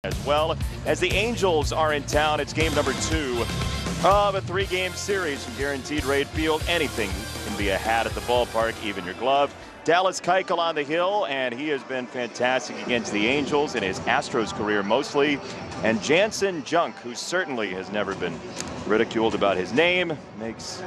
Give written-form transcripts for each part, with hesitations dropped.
As well as the Angels are in town. It's game number 2 of a 3-game series from Guaranteed Rate Field. Anything can be a hat at the ballpark, even your glove. Dallas Keuchel on the hill, and he has been fantastic against the Angels in his Astros career mostly. And Janson, who certainly has never been ridiculed about his name, makes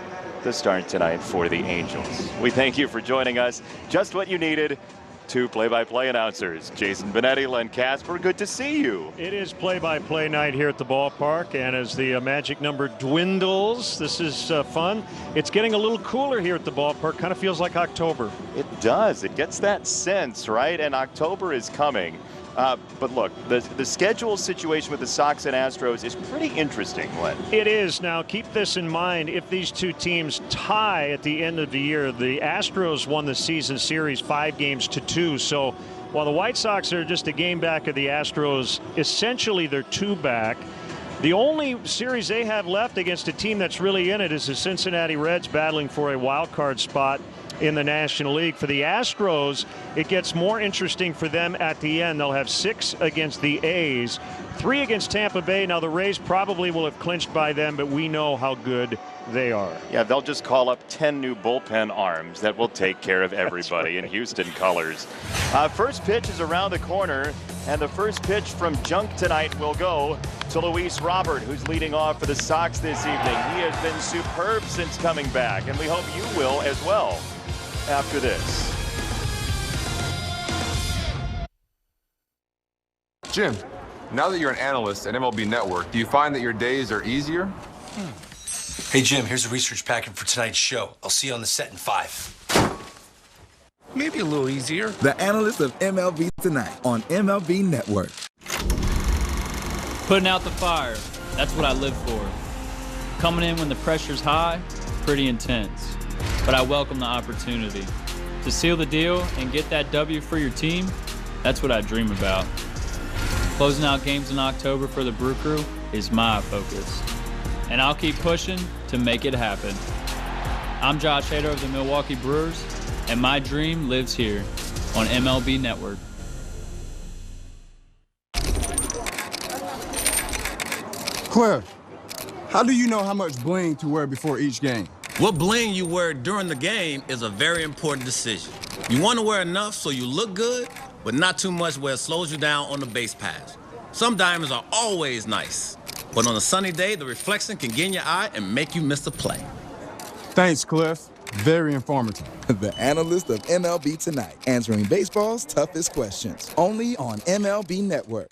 the start tonight for the Angels. We thank you for joining us. Just what you needed. 2 play-by-play announcers, Jason Benetti, Len Casper. Good to see you. It is play-by-play night here at the ballpark, and as the magic number dwindles, this is fun. It's getting a little cooler here at the ballpark. Kind of feels like October. It does. It gets that sense, right? And October is coming. But look, the schedule situation with the Sox and Astros is pretty interesting, Len. It is. Now, keep this in mind. If these two teams tie at the end of the year, the Astros won the season series 5-2. So while the White Sox are just a game back of the Astros, essentially they're 2 back. The only series they have left against a team that's really in it is the Cincinnati Reds battling for a wild card spot in the National League. For the Astros, it gets more interesting for them at the end. They'll have 6 against the A's, 3 against Tampa Bay. Now, the Rays probably will have clinched by then, but we know how good they are. Yeah, they'll just call up 10 new bullpen arms that will take care of everybody in Houston colors. First pitch is around the corner, and the first pitch from Junk tonight will go to Luis Robert, who's leading off for the Sox this evening. He has been superb since coming back, and we hope you will as well after this. Jim, now that you're an analyst at MLB Network, do you find that your days are easier? Hey, Jim, here's a research packet for tonight's show. I'll see you on the set in 5. Maybe a little easier. The analyst of MLB Tonight on MLB Network. Putting out the fire. That's what I live for. Coming in when the pressure's high, pretty intense. But I welcome the opportunity. To seal the deal and get that W for your team, that's what I dream about. Closing out games in October for the Brew Crew is my focus. And I'll keep pushing to make it happen. I'm Josh Hader of the Milwaukee Brewers, and my dream lives here on MLB Network. Cliff, how do you know how much bling to wear before each game? What bling you wear during the game is a very important decision. You want to wear enough so you look good, but not too much where it slows you down on the base pass. Some diamonds are always nice, but on a sunny day, the reflection can get in your eye and make you miss a play. Thanks, Cliff. Very informative. The analyst of MLB Tonight, answering baseball's toughest questions. Only on MLB Network.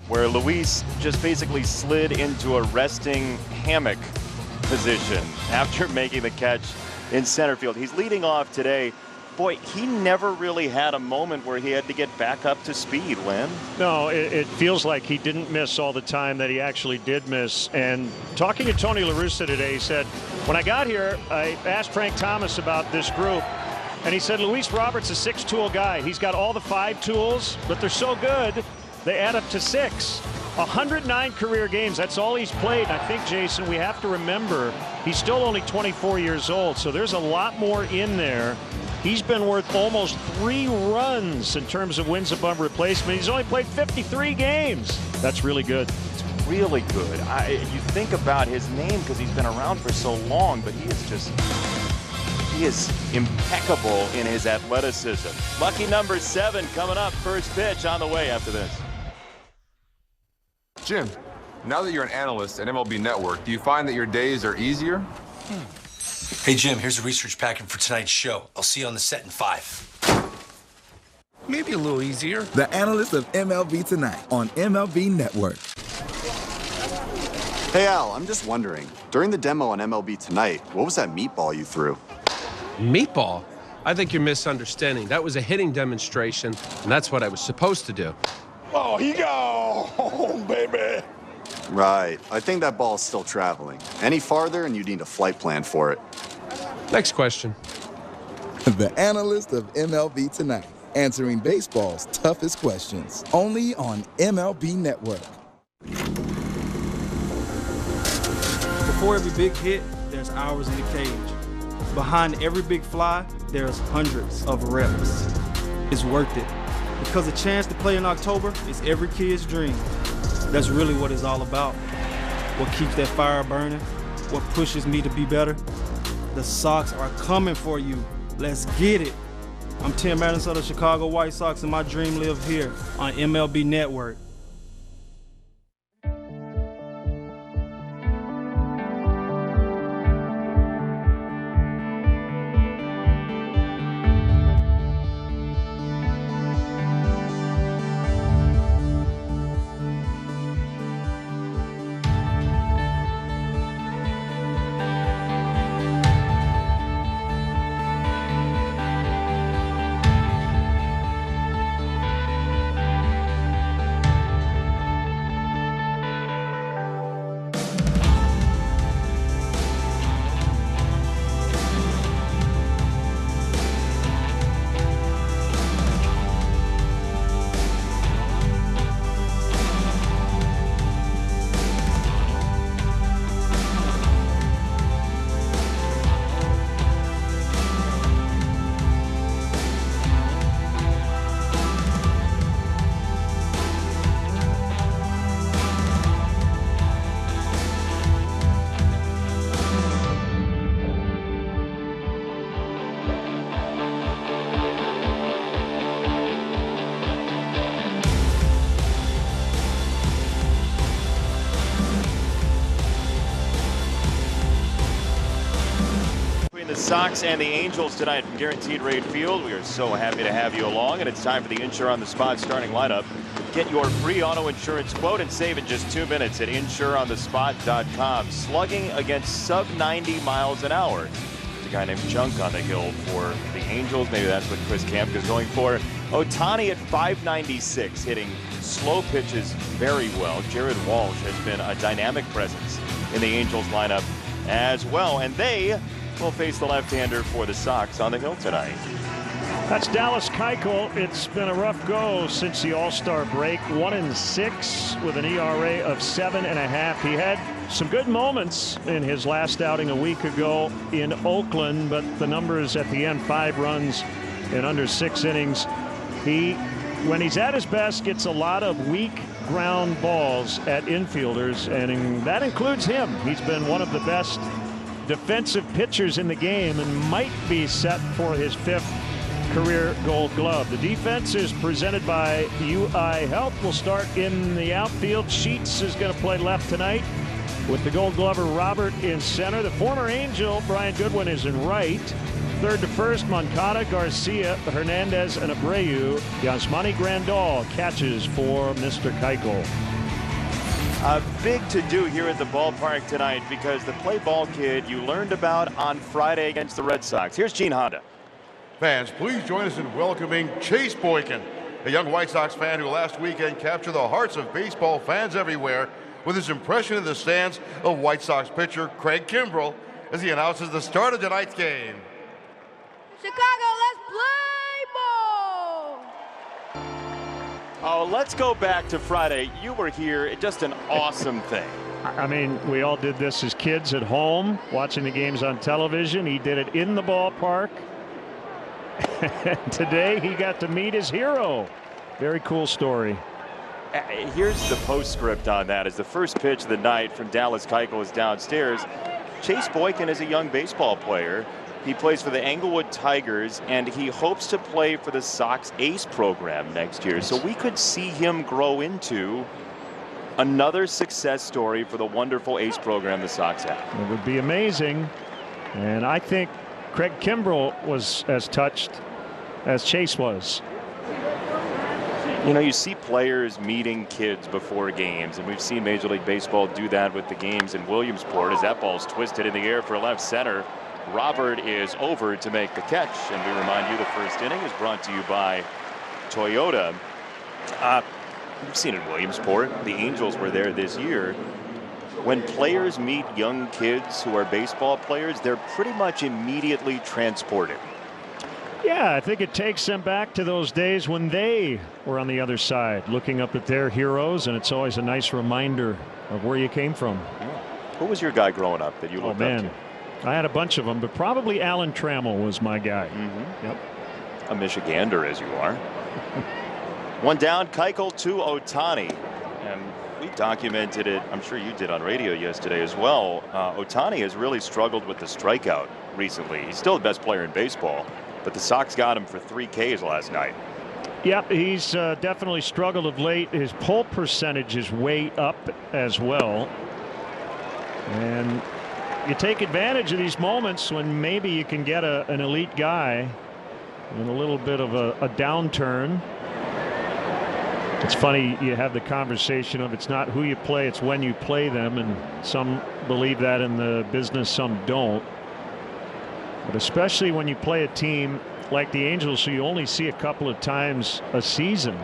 Where Luis just basically slid into a resting hammock position after making the catch in center field. He's leading off today. Boy, he never really had a moment where he had to get back up to speed, Lynn. No, it feels like he didn't miss all the time that he actually did miss. And talking to Tony La Russa today, he said, when I got here, I asked Frank Thomas about this group, and he said Luis Roberts is a 6-tool guy. He's got all the 5 tools, but they're so good, they add up to 6. 109 career games, that's all he's played. I think, Jason, we have to remember he's still only 24 years old, so there's a lot more in there. He's been worth almost 3 runs in terms of wins above replacement. He's only played 53 games. That's really good. It's really good. You think about his name because he's been around for so long, but he is impeccable in his athleticism. Lucky number 7 coming up. First pitch on the way after this. Jim, Now that you're an analyst at MLB Network, do you find that your days are easier? Hey, Jim, here's a research packet for tonight's show. I'll see you on the set in 5. Maybe a little easier. The Analyst of MLB Tonight on MLB Network. Hey, Al, I'm just wondering, during the demo on MLB Tonight, what was that meatball you threw? Meatball? I think you're misunderstanding. That was a hitting demonstration, and that's what I was supposed to do. Oh, he got home, baby. Right. I think that ball's still traveling. Any farther, and you need a flight plan for it. Next question. The Analyst of MLB Tonight, answering baseball's toughest questions. Only on MLB Network. Before every big hit, there's hours in the cage. Behind every big fly, there's hundreds of reps. It's worth it, because a chance to play in October is every kid's dream. That's really what it's all about. What keeps that fire burning, what pushes me to be better. The Sox are coming for you. Let's get it. I'm Tim Anderson of the Chicago White Sox, and my dream lives here on MLB Network. The Sox and the Angels tonight from Guaranteed Rate Field. We are so happy to have you along, and it's time for the Insure on the Spot starting lineup. Get your free auto insurance quote and save in just 2 minutes at insureonthespot.com. Slugging against sub 90 miles an hour. There's a guy named Junk on the hill for the Angels. Maybe that's what Chris Kamp is going for. Ohtani at 596, hitting slow pitches very well. Jared Walsh has been a dynamic presence in the Angels lineup as well, and they will face the left-hander for the Sox on the hill tonight. That's Dallas Keuchel. It's been a rough go since the All-Star break. 1-6 with an ERA of 7.5. He had some good moments in his last outing a week ago in Oakland, but the numbers at the end, 5 runs in under 6 innings. He, when he's at his best, gets a lot of weak ground balls at infielders, and that includes him. He's been one of the best defensive pitchers in the game and might be set for his 5th career Gold Glove. The defense is presented by UI Health. We'll start in the outfield. Sheets is going to play left tonight with the Gold Glover Robert in center. The former Angel Brian Goodwin is in right. Third to first, Moncada, Garcia, Hernandez, and Abreu. Yasmani Grandal catches for Mr. Keuchel. A big to-do here at the ballpark tonight because the play ball kid you learned about on Friday against the Red Sox. Here's Gene Honda. Fans, please join us in welcoming Chase Boykin, a young White Sox fan who last weekend captured the hearts of baseball fans everywhere with his impression in the stands of White Sox pitcher Craig Kimbrell as he announces the start of tonight's game. Chicago, let's play ball! Oh, let's go back to Friday. You were here. Just an awesome thing. I mean, we all did this as kids at home, watching the games on television. He did it in the ballpark. Today, he got to meet his hero. Very cool story. Here's the postscript on that. As the first pitch of the night from Dallas Keuchel is downstairs. Chase Boykin is a young baseball player. He plays for the Englewood Tigers, and he hopes to play for the Sox Ace program next year. So we could see him grow into Another success story for the wonderful ace program the Sox have. It would be amazing. And I think Craig Kimbrell was as touched as Chase was. You know, you see players meeting kids before games, and we've seen Major League Baseball do that with the games in Williamsport as that ball's twisted in the air for left center. Robert is over to make the catch, and we remind you the first inning is brought to you by Toyota. We've seen it in Williamsport. The Angels were there this year. When players meet young kids who are baseball players, they're pretty much immediately transported. Yeah, I think it takes them back to those days when they were on the other side, looking up at their heroes, and it's always a nice reminder of where you came from. Who was your guy growing up that you looked up to? I had a bunch of them, but probably Alan Trammell was my guy. Yep. A Michigander as you are. One down, Keuchel to Ohtani. And we documented it, I'm sure you did on radio yesterday as well. Ohtani has really struggled with the strikeout recently. He's still the best player in baseball, but the Sox got him for 3 Ks last night. Yep, he's definitely struggled of late. His pull percentage is way up as well. And you take advantage of these moments when maybe you can get an elite guy in a little bit of a downturn. It's funny, you have the conversation of it's not who you play, it's when you play them, and some believe that in the business, some don't. But especially when you play a team like the Angels, who you only see a couple of times a season.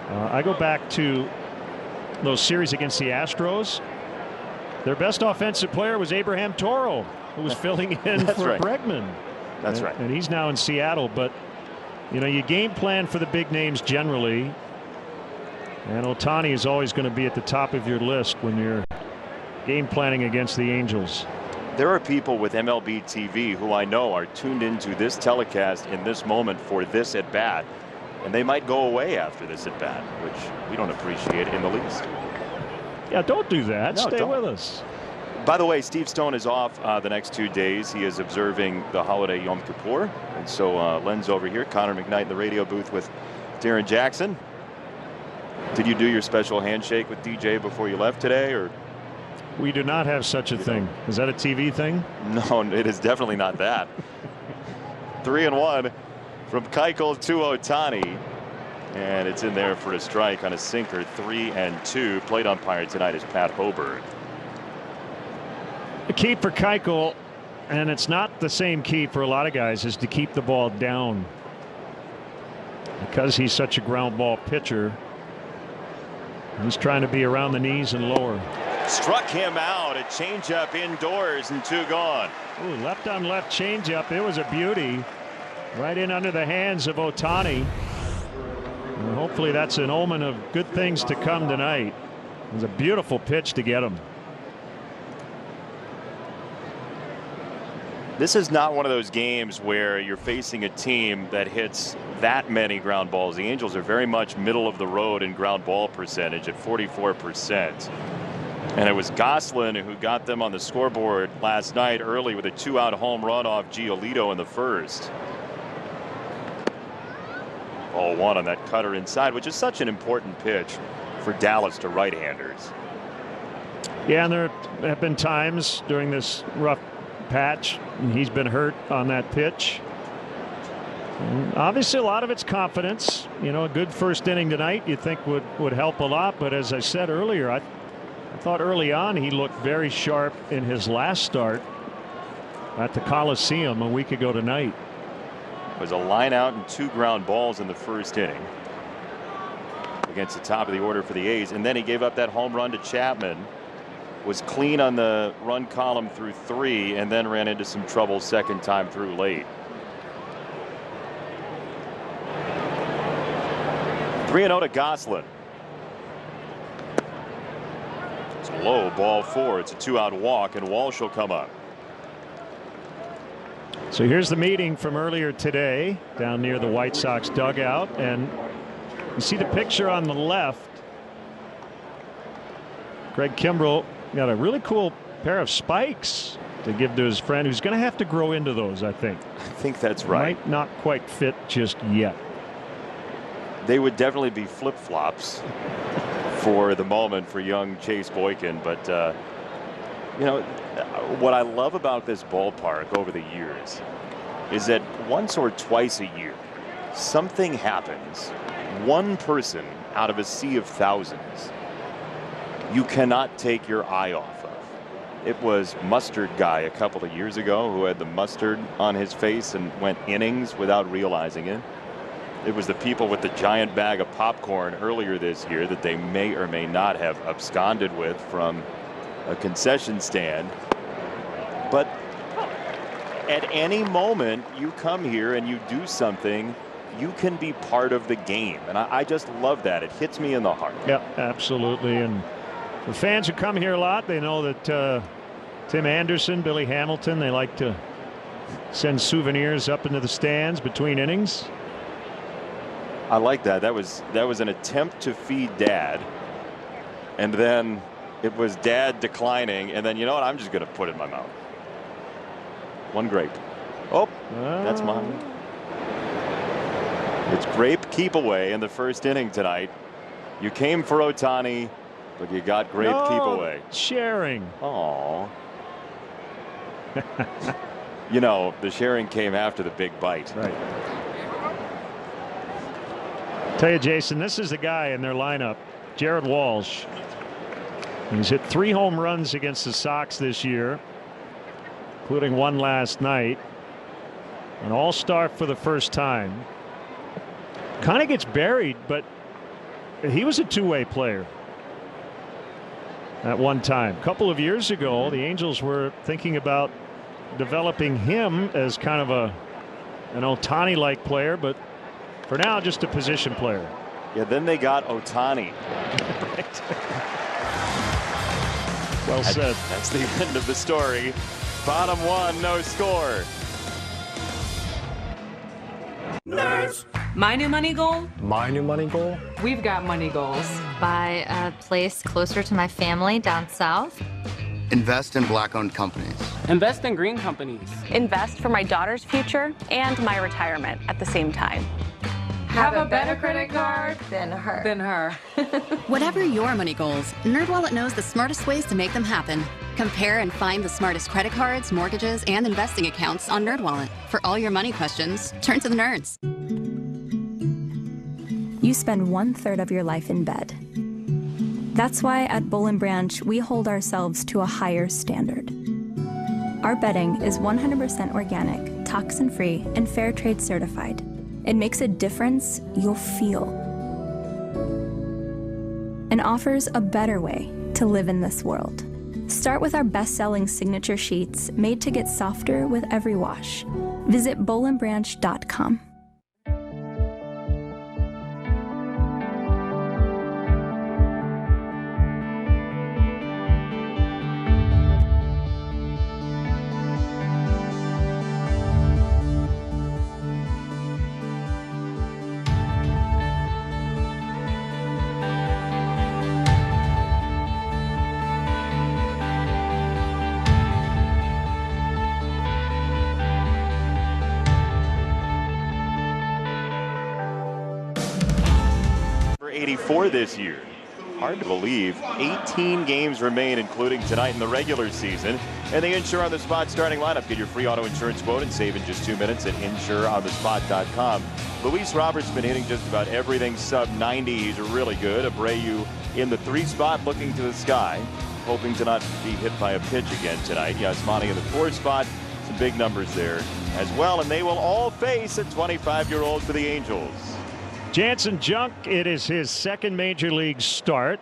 I go back to those series against the Astros. Their best offensive player was Abraham Toro, who was filling in for Bregman. That's right. And he's now in Seattle. But, you know, you game plan for the big names generally. And Ohtani is always going to be at the top of your list when you're game planning against the Angels. There are people with MLB TV who I know are tuned into this telecast in this moment for this at bat, and they might go away after this at bat, which we don't appreciate in the least. Yeah, don't do that. No, Stay don't. with us. By the way, Steve Stone is off the next 2 days. He is observing the holiday Yom Kippur, and so Len's over here. Connor McKnight in the radio booth with Darren Jackson. Did you do your special handshake with DJ before you left today, or? We do not have such a thing. Is that a TV thing? No, it is definitely not that. 3-1 from Keuchel to Ohtani. And it's in there for a strike on a sinker. 3-2. Plate umpire tonight is Pat Hoberg. The key for Keuchel, and it's not the same key for a lot of guys, is to keep the ball down. Because he's such a ground ball pitcher, he's trying to be around the knees and lower. Struck him out. A changeup indoors and 2 gone. Ooh, left on left changeup. It was a beauty. Right in under the hands of Ohtani. And hopefully that's an omen of good things to come tonight. It was a beautiful pitch to get him. This is not one of those games where you're facing a team that hits that many ground balls. The Angels are very much middle of the road in ground ball percentage at 44%. And it was Goslin who got them on the scoreboard last night early with a 2-out home run off Giolito in the first. Ball 1 on that cutter inside, which is such an important pitch for Dallas to right-handers. Yeah, and there have been times during this rough patch and he's been hurt on that pitch. And obviously a lot of it's confidence. You know, a good first inning tonight you think would help a lot, but as I said earlier, I thought early on he looked very sharp in his last start at the Coliseum a week ago tonight. It was a line out and 2 ground balls in the first inning against the top of the order for the A's, and then he gave up that home run to Chapman. Was clean on the run column through 3 and then ran into some trouble second time through late. 3-0 to Goslin. It's low, ball 4. It's a 2-out walk, and Walsh will come up. So here's the meeting from earlier today down near the White Sox dugout, and you see the picture on the left. Craig Kimbrell got a really cool pair of spikes to give to his friend, who's going to have to grow into those, I think. I think that's right. Might not quite fit just yet. They would definitely be flip-flops for the moment for young Chase Boykin. But, you know, what I love about this ballpark over the years is that once or twice a year, something happens. One person out of a sea of thousands you cannot take your eye off of. It was Mustard Guy a couple of years ago who had the mustard on his face and went innings without realizing it. It was the people with the giant bag of popcorn earlier this year that they may or may not have absconded with from a concession stand. But at any moment you come here and you do something, you can be part of the game. And I just love that. It hits me in the heart. Yeah, absolutely. And the fans who come here a lot, they know that Tim Anderson, Billy Hamilton, they like to send souvenirs up into the stands between innings. I like that. That was an attempt to feed Dad. And then it was Dad declining. And then, you know what? I'm just going to put it in my mouth. One grape. Oh, that's mine. It's grape keep away in the first inning tonight. You came for Ohtani, but you got grape keep away. Sharing. Aww. You know, the sharing came after the big bite. Right. Tell you, Jason, this is the guy in their lineup, Jared Walsh. He's hit 3 home runs against the Sox this year, including one last night. An all-star for the first time. Kind of gets buried, but he was a two-way player at one time. A couple of years ago, the Angels were thinking about developing him as kind of an Ohtani-like player, but for now, just a position player. Yeah, then they got Ohtani. Well said. That's the end of the story. Bottom 1, no score. Nerds. My new money goal? My new money goal? We've got money goals. Buy a place closer to my family down south. Invest in Black-owned companies. Invest in green companies. Invest for my daughter's future and my retirement at the same time. Have a better credit card than her. Whatever your money goals, NerdWallet knows the smartest ways to make them happen. Compare and find the smartest credit cards, mortgages, and investing accounts on NerdWallet. For all your money questions, turn to the nerds. You spend 1/3 of your life in bed. That's why at Bull & Branch, we hold ourselves to a higher standard. Our bedding is 100% organic, toxin-free, and fair trade certified. It makes a difference you'll feel and offers a better way to live in this world. Start with our best-selling signature sheets made to get softer with every wash. Visit bowlandbranch.com. This year. Hard to believe. 18 games remain, including tonight in the regular season. And the Insure on the Spot starting lineup. Get your free auto insurance quote and save in just 2 minutes at insureonthespot.com. Luis Robert's been hitting just about everything sub 90. He's really good. Abreu in the 3 spot, looking to the sky, hoping to not be hit by a pitch again tonight. Yasmani in the 4 spot. Some big numbers there as well. And they will all face a 25-year-old for the Angels. Janson Junk, it is his second major league start.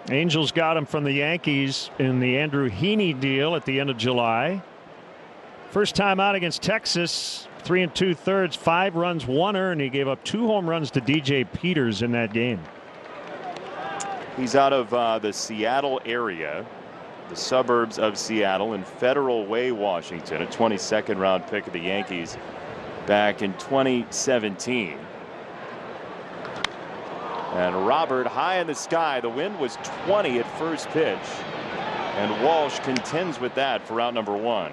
Angels got him from the Yankees in the Andrew Heaney deal at the end of July. First time out against Texas, 3 2/3, 5 runs, 1 earned. He gave up 2 home runs to DJ Peters in that game. He's out of the Seattle area, the suburbs of Seattle, in Federal Way, Washington, a 22nd round pick of the Yankees back in 2017. And Robert high in the sky. The wind was 20 at first pitch. And Walsh contends with that for out number 1.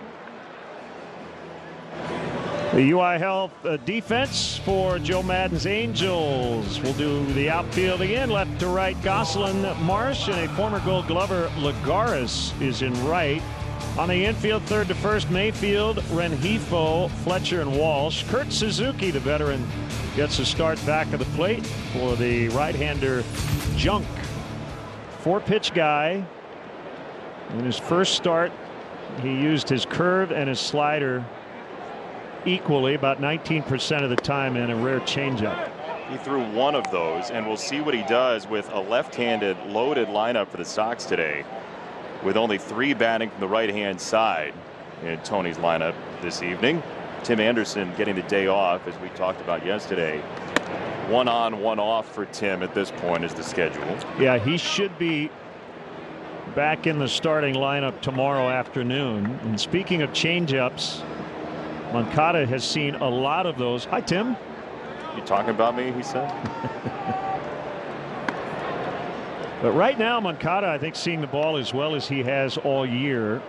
The UI Health defense for Joe Madden's Angels. We'll do the outfield again. Left to right, Gosselin, Marsh, and a former Gold Glover, Lagares, is in right. On the infield, third to first, Mayfield, Rengifo, Fletcher, and Walsh. Kurt Suzuki, the veteran, gets a start back of the plate for the right-hander, Junk. 4-pitch guy. In his first start, he used his curve and his slider equally, about 19% of the time, and a rare changeup. He threw one of those, and we'll see what he does with a left-handed loaded lineup for the Sox today, with only 3 batting from the right-hand side in Tony's lineup this evening. Tim Anderson getting the day off, as we talked about yesterday. 1 on, 1 off for Tim at this point is the schedule. Yeah, he should be back in the starting lineup tomorrow afternoon. And speaking of changeups, Moncada has seen a lot of those. Hi, Tim. You talking about me, he said. But right now, Moncada, I think, seeing the ball as well as he has all year.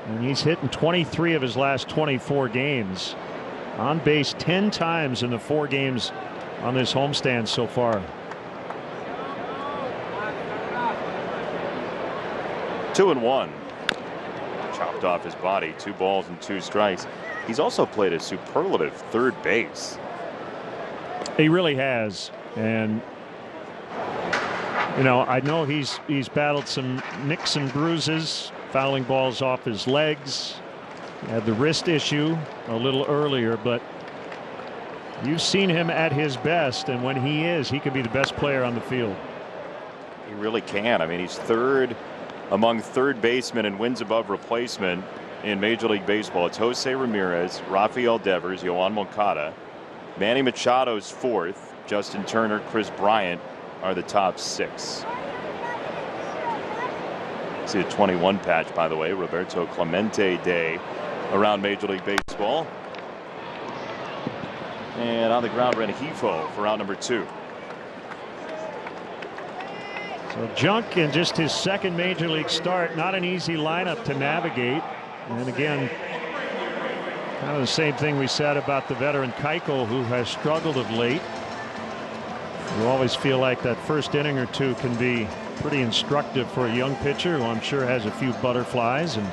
And he's hit in 23 of his last 24 games. On base 10 times in the 4 games on this homestand so far. 2-1. Chopped off his body. 2 balls and 2 strikes. He's also played a superlative third base. He really has. And you know, I know he's battled some nicks and bruises, fouling balls off his legs. He had the wrist issue a little earlier, but you've seen him at his best, and when he is, he can be the best player on the field. He really can. I mean, he's third among third basemen in wins above replacement in Major League Baseball. It's Jose Ramirez, Rafael Devers, Yoan Moncada. Manny Machado's 4th. Justin Turner, Chris Bryant are the top 6. See the 21 patch, by the way. Roberto Clemente Day around Major League Baseball. And on the ground, Rengifo for out number 2. So Junk in just his 2nd major league start, not an easy lineup to navigate. And again, kind of the same thing we said about the veteran Keuchel, who has struggled of late. You always feel like that first inning or 2 can be pretty instructive for a young pitcher who I'm sure has a few butterflies. And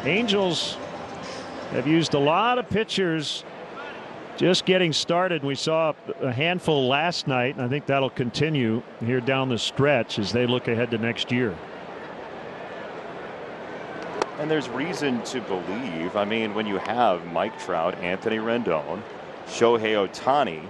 Angels have used a lot of pitchers just getting started. We saw a handful last night, and I think that'll continue here down the stretch as they look ahead to next year. And there's reason to believe, I mean, when you have Mike Trout, Anthony Rendon, Shohei Ohtani,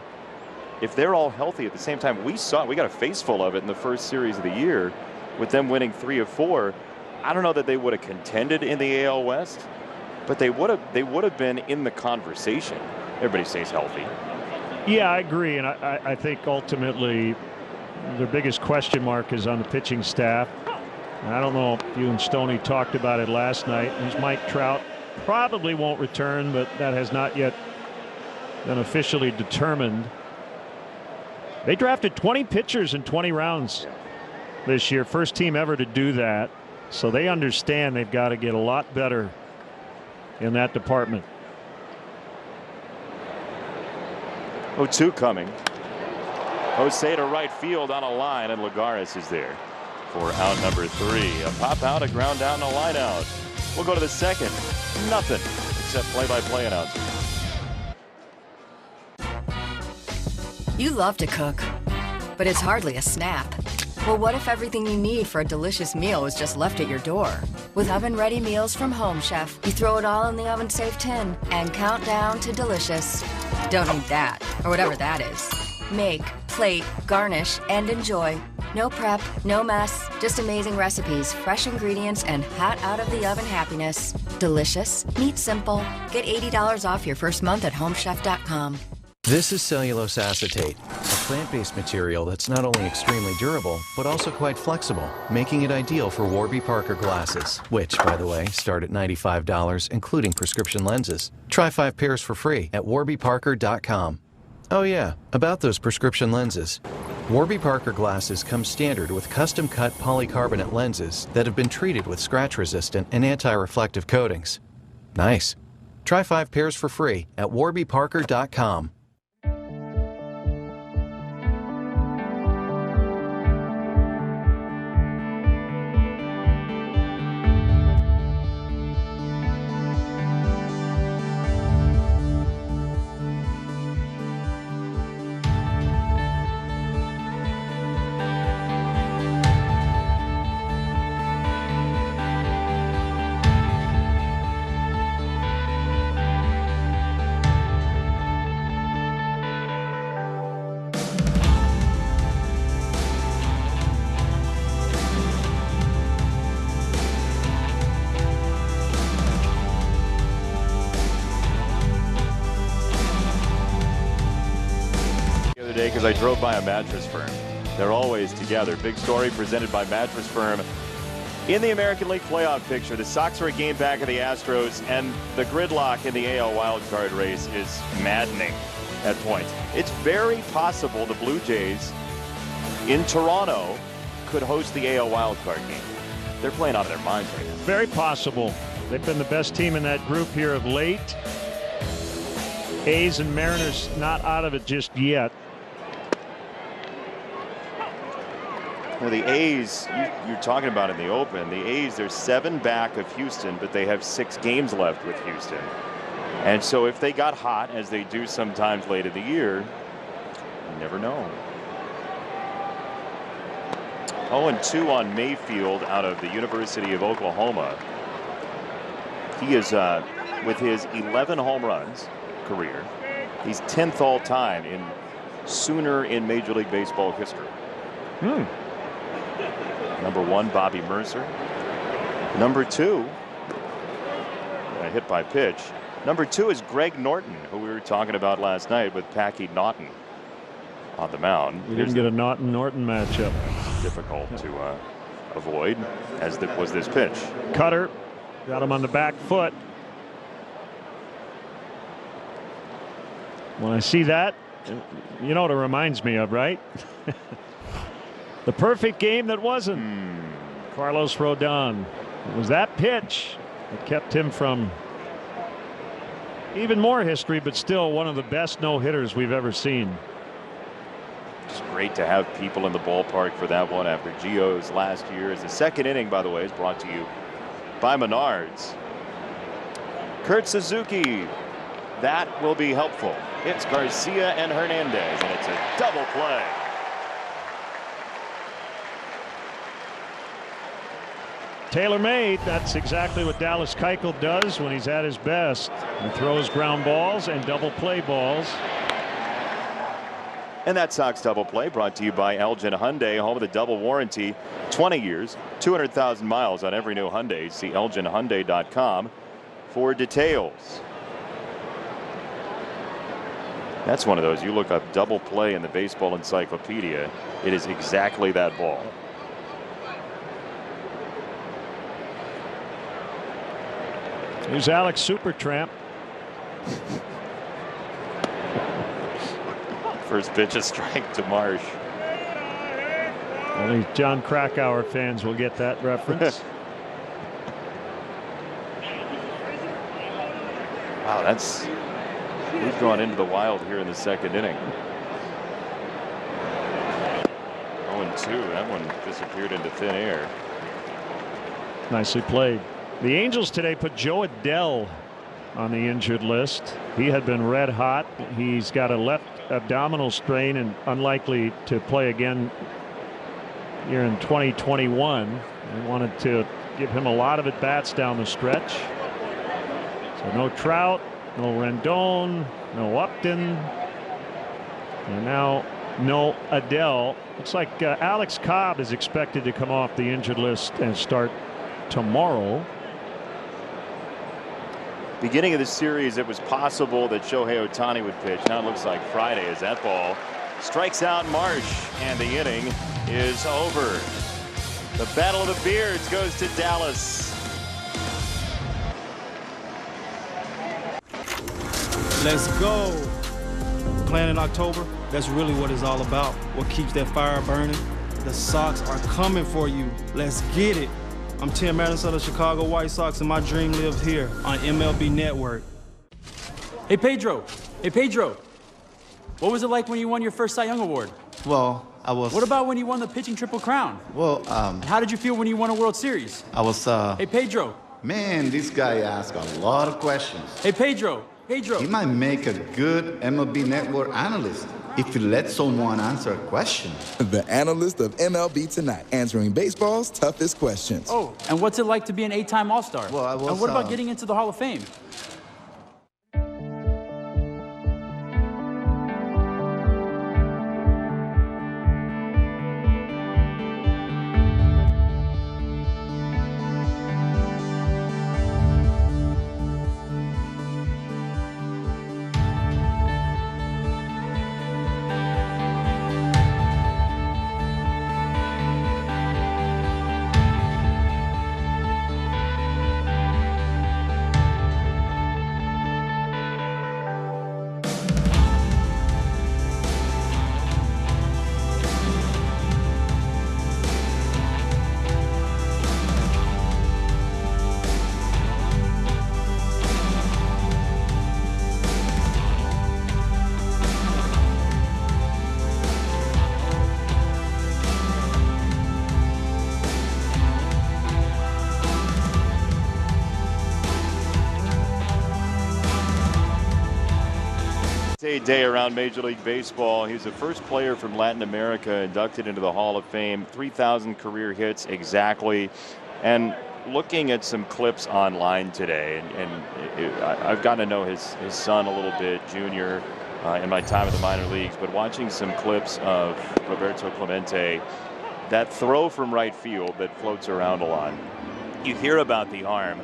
if they're all healthy at the same time, we got a face full of it in the first series of the year with them winning 3 of 4. I don't know that they would have contended in the AL West, but they would have been in the conversation. Everybody stays healthy. Yeah, I agree, and I think ultimately their biggest question mark is on the pitching staff. And I don't know if you and Stoney talked about it last night. There's Mike Trout, probably won't return, but that has not yet been officially determined. They drafted 20 pitchers in 20 rounds this year. First team ever to do that. So they understand they've got to get a lot better in that department. 0-2 coming. Jose to right field on a line, and Lagares is there for out number 3. A pop out, a ground down, a line out. We'll go to the 2nd. Nothing except play-by-play announcer. You love to cook, but it's hardly a snap. Well, what if everything you need for a delicious meal was just left at your door? With oven-ready meals from Home Chef, you throw it all in the oven-safe tin and count down to delicious. Don't need that, or whatever that is. Make, plate, garnish, and enjoy. No prep, no mess, just amazing recipes, fresh ingredients, and hot out-of-the-oven happiness. Delicious, meat simple. Get $80 off your first month at homechef.com. This is cellulose acetate, a plant-based material that's not only extremely durable, but also quite flexible, making it ideal for Warby Parker glasses, which, by the way, start at $95, including prescription lenses. Try 5 pairs for free at warbyparker.com. Oh yeah, about those prescription lenses. Warby Parker glasses come standard with custom-cut polycarbonate lenses that have been treated with scratch-resistant and anti-reflective coatings. Nice. Try 5 pairs for free at warbyparker.com. Because I drove by a mattress firm. They're always together. Big story presented by Mattress Firm. In the American League playoff picture, the Sox are a game back of the Astros, and the gridlock in the AL wildcard race is maddening at points. It's very possible the Blue Jays in Toronto could host the AL wildcard game. They're playing out of their minds right now. Very possible. They've been the best team in that group here of late. A's and Mariners not out of it just yet. The A's, you're talking about in the open, the A's, they're 7 back of Houston, but they have 6 games left with Houston. And so if they got hot, as they do sometimes late in the year, you never know. 0-2 on Mayfield out of the University of Oklahoma. He is, with his 11 home runs career, he's 10th all time in Sooner in Major League Baseball history. Number 1, Bobby Mercer. Number 2, a hit by pitch. Number 2 is Greg Norton, who we were talking about last night with Packy Naughton on the mound. We didn't get a Naughton-Norton matchup. Difficult to avoid, as was this pitch. Cutter got him on the back foot. When I see that, you know what it reminds me of, right? The perfect game that wasn't. Carlos Rodon. It was that pitch that kept him from even more history, but still one of the best no-hitters we've ever seen. It's great to have people in the ballpark for that one after Gio's last year. As the second inning, by the way, is brought to you by Menards. Kurt Suzuki. That will be helpful. It's Garcia and Hernandez, and it's a double play. Tailor-made. That's exactly what Dallas Keuchel does when he's at his best. He throws ground balls and double play balls. And that Sox double play brought to you by Elgin Hyundai, home of the double warranty. 20 years, 200,000 miles on every new Hyundai. See elginhyundai.com for details. That's one of those. You look up double play in the baseball encyclopedia. It is exactly that ball. Here's Alex Supertramp. First pitch, a strike to Marsh. Only John Krakauer fans will get that reference. Wow, that's. He's gone into the wild here in the second inning. 0-2. That one disappeared into thin air. Nicely played. The Angels today put Joe Adell on the injured list. He had been red hot. He's got a left abdominal strain and unlikely to play again here in 2021. They wanted to give him a lot of at-bats down the stretch. So no Trout, no Rendon, no Upton, and now no Adell. Looks like Alex Cobb is expected to come off the injured list and start tomorrow. Beginning of the series, it was possible that Shohei Ohtani would pitch. Now it looks like Friday as that ball strikes out Marsh, and the inning is over. The Battle of the Beards goes to Dallas. Let's go. Playing in October, that's really what it's all about. What keeps that fire burning. The Sox are coming for you. Let's get it. I'm Tim Anderson of the Chicago White Sox, and my dream lives here on MLB Network. Hey, Pedro. Hey, Pedro. What was it like when you won your first Cy Young Award? Well, I was... What about when you won the pitching Triple Crown? Well, How did you feel when you won a World Series? I was, Hey, Pedro. Man, this guy asked a lot of questions. Hey, Pedro. Pedro. He might make a good MLB Network analyst if he lets someone answer a question. The analyst of MLB Tonight, answering baseball's toughest questions. Oh, and what's it like to be an 8-time All-Star? Well, I was... And what about getting into the Hall of Fame? Day around Major League Baseball. He's the first player from Latin America inducted into the Hall of Fame. 3,000 career hits exactly. And looking at some clips online today, I've gotten to know his son a little bit, Junior, in my time in the minor leagues, but watching some clips of Roberto Clemente, that throw from right field that floats around a lot. You hear about the arm,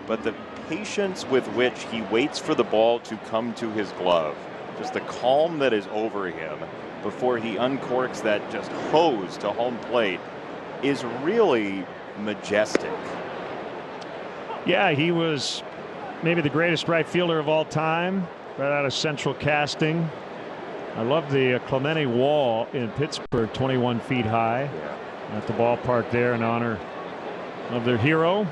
but the patience with which he waits for the ball to come to his glove, just the calm that is over him before he uncorks that just hose to home plate, is really majestic. Yeah, he was maybe the greatest right fielder of all time, right out of Central Casting. I love the Clemente wall in Pittsburgh, 21 feet high, at the ballpark there in honor of their hero.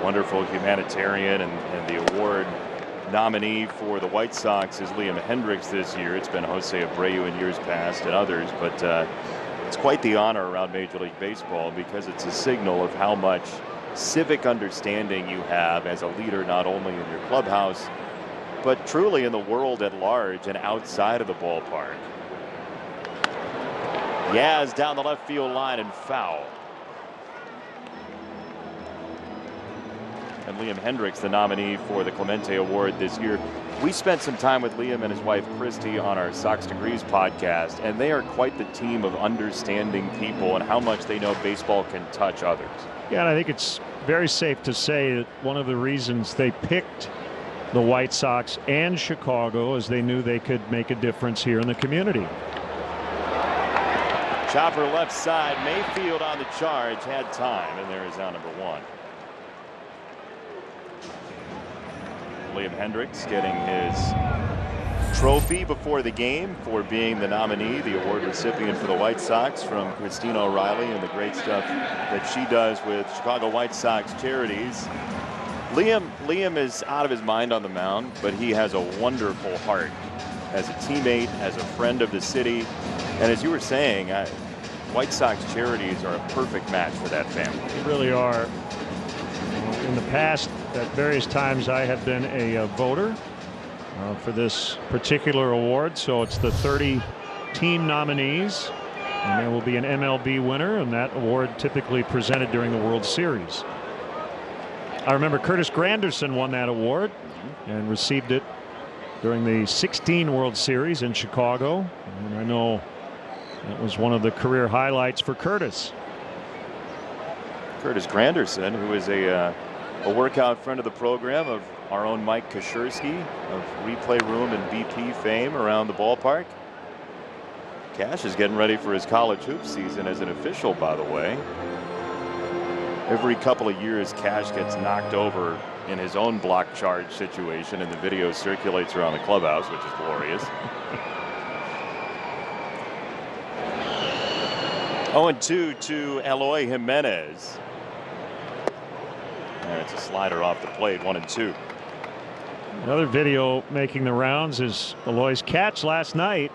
Wonderful humanitarian, and the award nominee for the White Sox is Liam Hendricks this year. It's been Jose Abreu in years past and others, but it's quite the honor around Major League Baseball because it's a signal of how much civic understanding you have as a leader, not only in your clubhouse, but truly in the world at large and outside of the ballpark. Yaz down the left field line and foul. And Liam Hendricks, the nominee for the Clemente Award this year. We spent some time with Liam and his wife Christy on our Sox Degrees podcast, and they are quite the team of understanding people and how much they know baseball can touch others. Yeah, and I think it's very safe to say that one of the reasons they picked the White Sox and Chicago is they knew they could make a difference here in the community. Chopper left side, Mayfield on the charge, had time, and there is out number one. Liam Hendricks getting his trophy before the game for being the nominee, the award recipient for the White Sox from Christine O'Reilly and the great stuff that she does with Chicago White Sox charities. Liam is out of his mind on the mound, but he has a wonderful heart as a teammate, as a friend of the city. And as you were saying, White Sox charities are a perfect match for that family. They really are. In the past, at various times, I have been a voter for this particular award. So it's the 30 team nominees, and there will be an MLB winner, and that award typically presented during the World Series. I remember Curtis Granderson won that award and received it during the 16 World Series in Chicago. And I know that was one of the career highlights for Curtis. Curtis Granderson, who is a workout friend of the program of our own Mike Kashersky of Replay Room and BP fame around the ballpark. Cash is getting ready for his college hoop season as an official, by the way. Every couple of years, Cash gets knocked over in his own block charge situation, and the video circulates around the clubhouse, which is glorious. 0-2 to Eloy Jimenez. It's a slider off the plate, 1-2. Another video making the rounds is Eloy's catch last night.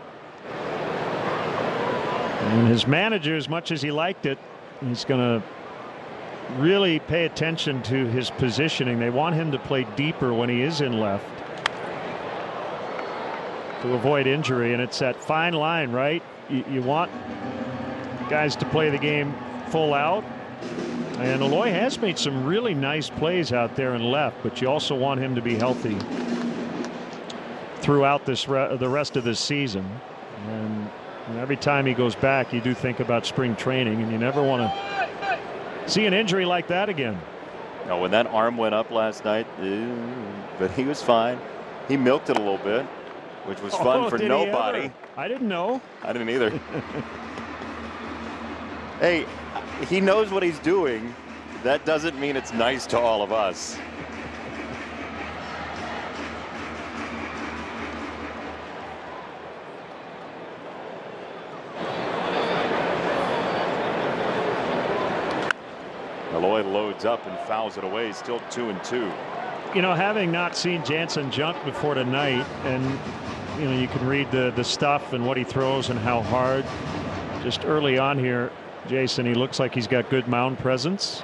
And his manager, as much as he liked it, he's going to really pay attention to his positioning. They want him to play deeper when he is in left to avoid injury, and it's that fine line, right? You want guys to play the game full out, and Eloy has made some really nice plays out there in left, but you also want him to be healthy throughout the rest of this season. And every time he goes back, you do think about spring training, and you never want to see an injury like that again. No, when that arm went up last night, but he was fine. He milked it a little bit, which was fun for nobody. I didn't know. I didn't either. Hey, he knows what he's doing. That doesn't mean it's nice to all of us. Eloy loads up and fouls it away. Still 2-2. You know, having not seen Janson junk before tonight, and you know, you can read the stuff and what he throws and how hard. Just early on here, Jason, he looks like he's got good mound presence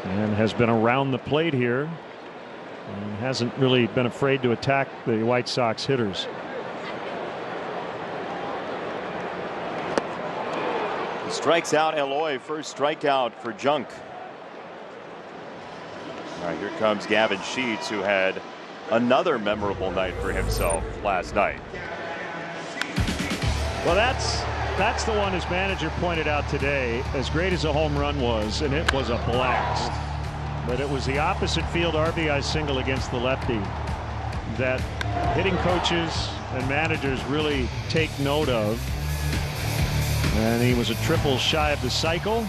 and has been around the plate here and hasn't really been afraid to attack the White Sox hitters. He strikes out Eloy. First strikeout for Junk. All right, here comes Gavin Sheets, who had another memorable night for himself last night. Well, that's the one his manager pointed out today. As great as a home run was, and it was a blast, but it was the opposite field RBI single against the lefty that hitting coaches and managers really take note of. And he was a triple shy of the cycle.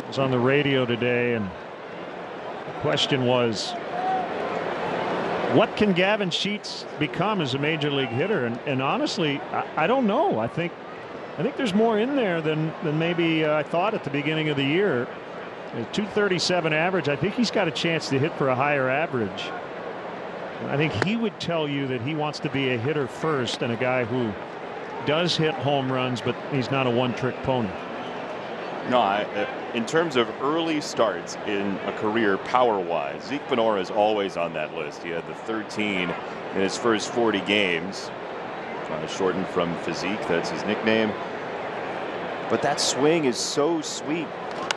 Was on the radio today, and the question was, what can Gavin Sheets become as a major league hitter? And honestly, I don't know. I think there's more in there than maybe I thought at the beginning of the year. A 237 average. I think he's got a chance to hit for a higher average. I think he would tell you that he wants to be a hitter first and a guy who does hit home runs, but he's not a one-trick pony. No, in terms of early starts in a career power-wise, Zeke Benora is always on that list. He had the 13 in his first 40 games. Shortened from physique, that's his nickname. But that swing is so sweet.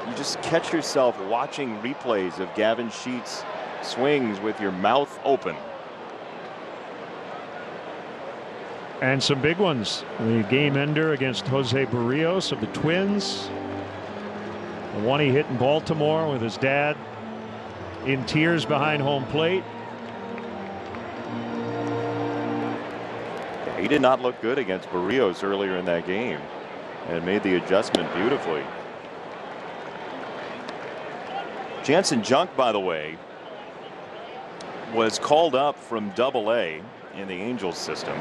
You just catch yourself watching replays of Gavin Sheets' swings with your mouth open. And some big ones. The game ender against Jose Barrios of the Twins. The one he hit in Baltimore with his dad in tears behind home plate. He did not look good against Barrios earlier in that game and made the adjustment beautifully. Janson Junk, by the way, was called up from Double-A in the Angels system.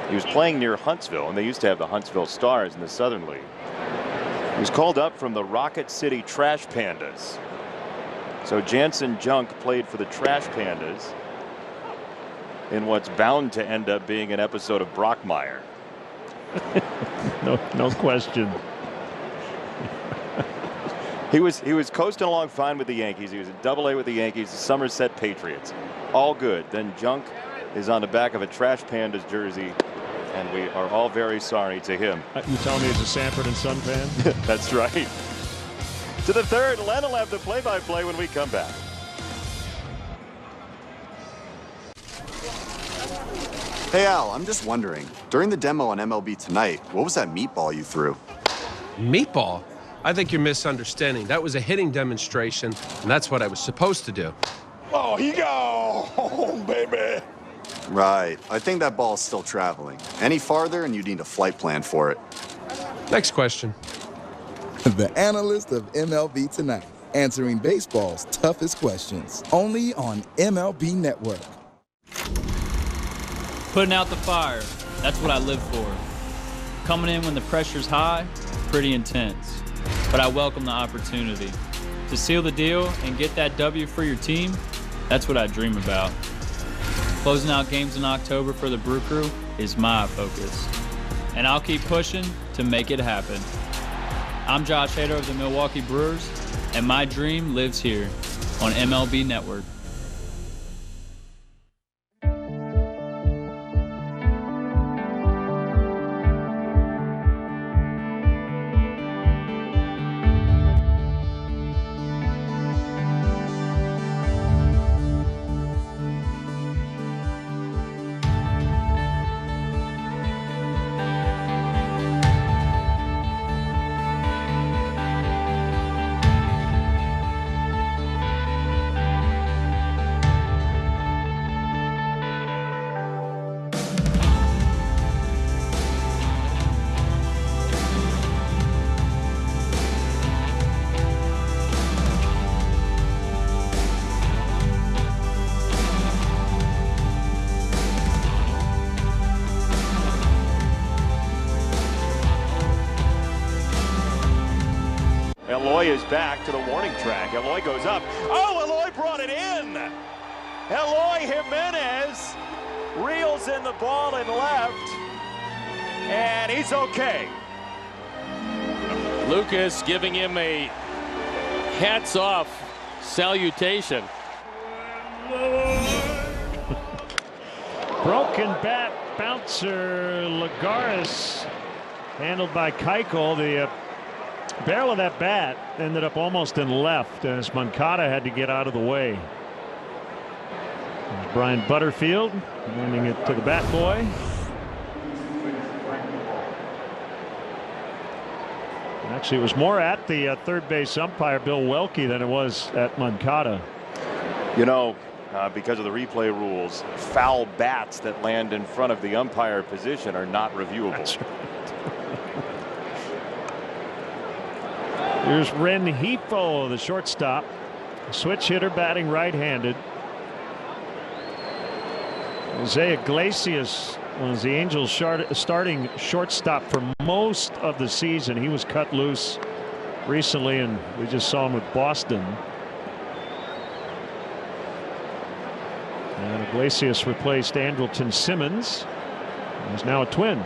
He was playing near Huntsville, and they used to have the Huntsville Stars in the Southern League. He was called up from the Rocket City Trash Pandas. So Janson Junk played for the Trash Pandas in what's bound to end up being an episode of Brockmire. No question. He was coasting along fine with the Yankees. He was at Double-A with the Yankees, the Somerset Patriots. All good. Then Junk is on the back of a Trash Pandas jersey, and we are all very sorry to him. You telling me he's a Sanford and Son fan? That's right. To the third, Len will have the play-by-play when we come back. Hey, Al, I'm just wondering, during the demo on MLB Tonight, what was that meatball you threw? Meatball? I think you're misunderstanding. That was a hitting demonstration, and that's what I was supposed to do. Oh, he got home, baby. Right. I think that ball's still traveling. Any farther, and you need a flight plan for it. Next question. The analyst of MLB Tonight, answering baseball's toughest questions, only on MLB Network. Putting out the fire, that's what I live for. Coming in when the pressure's high, pretty intense. but I welcome the opportunity. To seal the deal and get that W for your team, that's what I dream about. Closing out games in October for the Brew Crew is my focus, and I'll keep pushing to make it happen. I'm Josh Hader of the Milwaukee Brewers, and my dream lives here on MLB Network. Eloy is back to the warning track. Eloy goes up. Oh, Eloy brought it in. Eloy Jimenez reels in the ball in left, and he's okay. Lucas giving him a hats off salutation. Broken bat bouncer Lagares, handled by Keuchel. The barrel of that bat ended up almost in left as Moncada had to get out of the way. There's Brian Butterfield handing it to the bat boy. Actually, it was more at the third base umpire Bill Welke than it was at Moncada. You know, because of the replay rules, foul bats that land in front of the umpire position are not reviewable. That's right. Here's Rengifo, the shortstop. Switch hitter batting right-handed. Jose Iglesias was the Angels' starting shortstop for most of the season. He was cut loose recently, and we just saw him with Boston. And Iglesias replaced Andrelton Simmons. He's now a Twin.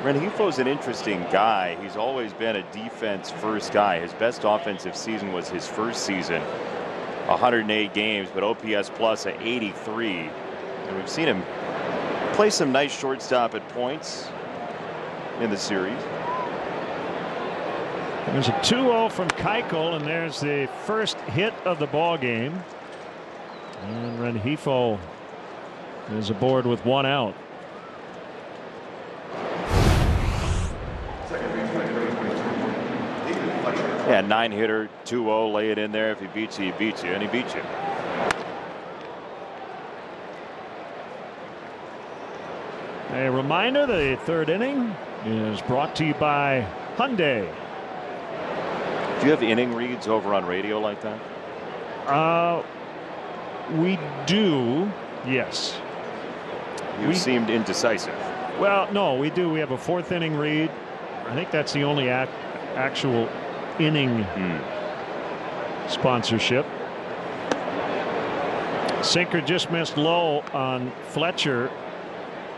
Rengifo's an interesting guy. He's always been a defense-first guy. His best offensive season was his first season, 108 games, but OPS plus at 83. And we've seen him play some nice shortstop at points in the series. There's a 2-0 from Keuchel, and there's the first hit of the ball game. And Rengifo is aboard with one out. Yeah, 9-hitter, 2-0, lay it in there. If he beats you, he beats you, and he beats you. A reminder, the third inning is brought to you by Hyundai. Do you have inning reads over on radio like that? We do, yes. You seemed indecisive. Well, no, we do. We have a fourth inning read. I think that's the only actual inning sponsorship. Sinker just missed low on Fletcher,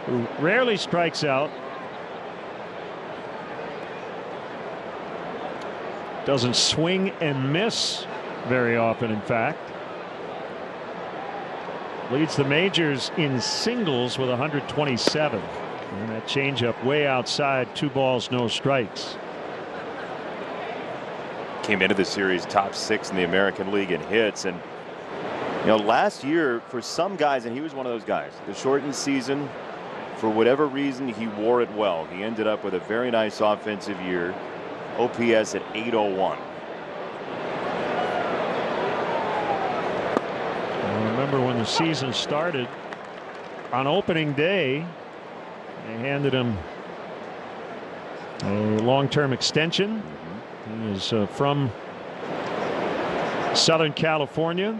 who rarely strikes out. Doesn't swing and miss very often, in fact. Leads the majors in singles with 127. And that changeup way outside, 2 balls, no strikes. Came into the series top 6 in the American League in hits, and you know, last year for some guys, and he was one of those guys, the shortened season, for whatever reason, he wore it well. He ended up with a very nice offensive year, OPS at 801. I remember when the season started, on opening day, they handed him a long-term extension. He is from Southern California.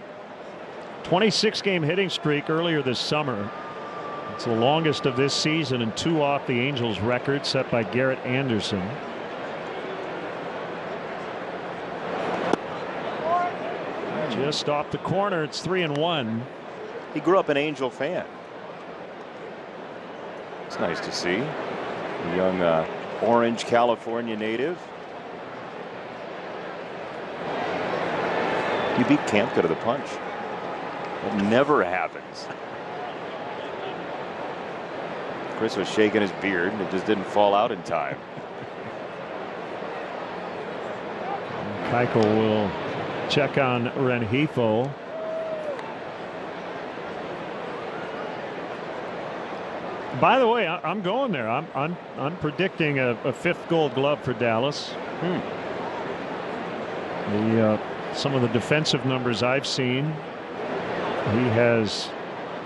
26-game hitting streak earlier this summer. It's the longest of this season and 2 off the Angels record set by Garrett Anderson. Just off the corner. It's 3-1. He grew up an Angel fan. It's nice to see. A young Orange, California native. You beat Kampka to the punch. That never happens. Chris was shaking his beard and it just didn't fall out in time. Keuchel will check on Rengifo. By the way, I'm going there. I'm predicting a 5th Gold Glove for Dallas. Some of the defensive numbers I've seen, he has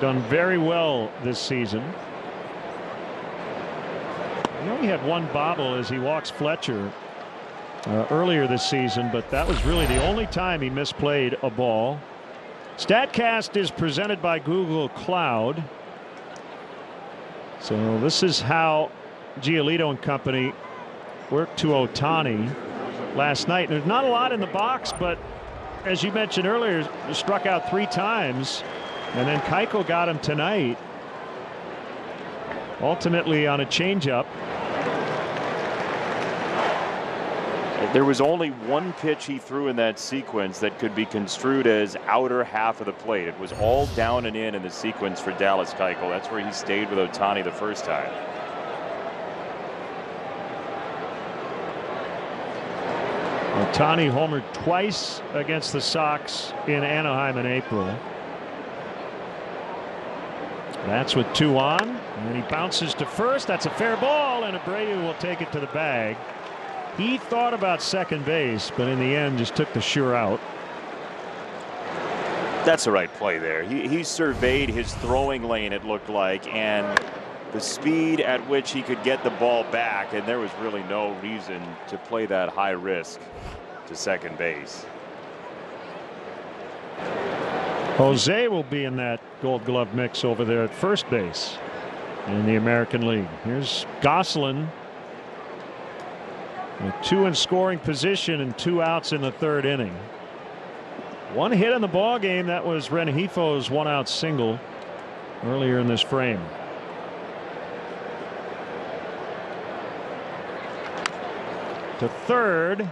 done very well this season. He only had one bobble as he walks Fletcher earlier this season, but that was really the only time he misplayed a ball. StatCast is presented by Google Cloud. So this is how Giolito and company worked to Ohtani last night. There's not a lot in the box, but as you mentioned earlier, struck out 3 times, and then Keuchel got him tonight, ultimately on a changeup. There was only one pitch he threw in that sequence that could be construed as outer half of the plate. It was all down and in the sequence for Dallas Keuchel. That's where he stayed with Ohtani the first time. Ohtani homered twice against the Sox in Anaheim in April. That's with 2 on, and he bounces to first. That's a fair ball, and Abreu will take it to the bag. He thought about second base, but in the end just took the sure out. That's the right play there. He surveyed his throwing lane, it looked like, and the speed at which he could get the ball back, and there was really no reason to play that high risk to second base. Jose will be in that Gold Glove mix over there at first base in the American League. Here's Gosselin with 2 in scoring position and 2 outs in the 3rd inning. 1 hit in the ball game. That was Rengifo's 1-out single earlier in this frame. To third,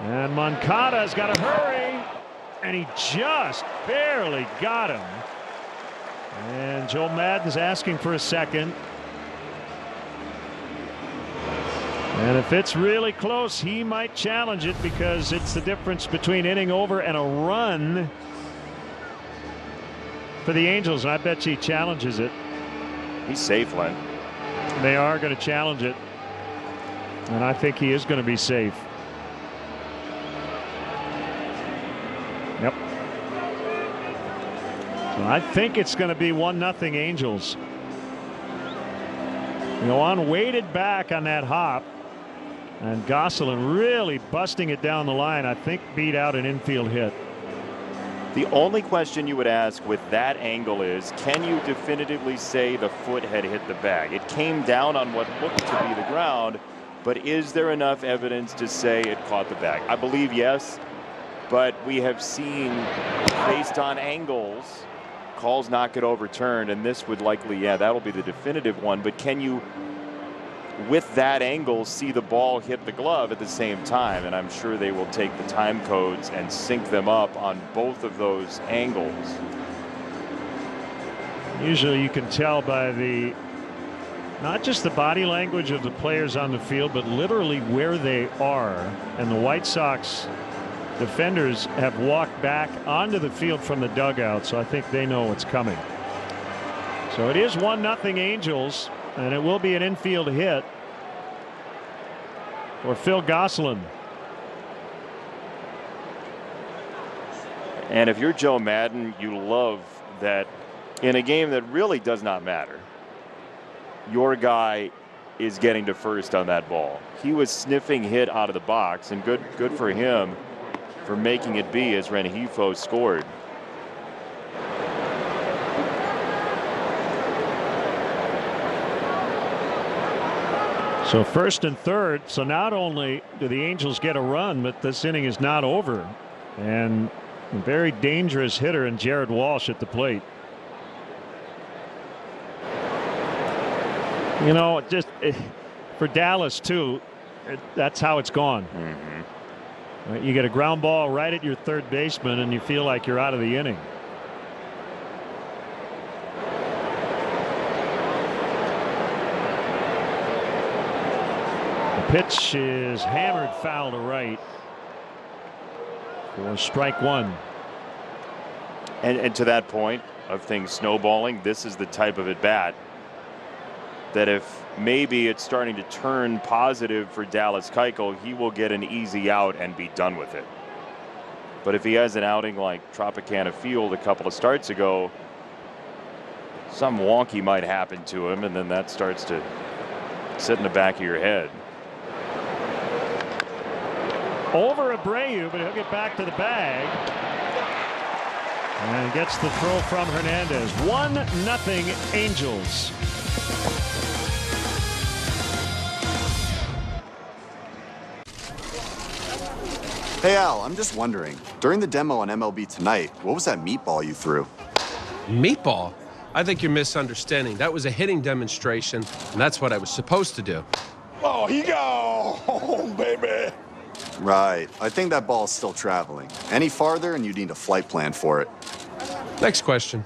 and Moncada's got to hurry, and he just barely got him. And Joe Maddon's asking for a second. And if it's really close, he might challenge it because it's the difference between inning over and a run for the Angels. And I bet you he challenges it. He's safe, Len. They are going to challenge it. And I think he is going to be safe. Yep. So I think it's going to be 1-0 Angels. Yohan waited back on that hop. And Gosselin really busting it down the line, I think beat out an infield hit. The only question you would ask with that angle is, can you definitively say the foot had hit the bag? It came down on what looked to be the ground, but is there enough evidence to say it caught the bag? I believe yes, but we have seen, based on angles, calls not get overturned, and this would likely, that'll be the definitive one. But can you, with that angle, see the ball hit the glove at the same time? And I'm sure they will take the time codes and sync them up on both of those angles. Usually you can tell by not just the body language of the players on the field, but literally where they are. And the White Sox defenders have walked back onto the field from the dugout, so I think they know what's coming. So it is 1-0 Angels, and it will be an infield hit for Phil Gosselin. And if you're Joe Maddon, you love that in a game that really does not matter, your guy is getting to first on that ball. He was sniffing hit out of the box, and good for him for making it be as Rengifo scored. So first and third. So not only do the Angels get a run, but this inning is not over. And A very dangerous hitter in Jared Walsh at the plate. You know, just for Dallas too, that's how it's gone. You get a ground ball right at your third baseman and you feel like you're out of the inning. The pitch is hammered foul to right for strike one. And to that point of things snowballing, this is the type of at bat that if maybe it's starting to turn positive for Dallas Keuchel, he will get an easy out and be done with it. But if he has an outing like Tropicana Field a couple of starts ago, some wonky might happen to him, and then that starts to sit in the back of your head. Over Abreu, but he'll get back to the bag. And gets the throw from Hernandez. 1-0 Angels. Hey Al, I'm just wondering, during the demo on MLB Tonight, what was that meatball you threw? Meatball? I think you're misunderstanding. That was a hitting demonstration, and that's what I was supposed to do. Oh, he got home, baby. Right. I think that ball's still traveling. Any farther and you need a flight plan for it. Next question.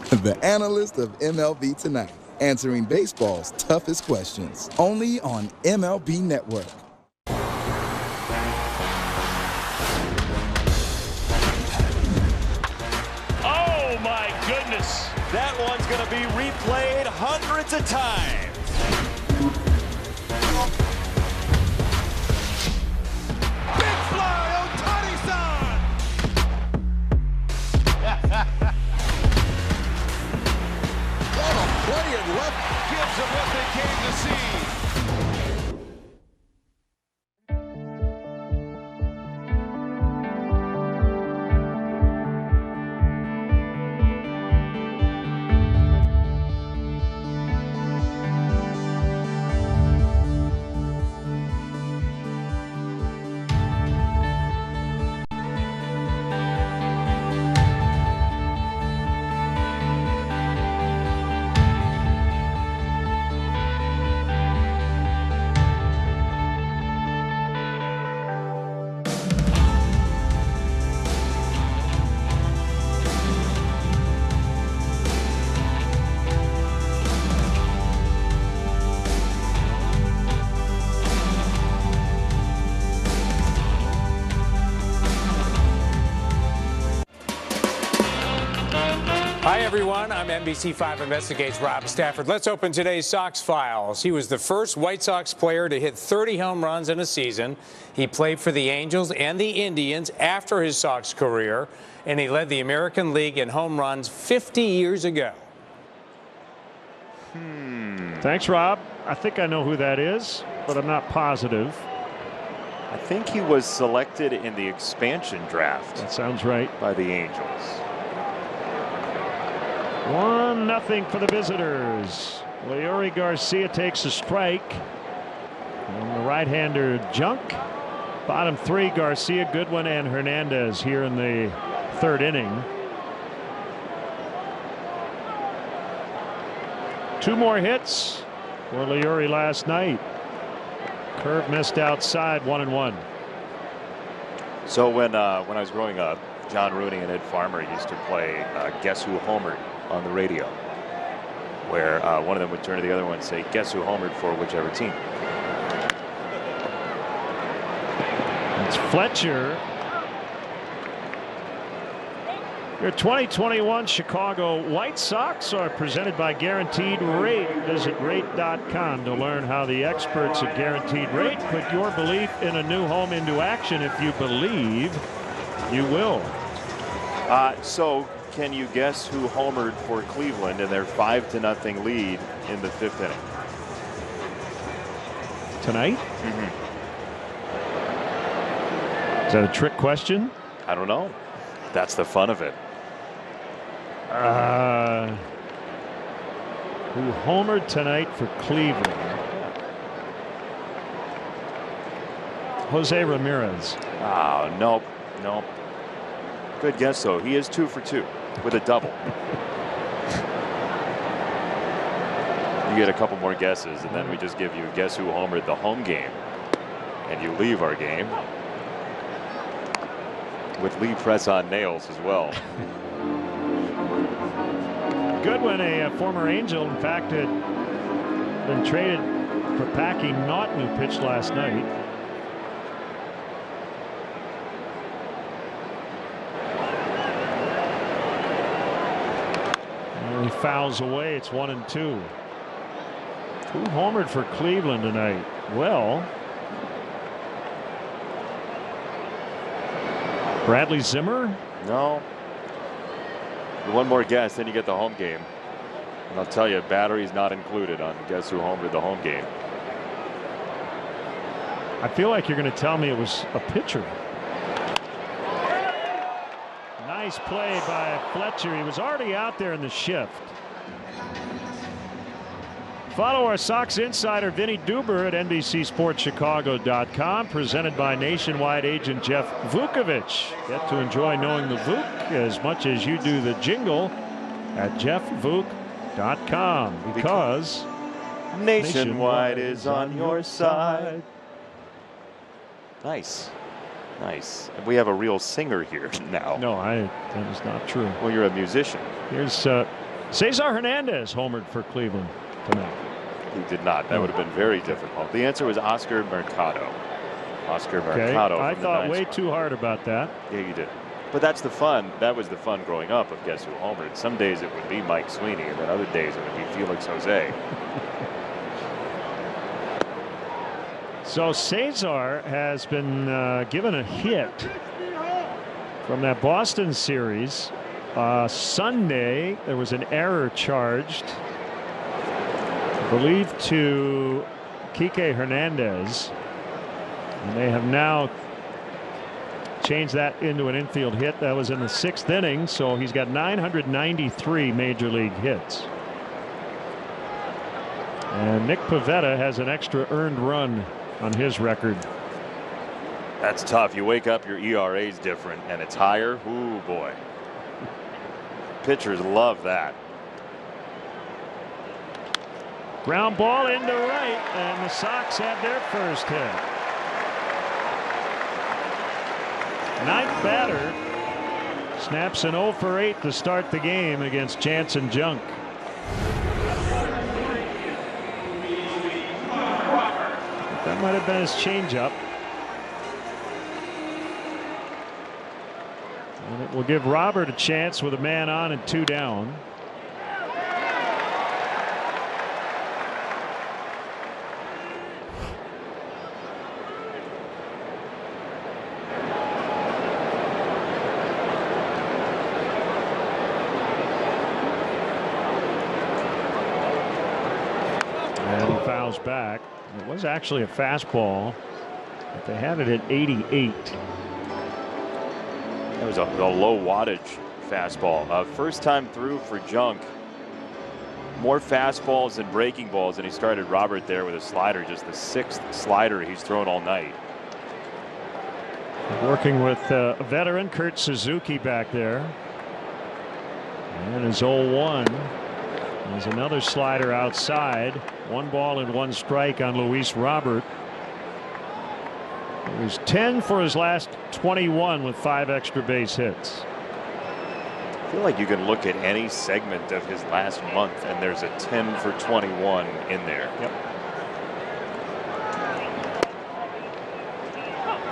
The analyst of MLB Tonight, answering baseball's toughest questions. Only on MLB Network. Oh my goodness. That one's going to be replayed hundreds of times. Gives them what they came to see. Hi, everyone. I'm NBC5 Investigates Rob Stafford. Let's open today's Sox files. He was the first White Sox player to hit 30 home runs in a season. He played for the Angels and the Indians after his Sox career, and he led the American League in home runs 50 years ago. Thanks, Rob. I think I know who that is, but I'm not positive. I think he was selected in the expansion draft. That sounds right. By the Angels. 1-0 for the visitors. Leury Garcia takes a strike. And the right-hander Junk. Bottom three, Garcia, Goodwin, and Hernandez here in the third inning. Two more hits for Leury last night. Curve missed outside, 1-1. So when I was growing up, John Rooney and Ed Farmer used to play Guess Who Homered on the radio, where one of them would turn to the other one and say, guess who homered for whichever team. It's Fletcher. Your 2021 Chicago White Sox are presented by Guaranteed Rate. Visit rate.com to learn how the experts at Guaranteed Rate put your belief in a new home into action. If you believe, you will. So can you guess who homered for Cleveland in their 5-0 lead in the fifth inning? Tonight? Is that a trick question? I don't know. That's the fun of it. Who homered tonight for Cleveland? Jose Ramirez. Oh, nope. Good guess, though. He is 2 for 2 with a double. You get a couple more guesses, and then we just give you guess who homered the home game. And you leave our game with Lee press on nails as well. Goodwin, a former Angel, in fact, had been traded for Packy Naughton, who pitched last night. And he fouls away. It's 1-2. Who homered for Cleveland tonight? Well, Bradley Zimmer? No. One more guess, then you get the home game. And I'll tell you, battery's not included on guess who homered the home game. I feel like you're going to tell me it was a pitcher. Nice play by Fletcher. He was already out there in the shift. Follow our Sox insider Vinny Duber at NBCSportsChicago.com, presented by nationwide agent Jeff Vukovich. Get to enjoy knowing the Vuk as much as you do the jingle at JeffVuk.com, because nationwide is on your side. Nice. Nice. We have a real singer here now. No, that is not true. Well, you're a musician. Here's Cesar Hernandez homered for Cleveland tonight. He did not. That would have been very difficult. The answer was Oscar Mercado. Oscar Mercado. I thought way too hard about that. Yeah, you did. But that's the fun. That was the fun growing up of guess who homered. Some days it would be Mike Sweeney, and then other days it would be Felix Jose. So Cesar has been given a hit from that Boston series. Sunday, there was an error charged, I believe, to Kike Hernandez. And they have now changed that into an infield hit. That was in the 6th inning, so he's got 993 major league hits. And Nick Pivetta has an extra earned run on his record. That's tough. You wake up, your ERA is different, and it's higher. Ooh, boy. Pitchers love that. Ground ball into right, and the Sox have their first hit. 9th batter snaps an 0 for 8 to start the game against Janson Junk. That might have been his changeup. And it will give Robert a chance with a man on and 2 down. And he fouls back. It was actually a fastball, but they had it at 88. That was a low wattage fastball. First time through for Junk. More fastballs than breaking balls, and he started Robert there with a slider, just the 6th slider he's thrown all night. Working with a veteran, Kurt Suzuki, back there. And his 0-1. There's another slider outside. 1 ball and 1 strike on Luis Robert. He was 10 for his last 21 with 5 extra base hits. I feel like you can look at any segment of his last month and there's a 10 for 21 in there. Yep.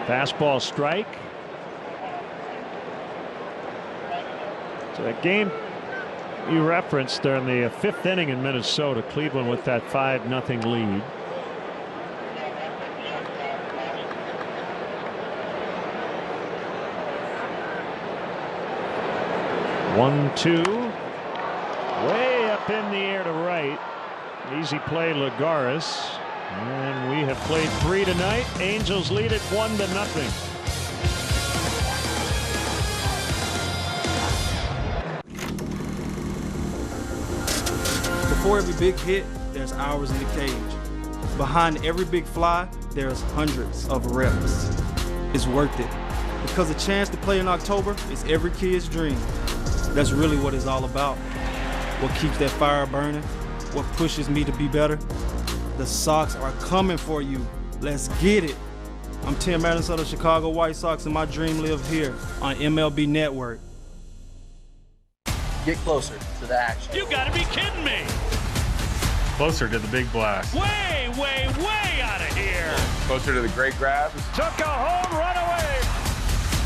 Fastball strike. So that game you referenced during the 5th inning in Minnesota, Cleveland with that 5-0 lead. One, 2, way up in the air to right. Easy play, Lagares. And we have played 3 tonight. Angels lead it 1-0. Before every big hit, there's hours in the cage. Behind every big fly, there's hundreds of reps. It's worth it, because Because a chance to play in October is every kid's dream. That's really what it's all about. What keeps that fire burning, what pushes me to be better. The Sox are coming for you. Let's get it. I'm Tim Anderson of the Chicago White Sox, and my dream live here on MLB Network. Get closer to the action. You gotta be kidding me. Closer to the big blast. Way, way, way out of here. Closer to the great grabs. Took a home run away.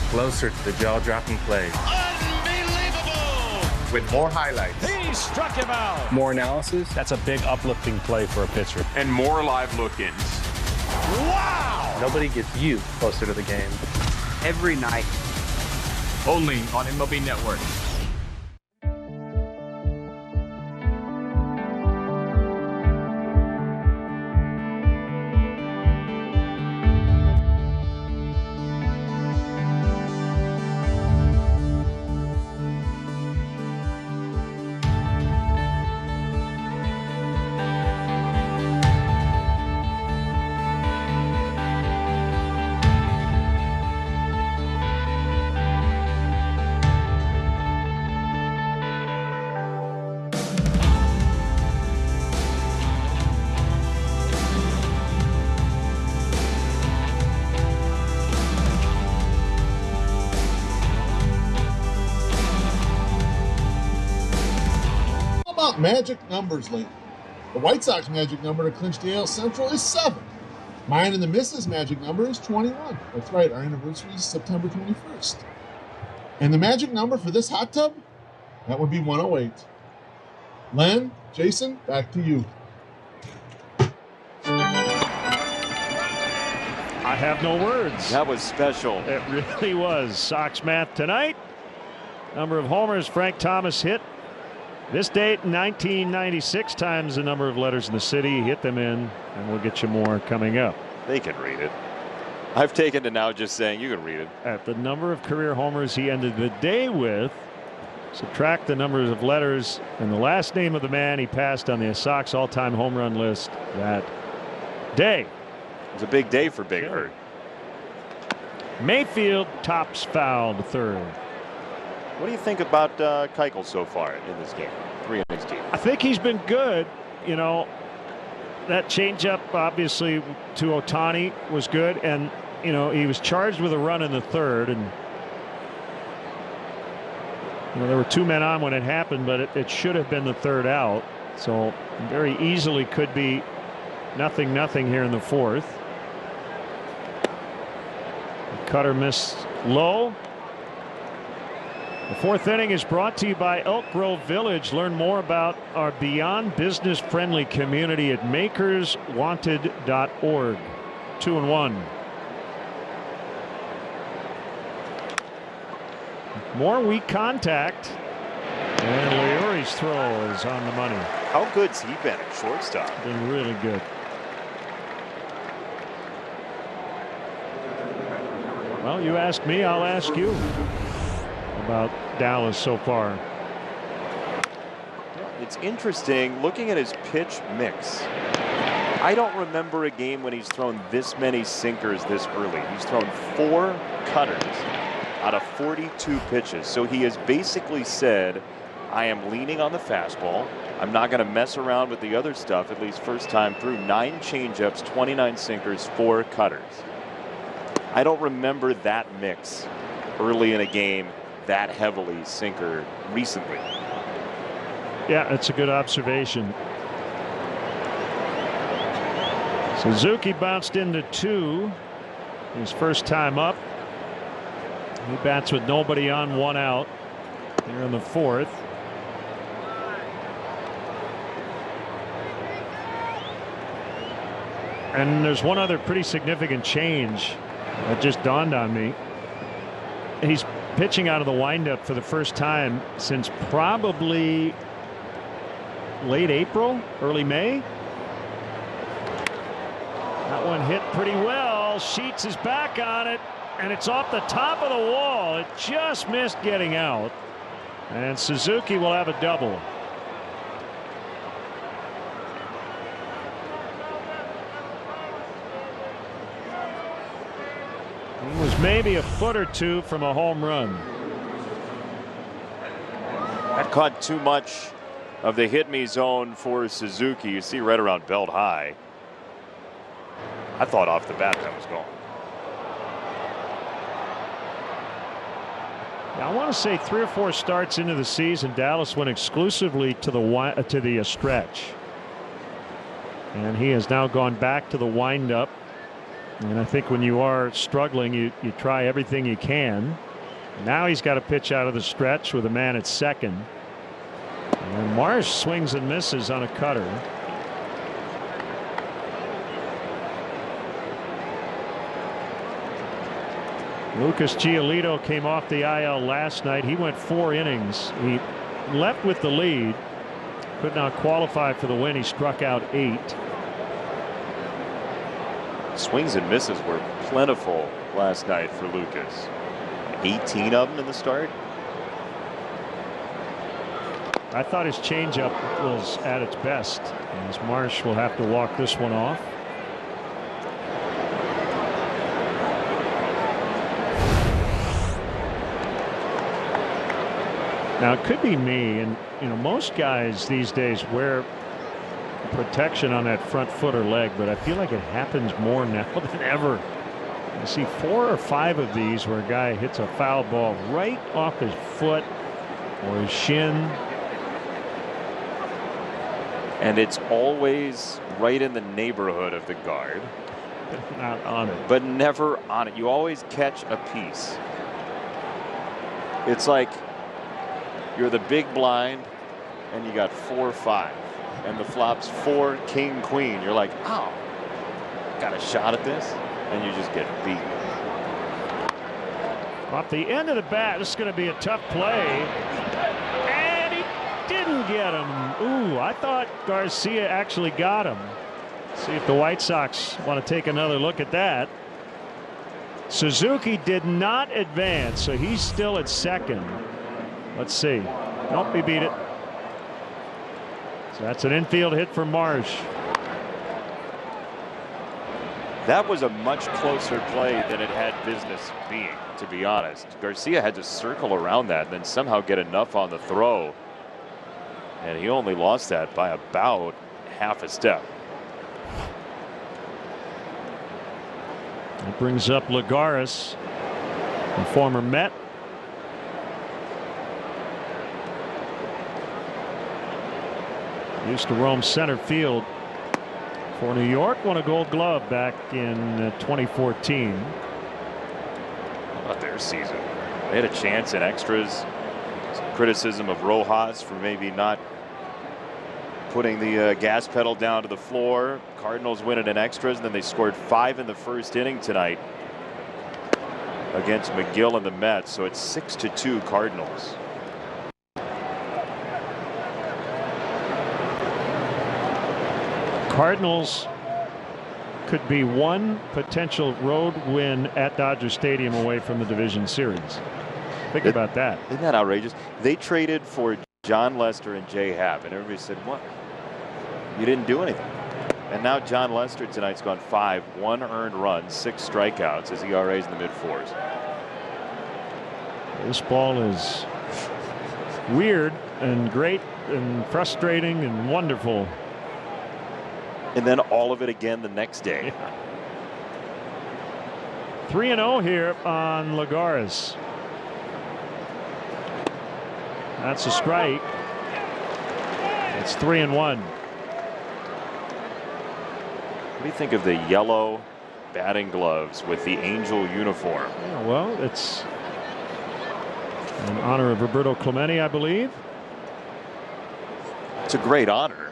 Closer to the jaw-dropping plays. Unbelievable. With more highlights. He struck him out. More analysis. That's a big uplifting play for a pitcher. And more live look-ins. Wow. Nobody gets you closer to the game. Every night. Only on MLB Network. Magic numbers lately. The White Sox magic number to clinch the AL Central is 7. Mine and the Misses magic number is 21. That's right, our anniversary is September 21st. And the magic number for this hot tub? That would be 108. Len, Jason, back to you. I have no words. That was special. It really was. Sox math tonight. Number of homers Frank Thomas hit. This date, 1996, times the number of letters in the city. Hit them in, and we'll get you more coming up. They can read it. I've taken to now just saying you can read it. At the number of career homers he ended the day with, subtract the numbers of letters and the last name of the man he passed on the Sox all-time home run list that day. It was a big day for Big Hurt. Mayfield tops foul to third. What do you think about Keuchel so far in this game? 3 innings deep. I think he's been good. You know, that changeup obviously to Ohtani was good, and you know he was charged with a run in the third, and you know there were 2 men on when it happened, but it should have been the third out. So very easily could be 0-0 here in the fourth. The cutter missed low. The fourth inning is brought to you by Elk Grove Village. Learn more about our Beyond Business Friendly community at makerswanted.org. 2-1. More weak contact. And Leuri's throw is on the money. How good's he been at shortstop? Been really good. Well, you ask me, I'll ask you about Dallas so far. It's interesting looking at his pitch mix. I don't remember a game when he's thrown this many sinkers this early. He's thrown 4 cutters out of 42 pitches. So he has basically said, I am leaning on the fastball. I'm not going to mess around with the other stuff, at least first time through. 9 changeups, 29 sinkers, 4 cutters. I don't remember that mix early in a game that heavily sinker recently. Yeah, that's a good observation. Suzuki bounced into 2. His first time up. He bats with nobody on, 1 out here in the fourth. And there's one other pretty significant change that just dawned on me. He's pitching out of the windup for the first time since probably late April, early May. That one hit pretty well. Sheets is back on it, and it's off the top of the wall. It just missed getting out, and Suzuki will have a double. He was He's maybe a foot or two from a home run. That caught too much of the hit me zone for Suzuki. You see right around belt high. I thought off the bat that was gone. Now, I want to say 3 or 4 starts into the season, Dallas went exclusively to the stretch. And he has now gone back to the windup. And I think when you are struggling, you try everything you can. Now he's got to pitch out of the stretch with a man at second. And Marsh swings and misses on a cutter. Lucas Giolito came off the IL last night. He went 4 innings. He left with the lead. Could not qualify for the win. He struck out 8. Swings and misses were plentiful last night for Lucas. 18 of them in the start. I thought his changeup was at its best, as Marsh will have to walk this one off. Now it could be me, and most guys these days wear protection on that front foot or leg, but I feel like it happens more now than ever. You see 4 or 5 of these where a guy hits a foul ball right off his foot or his shin. And it's always right in the neighborhood of the guard. Not on it. But never on it. You always catch a piece. It's like you're the big blind and you got 4 or 5. And the flop's 4, king, queen. You're like, oh, got a shot at this. And you just get beat. Off the end of the bat, this is going to be a tough play. And he didn't get him. Ooh, I thought Garcia actually got him. See if the White Sox want to take another look at that. Suzuki did not advance, so he's still at second. Let's see. Nope, he beat it. So that's an infield hit for Marsh. That was a much closer play than it had business being, to be honest. Garcia had to circle around that and then somehow get enough on the throw. And he only lost that by about half a step. That brings up Lagares, the former Met. Used to roam center field for New York. Won a Gold Glove back in 2014. How about their season? They had a chance in extras. Some criticism of Rojas for maybe not putting the gas pedal down to the floor. Cardinals win it in extras, and then they scored 5 in the first inning tonight against McGill and the Mets. So it's 6-2 Cardinals. Cardinals could be 1 potential road win at Dodger Stadium away from the division series. Think about that. Isn't that outrageous? They traded for John Lester and Jay Happ, and everybody said, what? You didn't do anything. And now John Lester tonight's gone 5, 1 earned run, 6 strikeouts. His ERA's in the mid-4s. This ball is weird and great and frustrating and wonderful. And then all of it again the next day. 3-0 here on Lagares. That's a strike. It's 3-1. What do you think of the yellow batting gloves with the Angel uniform? Yeah, well, it's in honor of Roberto Clemente, I believe. It's a great honor.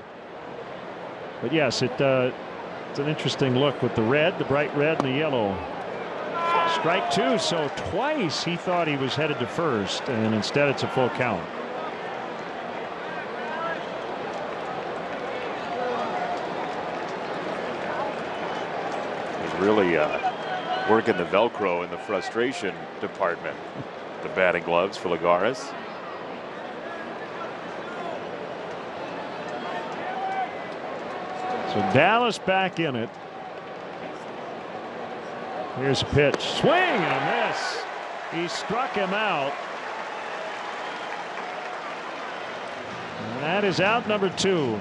But yes, it's an interesting look with the red, the bright red, and the yellow. Strike 2, so twice he thought he was headed to first, and instead it's a full count. He's really working the Velcro in the frustration department. The batting gloves for Lagares. So Dallas back in it. Here's a pitch. Swing and a miss. He struck him out. And that is out number 2.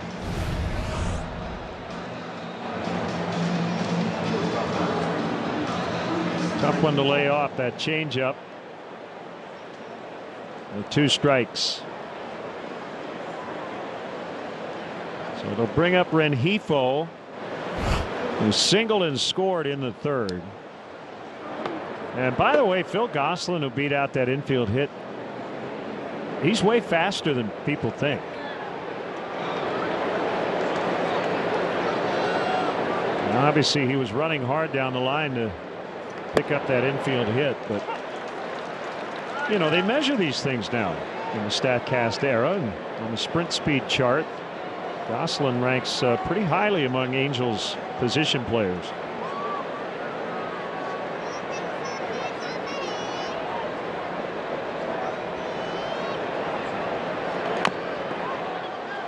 Tough one to lay off, that changeup. With 2 strikes. So they'll bring up Rengifo, who singled and scored in the 3rd. And by the way, Phil Gosselin, who beat out that infield hit, he's way faster than people think. And obviously, he was running hard down the line to pick up that infield hit, but you know, they measure these things now in the StatCast era, and on the sprint speed chart, Gosselin ranks pretty highly among Angels position players.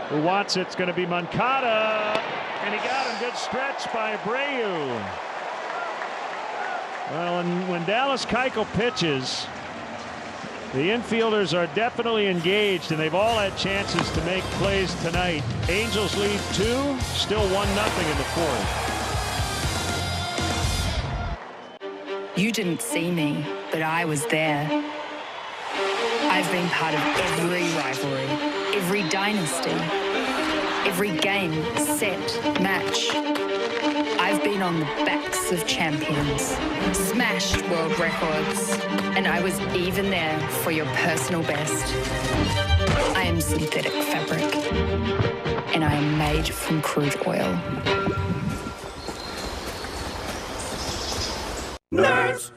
Who wants it? It's going to be Moncada, and he got him. Good stretch by Abreu. Well, and when Dallas Keuchel pitches, the infielders are definitely engaged, and they've all had chances to make plays tonight. Angels lead 2, still 1-0 in the 4th. You didn't see me, but I was there. I've been part of every rivalry, every dynasty, every game, set, match. I've been on the backs of champions, smashed world records, and I was even there for your personal best. I am synthetic fabric, and I am made from crude oil. Nerds!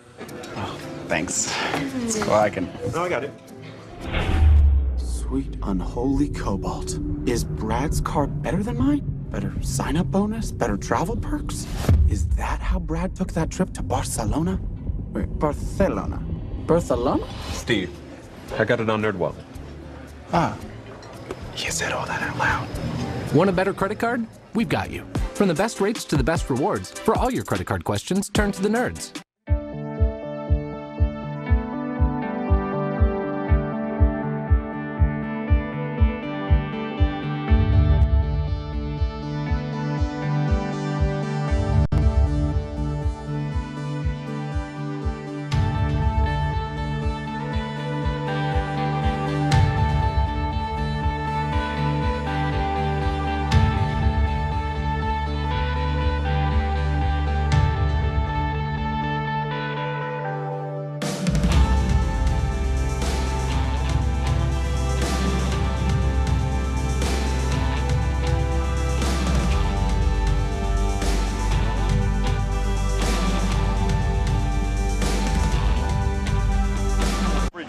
Oh, thanks. Let's go. I got it. Sweet unholy cobalt. Is Brad's car better than mine? Better sign-up bonus? Better travel perks? Is that how Brad took that trip to Barcelona? Wait, Barcelona? Barcelona? Steve, I got it on NerdWallet. Ah. You said all that out loud. Want a better credit card? We've got you. From the best rates to the best rewards, for all your credit card questions, turn to the nerds.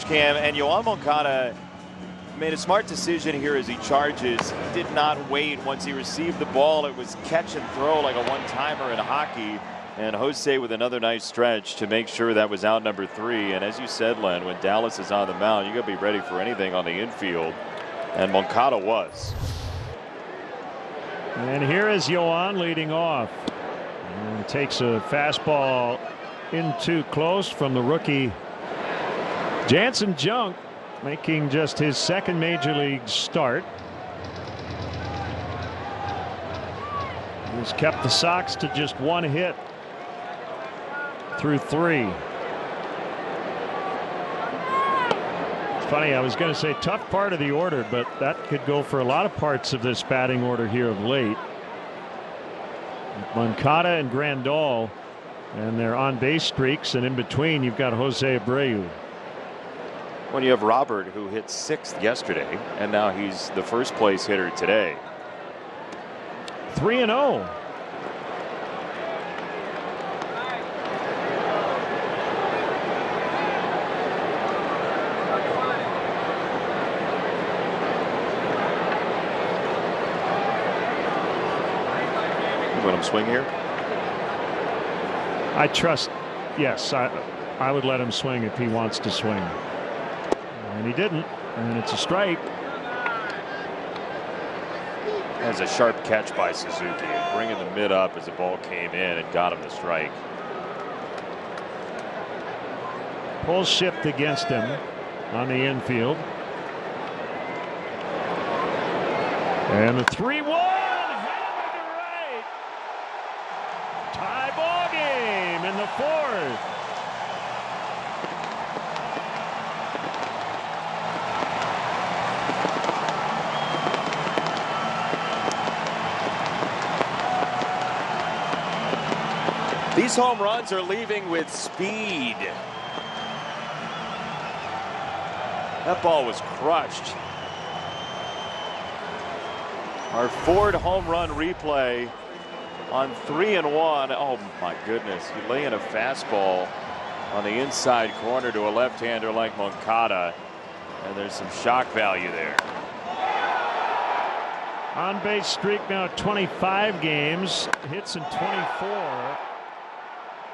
Cam, and Yoan Moncada made a smart decision here as he charges. He did not wait. Once he received the ball, it was catch and throw like a one-timer in hockey. And Jose with another nice stretch to make sure that was out number 3. And as you said, Len, when Dallas is on the mound, you got to be ready for anything on the infield. And Moncada was. And here is Yoan leading off. And takes a fastball in too close from the rookie Janson Junk, making just his 2nd major league start. He's kept the Sox to just 1 hit through 3. It's funny, I was going to say tough part of the order, but that could go for a lot of parts of this batting order here of late. Moncada and Grandal and their on-base streaks, and in between you've got Jose Abreu. When you have Robert, who hit 6th yesterday, and now he's the first place hitter today. 3-0. You let him swing here? I trust. Yes, I would let him swing if he wants to swing. And he didn't, and it's a strike. That's a sharp catch by Suzuki, bringing the mid up as the ball came in and got him the strike. Pulls shift against him on the infield. And the 3-1 hammered to right. Tie ball game in the 4th. These home runs are leaving with speed. That ball was crushed. Our Ford home run replay on 3-1. Oh my goodness. You lay in a fastball on the inside corner to a left-hander like Moncada, and there's some shock value there. On base streak now 25 games, hits in 24.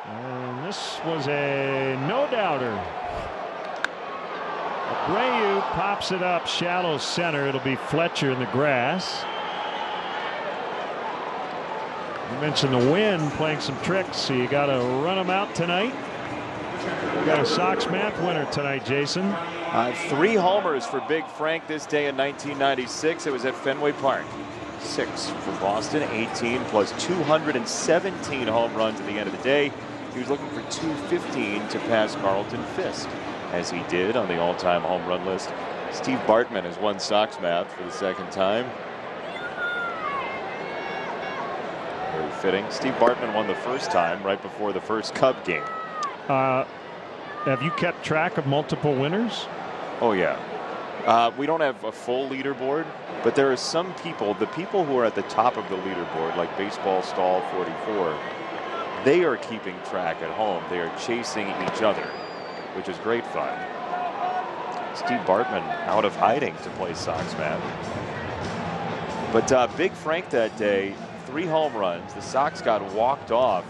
And this was a no-doubter. Abreu pops it up shallow center. It'll be Fletcher in the grass. You mentioned the wind playing some tricks, so you got to run them out tonight. We got a Sox math winner tonight, Jason. 3 homers for Big Frank this day in 1996. It was at Fenway Park. 6 for Boston, 18 plus 217 home runs at the end of the day. He was looking for 215 to pass Carlton Fisk, as he did on the all-time home run list. Steve Bartman has won Sox math for the 2nd time. Very fitting. Steve Bartman won the first time right before the first Cub game. Have you kept track of multiple winners? Oh yeah. We don't have a full leaderboard, but there are some people, the people who are at the top of the leaderboard, like Baseball Stall 44, they are keeping track at home. They are chasing each other, which is great fun. Steve Bartman out of hiding to play Sox math. But Big Frank that day, 3 home runs. The Sox got walked off.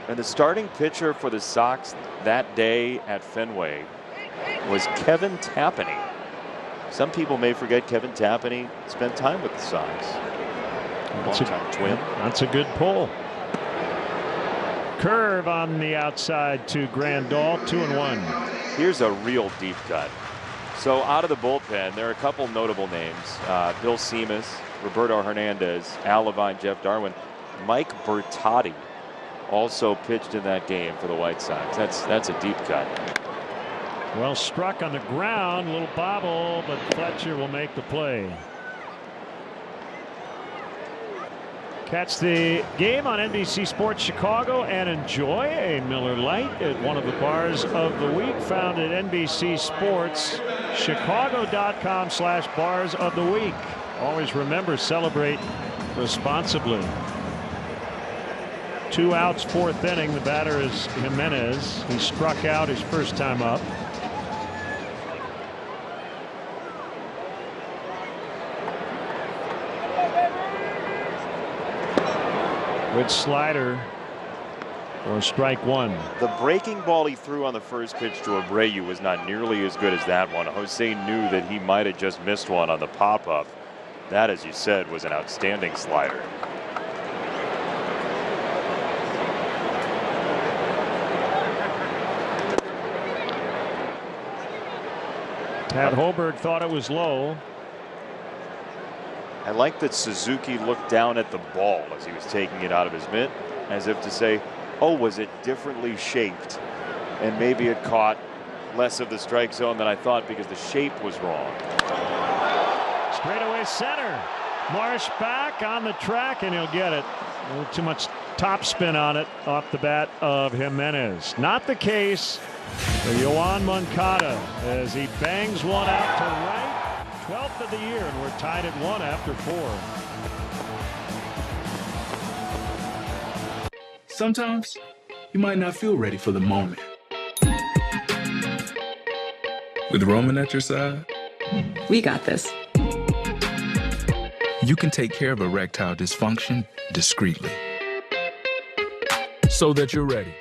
And the starting pitcher for the Sox that day at Fenway was Kevin Tapani. Some people may forget Kevin Tapani spent time with the Sox. Long-time Twin. That's a good pull. Curve on the outside to Grandal, 2-1. Here's a real deep cut. So out of the bullpen, there are a couple notable names. Bill Seamus, Roberto Hernandez, Al Levine, Jeff Darwin. Mike Bertotti also pitched in that game for the White Sox. That's a deep cut. Well struck on the ground, a little bobble, but Fletcher will make the play. Catch the game on NBC Sports Chicago and enjoy a Miller Lite at one of the bars of the week, found at NBC Sports Chicago.com/bars of the week. Always remember, celebrate responsibly. 2 outs, 4th inning. The batter is Jimenez. He struck out his first time up. Good slider for strike 1. The breaking ball he threw on the first pitch to Abreu was not nearly as good as that one. Jose knew that he might have just missed one on the pop-up. That, as you said, was an outstanding slider. Pat Holberg thought it was low. I like that Suzuki looked down at the ball as he was taking it out of his mitt, as if to say, oh, was it differently shaped? And maybe it caught less of the strike zone than I thought because the shape was wrong. Straightaway center. Marsh back on the track, and he'll get it. A little too much topspin on it off the bat of Jimenez. Not the case for Yoan Moncada as he bangs one out to right. 12th of the year, and we're tied at 1 after 4. Sometimes you might not feel ready for the moment. With Roman at your side, we got this. You can take care of erectile dysfunction discreetly. So that you're ready.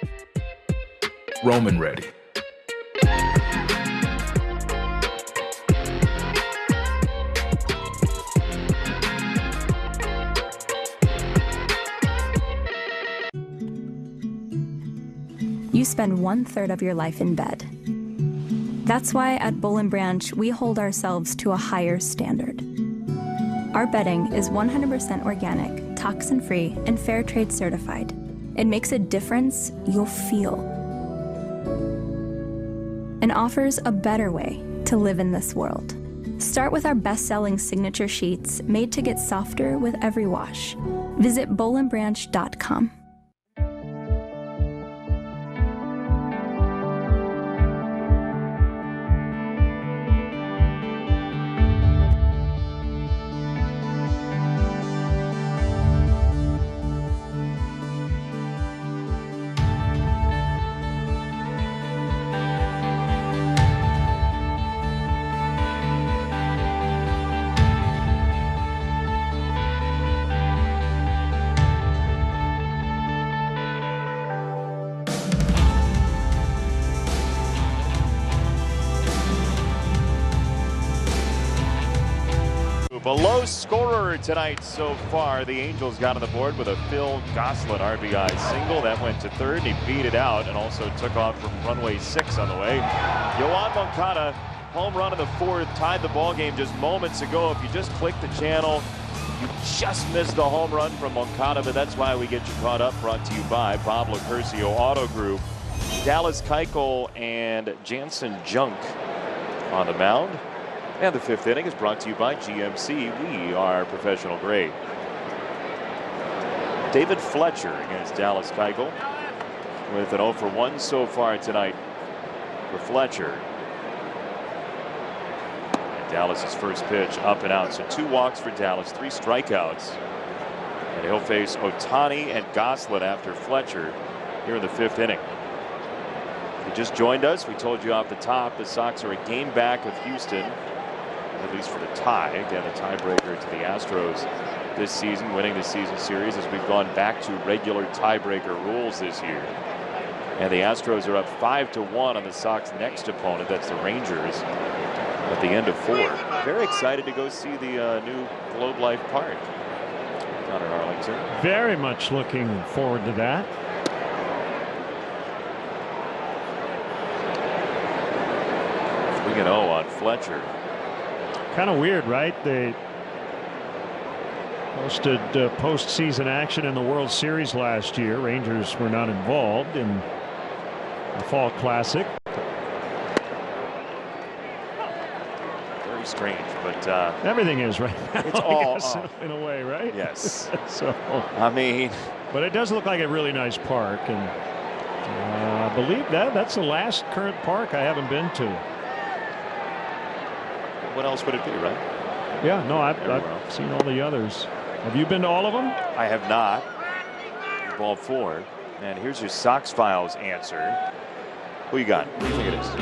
Roman ready. you spend 1/3 of your life in bed. That's why at Boll & Branch, we hold ourselves to a higher standard. Our bedding is 100% organic, toxin-free, and fair trade certified. It makes a difference you'll feel. And offers a better way to live in this world. Start with our best-selling signature sheets made to get softer with every wash. Visit bollandbranch.com. Below scorer tonight so far. The Angels got on the board with a Phil Gosselin RBI single. That went to third, and he beat it out and also took off from runway 6 on the way. Yoan Moncada, home run in the 4th, tied the ball game just moments ago. If you just click the channel, you just missed the home run from Moncada, but that's why we get you caught up. Brought to you by Bob Locurcio Auto Group. Dallas Keuchel and Janson Junk on the mound. And the 5th inning is brought to you by GMC. We are professional grade. David Fletcher against Dallas Keuchel with an 0 for 1 so far tonight for Fletcher. And Dallas's first pitch up and out. So 2 walks for Dallas, 3 strikeouts. And he'll face Ohtani and Gosselin after Fletcher here in the 5th inning. If you just joined us, we told you off the top the Sox are a game back of Houston, at least for the tie. Again, a tiebreaker to the Astros this season, winning the season series as we've gone back to regular tiebreaker rules this year. And the Astros are up 5-1 on the Sox next opponent. That's the Rangers at the end of 4. Very excited to go see the new Globe Life Park down in Arlington. Very much looking forward to that. An 0 on Fletcher. Kind of weird, right? They posted postseason action in the World Series last year. Rangers were not involved in the Fall Classic. Very strange, but everything is right now. It's all in a way, right? Yes. So I mean, but it does look like a really nice park, and I believe that's the last current park I haven't been to. What else would it be, right? Yeah, no, I've seen all the others. Have you been to all of them? I have not. Ball 4. And here's your Sox Files answer. Who you got? Who do you think it is? Do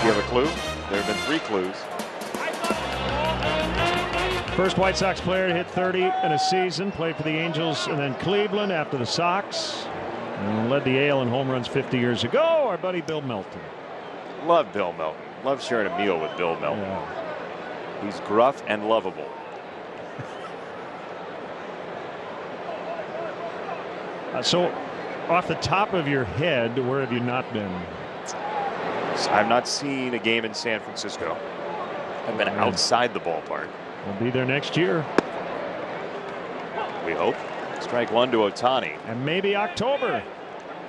you have a clue? There have been 3 clues. First White Sox player to hit 30 in a season. Played for the Angels and then Cleveland after the Sox. And led the AL in home runs 50 years ago. Our buddy Bill Melton. Love Bill Melton. Love sharing a meal with Bill Melton. Yeah. He's gruff and lovable. So, off the top of your head, where have you not been? I've not seen a game in San Francisco. I've been outside the ballpark. We'll be there next year. We hope. Strike 1 to Ohtani. And maybe October.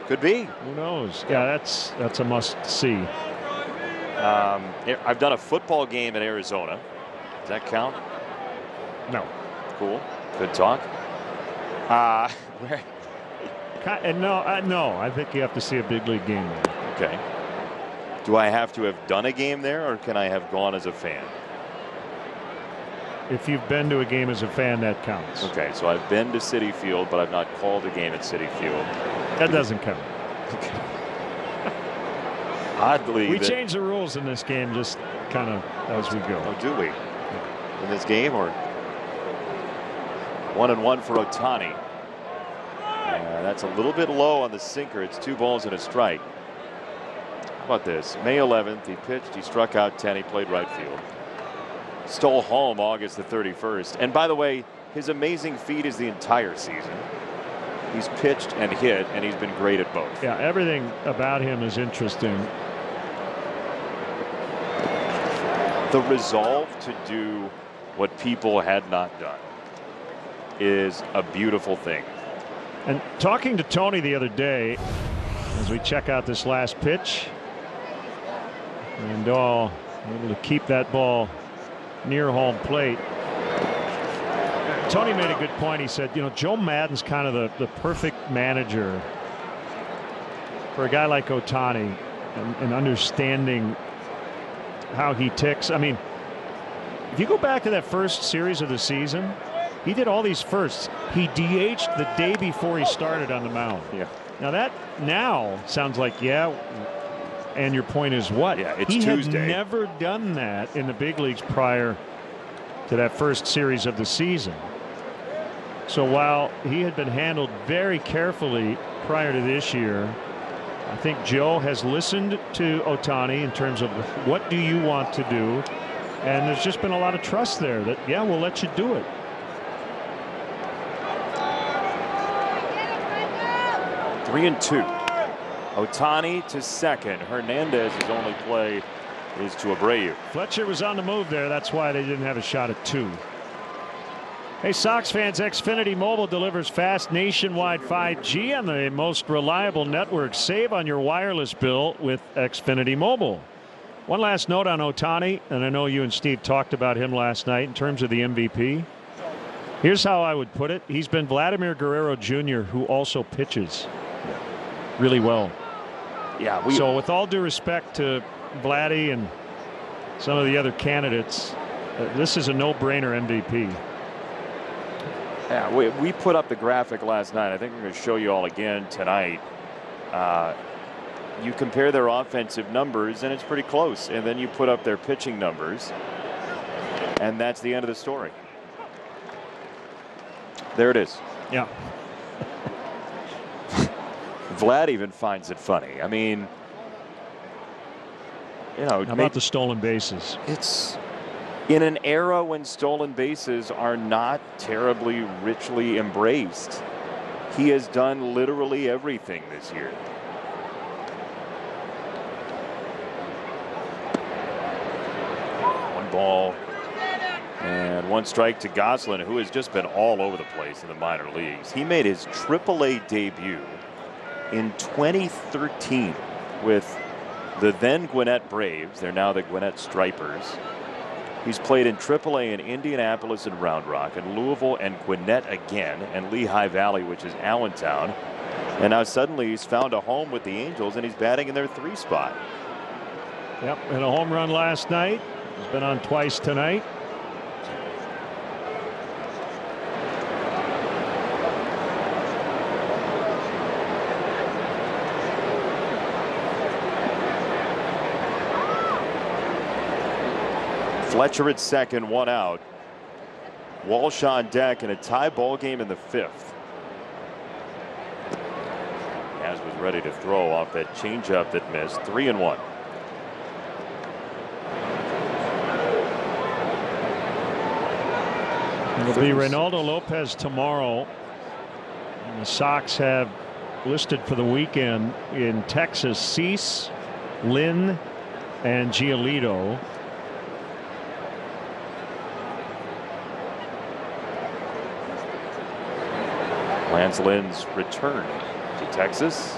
Could be. Who knows? Yeah, that's a must-see. I've done a football game in Arizona. Does that count? No. Cool. Good talk. Where? No, I think you have to see a big league game there. Okay. Do I have to have done a game there, or can I have gone as a fan? If you've been to a game as a fan, that counts. Okay, so I've been to Citi Field, but I've not called a game at Citi Field. That doesn't count. Okay. Oddly, we change the rules in this game just kind of as we go. Oh, do we? In this game, or 1-1 for Ohtani? That's a little bit low on the sinker. It's 2 balls and a strike. How about this? May 11th, he pitched, he struck out 10, he played right field. Stole home August the 31st. And by the way, his amazing feat is the entire season. He's pitched and hit, and he's been great at both. Yeah, everything about him is interesting. The resolve to do what people had not done is a beautiful thing. And talking to Tony the other day, as we check out this last pitch, Randall able to keep that ball near home plate. Tony made a good point. He said, you know, Joe Maddon's kind of the perfect manager for a guy like Ohtani, and understanding how he ticks. I mean, if you go back to that first series of the season, he did all these firsts. He DH'd the day before he started on the mound. Yeah. Now that sounds like, yeah, and your point is what? Yeah, it's he Tuesday. had never done that in the big leagues prior to that first series of the season. So while he had been handled very carefully prior to this year, I think Joe has listened to Ohtani in terms of what do you want to do, and there's just been a lot of trust there that, yeah, we'll let you do it. Three and two. Ohtani to second. Hernandez's only play is to Abreu. Fletcher was on the move there. That's why they didn't have a shot at 2. Hey, Sox fans, Xfinity Mobile delivers fast nationwide 5G on the most reliable network. Save on your wireless bill with Xfinity Mobile. One last note on Ohtani, and I know you and Steve talked about him last night in terms of the MVP. Here's how I would put it. He's been Vladimir Guerrero Jr., who also pitches really well. Yeah. So with all due respect to Vladdy and some of the other candidates, this is a no-brainer MVP. Yeah, we put up the graphic last night. I think we're going to show you all again tonight. You compare their offensive numbers, and it's pretty close. And then you put up their pitching numbers, and that's the end of the story. There it is. Yeah. Vlad even finds it funny. I mean, you know, how about the stolen bases? It's in an era when stolen bases are not terribly richly embraced. He has done literally everything this year. One ball and one strike to Goslin, who has just been all over the place in the minor leagues. He made his AAA debut in 2013 with the then Gwinnett Braves. They're now the Gwinnett Stripers. He's played in AAA in Indianapolis and Round Rock, and Louisville and Gwinnett again, and Lehigh Valley, which is Allentown. And now suddenly he's found a home with the Angels, and he's batting in their 3 spot. Yep, and a home run last night. He's been on twice tonight. Fletcher at second, 1 out. Walsh on deck in a tie ball game in the 5th. As was ready to throw off that changeup that missed. 3-1. It'll be Reynaldo Lopez tomorrow. And the Sox have listed for the weekend in Texas Cease, Lynn, and Giolito. Lance Lynn's return to Texas.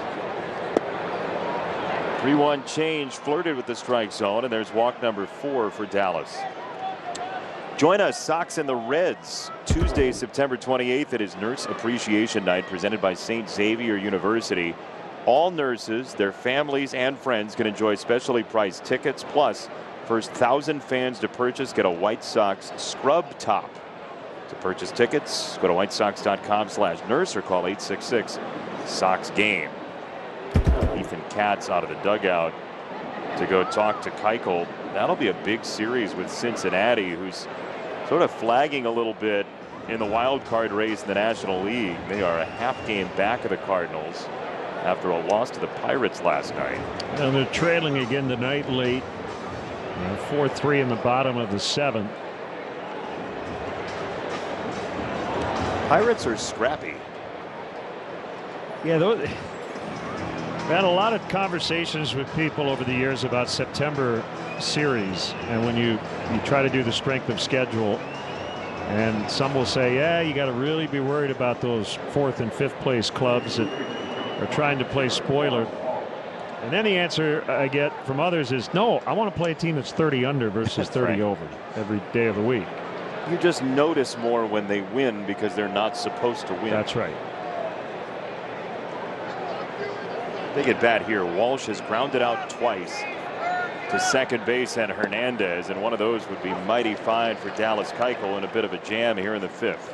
3-1 change, flirted with the strike zone, and there's walk number 4 for Dallas. Join us, Sox and the Reds, Tuesday, September 28th. It is Nurse Appreciation Night presented by St. Xavier University. All nurses, their families, and friends can enjoy specially priced tickets. Plus, first 1,000 fans to purchase get a White Sox scrub top. To purchase tickets, go to whitesox.com/nurse or call 866-SOX-GAME. Ethan Katz out of the dugout to go talk to Keuchel. That'll be a big series with Cincinnati, who's sort of flagging a little bit in the wild card race in the National League. They are a half game back of the Cardinals after a loss to the Pirates last night. And they're trailing again tonight late. 4-3 in the bottom of the 7th. Pirates are scrappy. Yeah, I've had a lot of conversations with people over the years about September series, and when you try to do the strength of schedule, and some will say, yeah, you got to really be worried about those 4th and 5th place clubs that are trying to play spoiler. And then the answer I get from others is, no, I want to play a team that's 30 under versus 30 over every day of the week. You just notice more when they win because they're not supposed to win. That's right. Big at bat here. Walsh has grounded out twice to second base and Hernandez, and one of those would be mighty fine for Dallas Keuchel in a bit of a jam here in the 5th.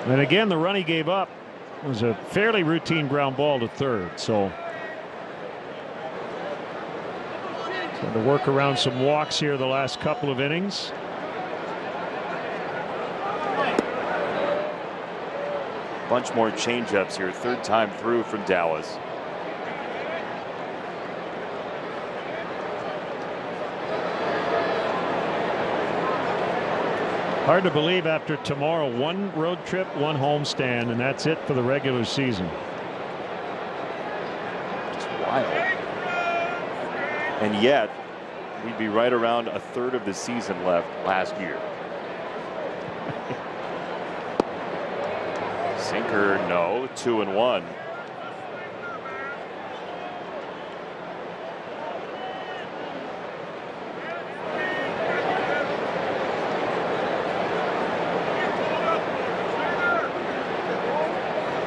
And again, the run he gave up was a fairly routine ground ball to third. So had to work around some walks here the last couple of innings. Bunch more changeups here. 3rd time through from Dallas. Hard to believe after tomorrow, 1 road trip, 1 homestand, and that's it for the regular season. Just wild. And yet, we'd be right around a third of the season left last year. Sinker, no. 2-1.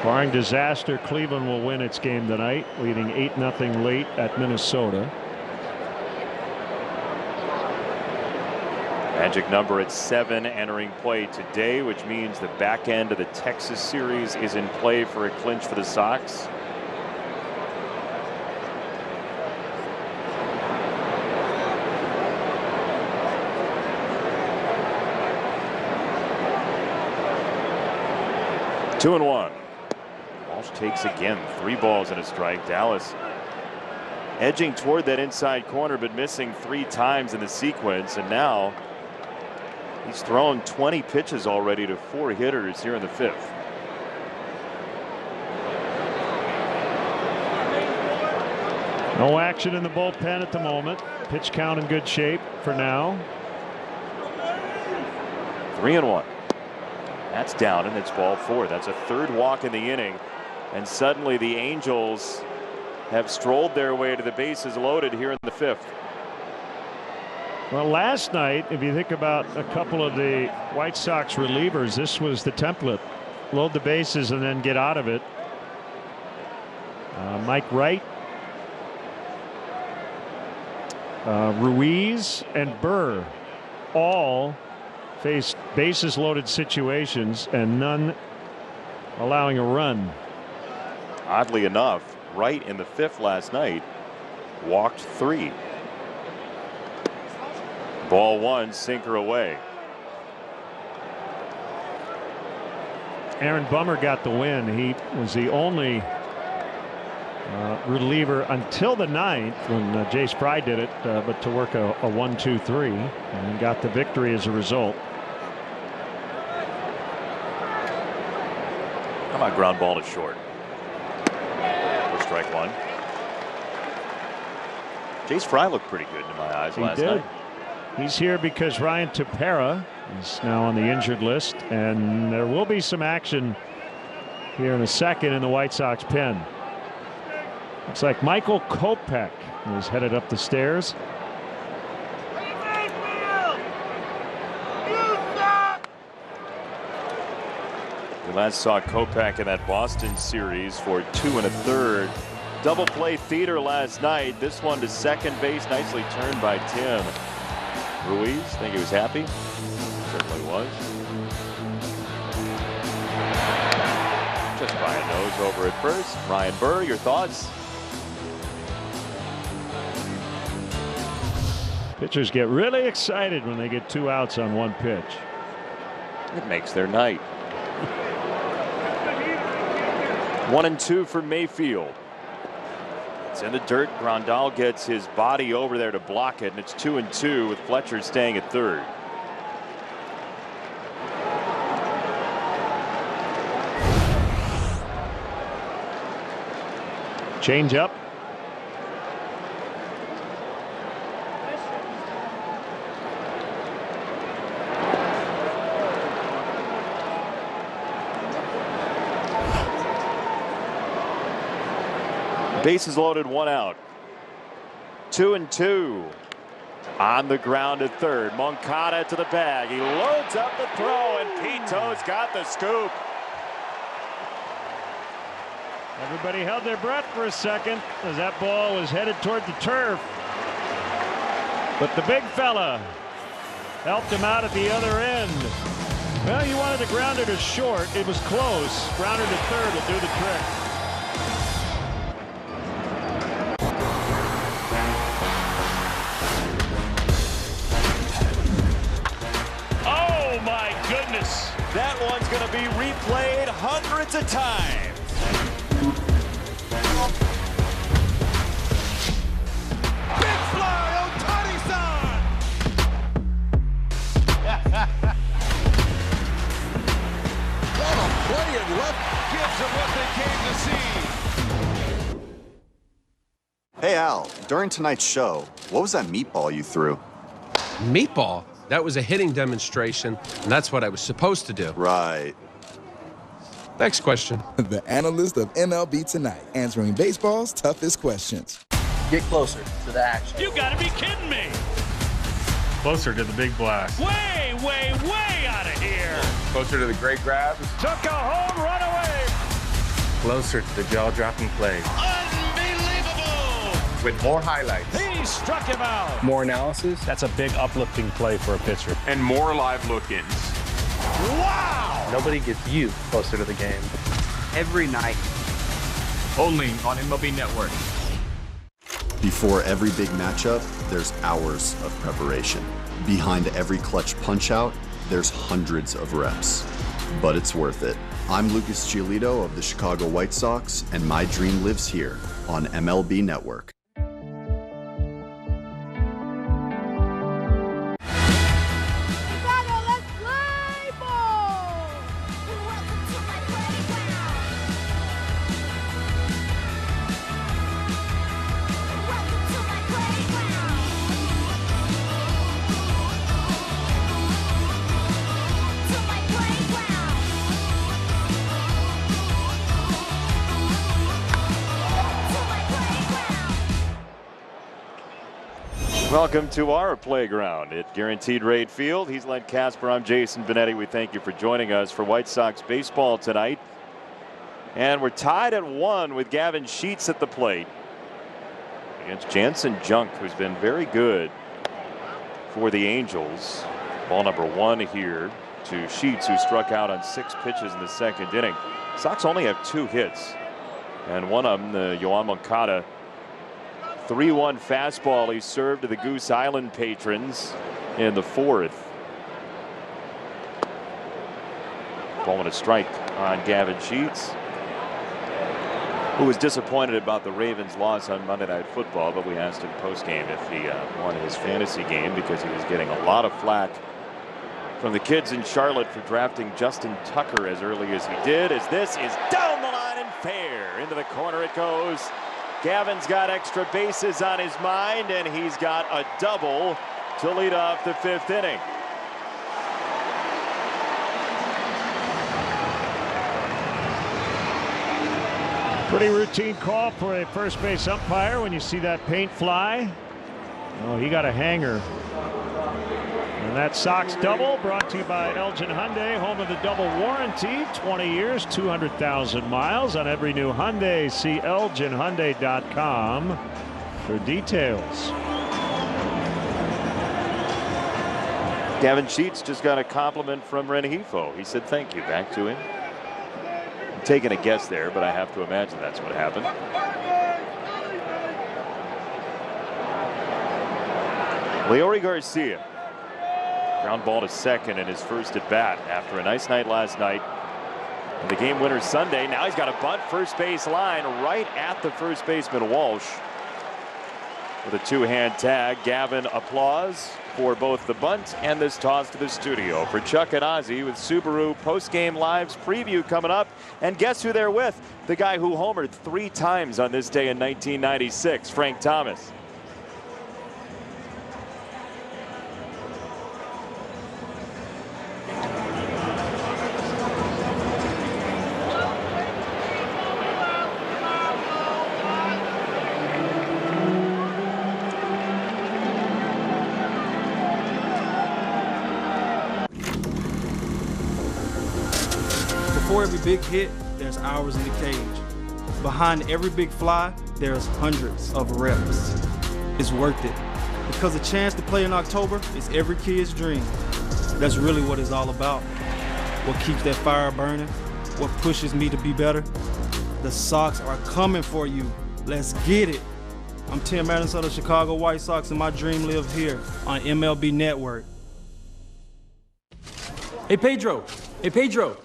Barring disaster, Cleveland will win its game tonight, leading 8-0 late at Minnesota. Magic number at 7 entering play today, which means the back end of the Texas series is in play for a clinch for the Sox. Two and one. Walsh takes again. 3 balls and a strike. Dallas edging toward that inside corner, but missing 3 times in the sequence, and now he's thrown 20 pitches already to 4 hitters here in the 5th. No action in the bullpen at the moment. Pitch count in good shape for now. 3-1. That's down, and it's ball 4. That's a 3rd walk in the inning, and suddenly the Angels have strolled their way to the bases loaded here in the 5th. Well, last night, if you think about a couple of the White Sox relievers, this was the template. Load the bases and then get out of it. Mike Wright, Ruiz, and Burr all faced bases loaded situations and none allowing a run. Oddly enough, Wright in the 5th last night walked 3. Ball 1, sinker away. Aaron Bummer got the win. He was the only reliever until the 9th when Jace Fry did it, but to work a 1-2-3 and got the victory as a result. How about ground ball to short? For strike 1. Jace Fry looked pretty good in my eyes last night. He's here because Ryan Tepera is now on the injured list, and there will be some action here in a second in the White Sox pen. Looks like Michael Kopech is headed up the stairs. We last saw Kopech in that Boston series for 2 1/3. Double play theater last night. This one to second base, nicely turned by Tim. Ruiz, think he was happy? Certainly was. Just by a nose over at first. Ryan Burr, your thoughts? Pitchers get really excited when they get 2 outs on 1 pitch. It makes their night. 1-2 for Mayfield. It's in the dirt. Grandal gets his body over there to block it, and it's 2-2 with Fletcher staying at third. Change up. Bases loaded, 1 out. 2-2. On the ground at third. Moncada to the bag. He loads up the throw, and Pito's got the scoop. Everybody held their breath for a second as that ball was headed toward the turf. But the big fella helped him out at the other end. Well, you wanted to ground it as short. It was close. Grounder to third will do the trick. Oh, my goodness. That one's going to be replayed hundreds of times. Big fly, Ohtani-san! What a play in left. Gives them what they came to see. Hey, Al, during tonight's show, what was that meatball you threw? Meatball? That was a hitting demonstration, and that's what I was supposed to do. Right. Next question. The analyst of MLB Tonight, answering baseball's toughest questions. Get closer to the action. You gotta be kidding me. Closer to the big blast. Way, way, way out of here. Closer to the great grabs. Took a home run away. Closer to the jaw-dropping plays. Unbelievable. With more highlights. He struck him out. More analysis. That's a big uplifting play for a pitcher. And more live look-ins. Wow. Nobody gets you closer to the game. Every night. Only on MLB Network. Before every big matchup, there's hours of preparation. Behind every clutch punch-out, there's hundreds of reps. But it's worth it. I'm Lucas Giolito of the Chicago White Sox, and my dream lives here on MLB Network. Welcome to our playground at Guaranteed Rate Field. He's Len Casper. I'm Jason Benetti. We thank you for joining us for White Sox baseball tonight. And we're tied at 1 with Gavin Sheets at the plate against Janson Junk, who's been very good for the Angels. Ball number 1 here to Sheets, who struck out on 6 pitches in the second inning. Sox only have 2 hits, and one of them, the Yoan Moncada 3-1 fastball he served to the Goose Island patrons in the 4th. Ball and a strike on Gavin Sheets, who was disappointed about the Ravens' loss on Monday Night Football, but we asked him post-game if he won his fantasy game, because he was getting a lot of flack from the kids in Charlotte for drafting Justin Tucker as early as he did, as this is down the line and fair. Into the corner it goes. Gavin's got extra bases on his mind, and he's got a double to lead off the 5th inning. Pretty routine call for a first base umpire when you see that paint fly. Oh, he got a hanger. And that Sox double brought to you by Elgin Hyundai, home of the double warranty. 20 years, 200,000 miles on every new Hyundai. See ElginHyundai.com for details. Gavin Sheets just got a compliment from Rengifo. He said thank you back to him. I'm taking a guess there, but I have to imagine that's what happened. Leori Garcia. Ground ball to second in his first at bat after a nice night last night. And the game winner Sunday. Now he's got a bunt first base line right at the first baseman Walsh. with a two-hand tag. Gavin applause for both the bunt and this toss to the studio. For Chuck and Ozzie with Subaru Post-Game Lives preview coming up. And guess who they're with? The guy who homered 3 times on this day in 1996, Frank Thomas. Before every big hit, there's hours in the cage. Behind every big fly, there's hundreds of reps. It's worth it, because a chance to play in October is every kid's dream. That's really what it's all about. What keeps that fire burning, what pushes me to be better. The Sox are coming for you. Let's get it. I'm Tim Madison of the Chicago White Sox, and my dream lives here on MLB Network. Hey, Pedro. Hey, Pedro.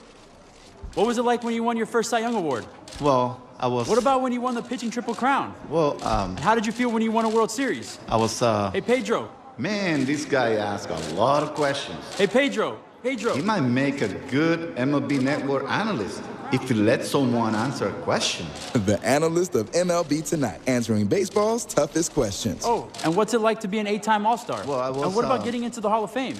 What was it like when you won your first Cy Young Award? Well, I was... What about when you won the pitching Triple Crown? Well, How did you feel when you won a World Series? I was, Hey, Pedro. Man, this guy asked a lot of questions. Hey, Pedro. Pedro. He might make a good MLB Network analyst if he lets someone answer a question. The analyst of MLB Tonight, answering baseball's toughest questions. Oh, and what's it like to be an 8-time All-Star? Well, I was... And what about getting into the Hall of Fame?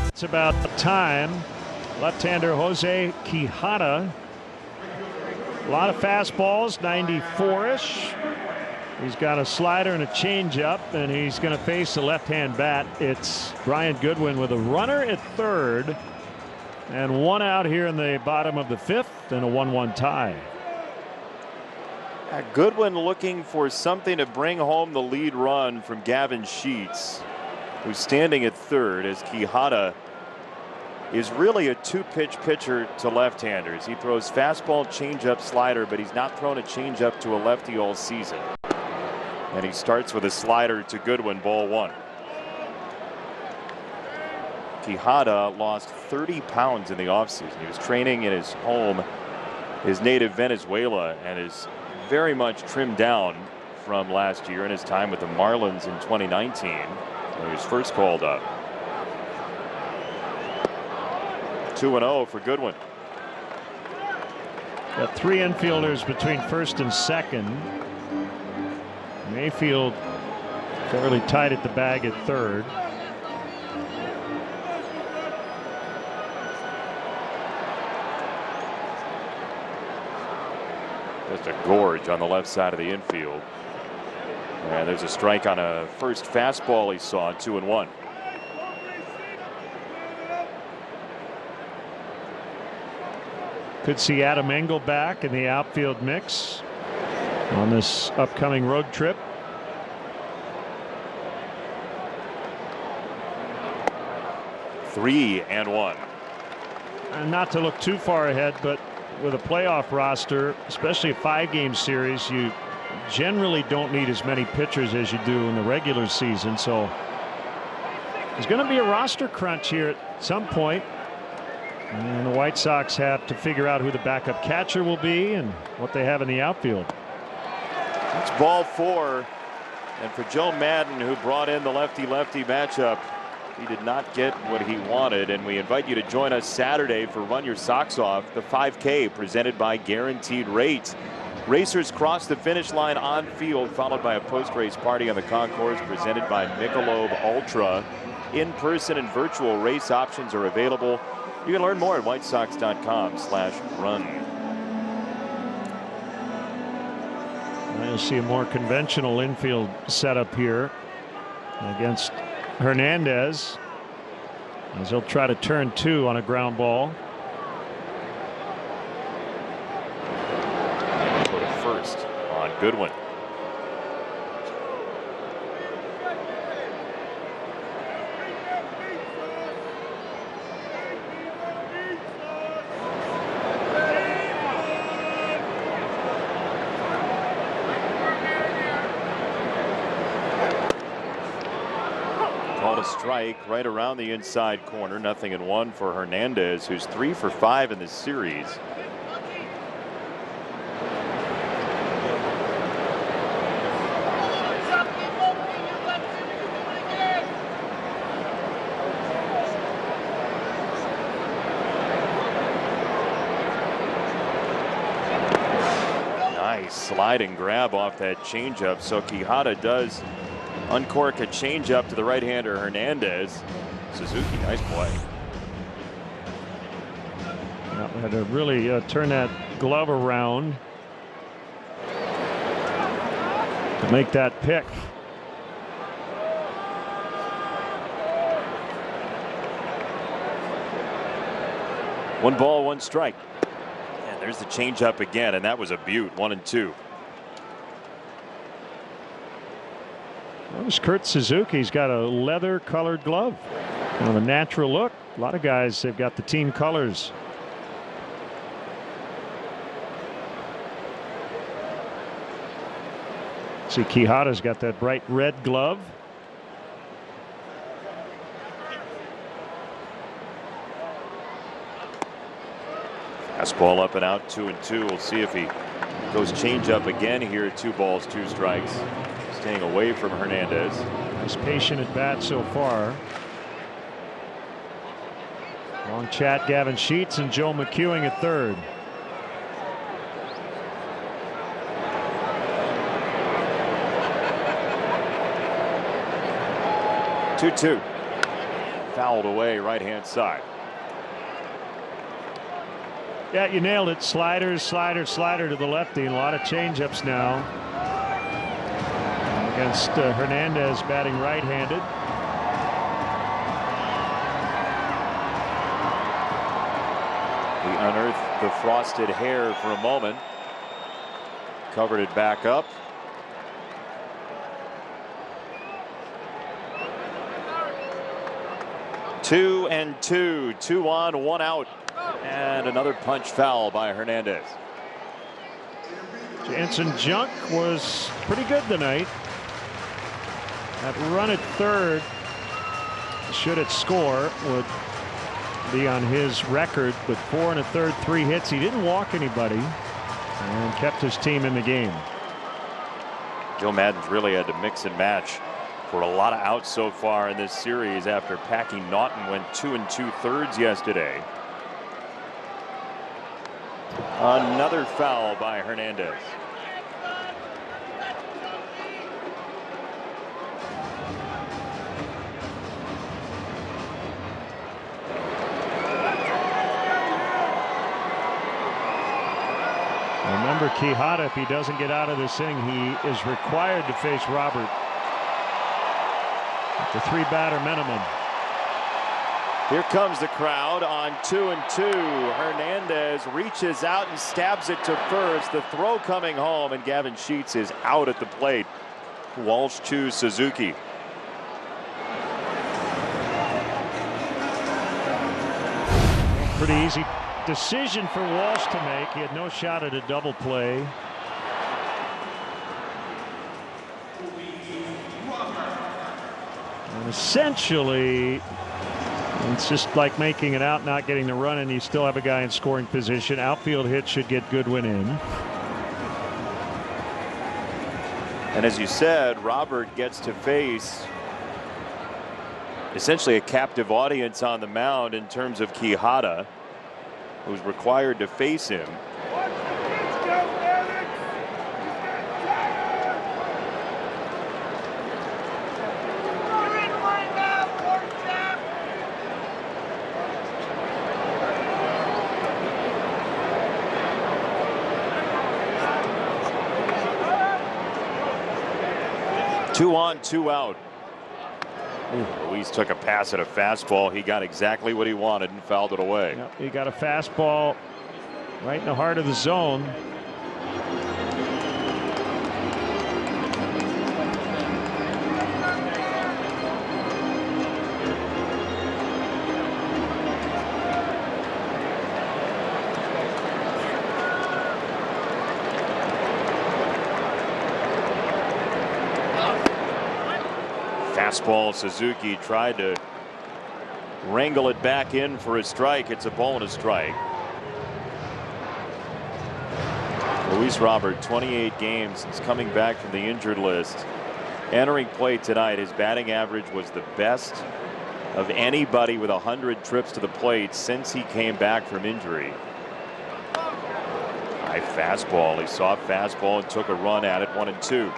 It's about time. Left-hander Jose Quijada. A lot of fastballs, 94-ish. He's got a slider and a changeup, and he's going to face a left-hand bat. It's Brian Goodwin with a runner at third, and 1 out here in the bottom of the 5th, and a 1-1 tie. Goodwin looking for something to bring home the lead run from Gavin Sheets, who's standing at third, as Quijada is really a 2-pitch pitcher to left-handers. He throws fastball, changeup, slider, but he's not thrown a changeup to a lefty all season. And he starts with a slider to Goodwin, ball 1. Quijada lost 30 pounds in the offseason. He was training in his home, his native Venezuela, and is very much trimmed down from last year and his time with the Marlins in 2019, when he was first called up. 2-0 for Goodwin. Got 3 infielders between first and second. Mayfield fairly tight at the bag at third. Just a gorge on the left side of the infield. And there's a strike on a first fastball he saw, 2-1. Could see Adam Engel back in the outfield mix on this upcoming road trip. Three and one. And not to look too far ahead, but with a playoff roster, especially a 5-game series, you generally don't need as many pitchers as you do in the regular season. So there's going to be a roster crunch here at some point. And the White Sox have to figure out who the backup catcher will be and what they have in the outfield. It's ball 4. And for Joe Madden, who brought in the lefty-lefty matchup, he did not get what he wanted. And we invite you to join us Saturday for Run Your Socks Off, the 5K presented by Guaranteed Rate. Racers cross the finish line on field, followed by a post-race party on the concourse presented by Michelob Ultra. In-person and virtual race options are available. You can learn more at whitesox.com/run. You'll see a more conventional infield setup here against Hernandez, as he'll try to turn 2 on a ground ball. Go to first on Goodwin. Called a strike right around the inside corner. 0-1 for Hernandez, who's 3 for 5 in this series. Nice sliding grab off that changeup. So Quijada does uncork a changeup to the right-hander Hernandez. Suzuki, nice play. Yeah, had to really turn that glove around to make that pick. One ball, one strike. And there's the changeup again, and that was a beaut. 1-2. Notice Kurt Suzuki's got a leather colored glove. Kind of a natural look. A lot of guys, they've got the team colors. See, Quijada's got that bright red glove. Fastball up and out, 2-2. We'll see if he goes changeup again here. 2 balls, 2 strikes. Staying away from Hernandez. He's patient at bat so far. Long chat, Gavin Sheets and Joe McEwing at third. Two. Fouled away right-hand side. Yeah, you nailed it. Sliders, slider to the lefty, and a lot of changeups now against Hernandez, batting right-handed. He unearthed the frosted hair for a moment, covered it back up. Two and two, 2 on, 1 out, and another punch foul by Hernandez. Janson junk was pretty good tonight. That run at third, should it score, would be on his record with 4 1/3, 3 hits. He didn't walk anybody and kept his team in the game. Joe Maddon's really had to mix and match for a lot of outs so far in this series after Packy Naughton went 2 2/3 yesterday. Another foul by Hernandez. Remember, Quijada, if he doesn't get out of this inning, he is required to face Robert at the 3-batter minimum. Here comes the crowd on 2 and 2. Hernandez reaches out and stabs it to first. The throw coming home, and Gavin Sheets is out at the plate. Walsh to Suzuki. Pretty easy decision for Walsh to make. He had no shot at a double play. And essentially, it's just like making it out, not getting the run, and you still have a guy in scoring position. Outfield hit should get Goodwin in. And as you said, Robert gets to face essentially a captive audience on the mound in terms of Quijada, who's required to face him. 2 on, 2 out. Luis took a pass at a fastball. He got exactly what he wanted and fouled it away. Yep, he got a fastball right in the heart of the zone. Fastball. Suzuki tried to wrangle it back in for a strike. It's a ball and a strike. Luis Robert, 28 games since coming back from the injured list. Entering play tonight, his batting average was the best of anybody with 100 trips to the plate since he came back from injury. High fastball. He saw a fastball and took a run at it. 1-2.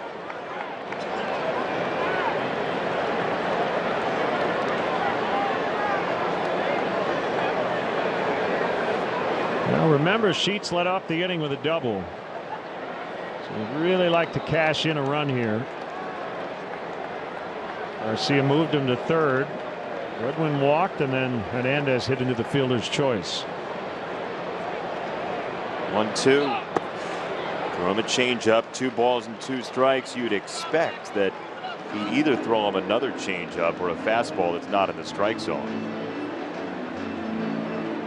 Now remember, Sheets led off the inning with a double. So he'd really like to cash in a run here. Garcia moved him to third. Goodwin walked, and then Hernandez hit into the fielder's choice. 1-2. Throw him a changeup. 2 balls and 2 strikes. You'd expect that he'd either throw him another changeup or a fastball that's not in the strike zone.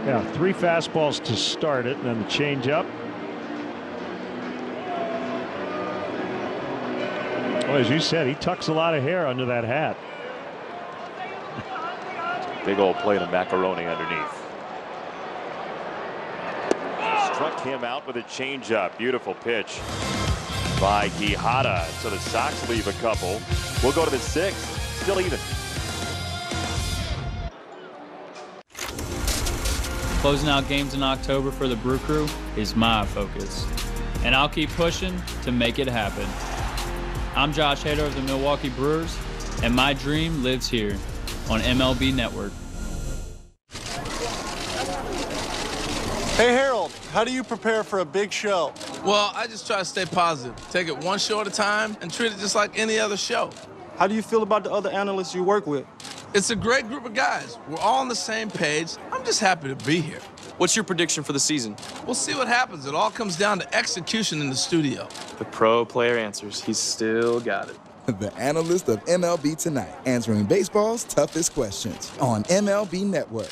Yeah, 3 fastballs to start it, and then the changeup. Well, as you said, he tucks a lot of hair under that hat. Big old plate of macaroni underneath. Struck him out with a changeup. Beautiful pitch by Quijada. So the Sox leave a couple. We'll go to the 6th. Still even. Closing out games in October for the Brew Crew is my focus, and I'll keep pushing to make it happen. I'm Josh Hader of the Milwaukee Brewers, and my dream lives here on MLB Network. Hey Harold, how do you prepare for a big show? Well, I just try to stay positive, take it one show at a time, and treat it just like any other show. How do you feel about the other analysts you work with? It's a great group of guys. We're all on the same page. I'm just happy to be here. What's your prediction for the season? We'll see what happens. It all comes down to execution in the studio. The pro player answers. He's still got it. The analyst of MLB Tonight, answering baseball's toughest questions on MLB Network.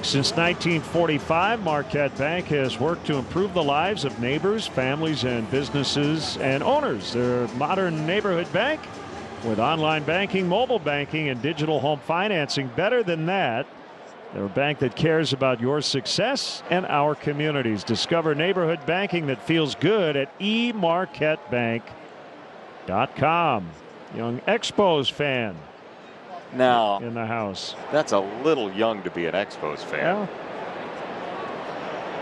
Since 1945, Marquette Bank has worked to improve the lives of neighbors, families, and businesses and owners. They're a modern neighborhood bank with online banking, mobile banking, and digital home financing. Better than that, they're a bank that cares about your success and our communities. Discover neighborhood banking that feels good at emarquettebank.com. Young Expos fan. Now, in the house. That's a little young to be an Expos fan.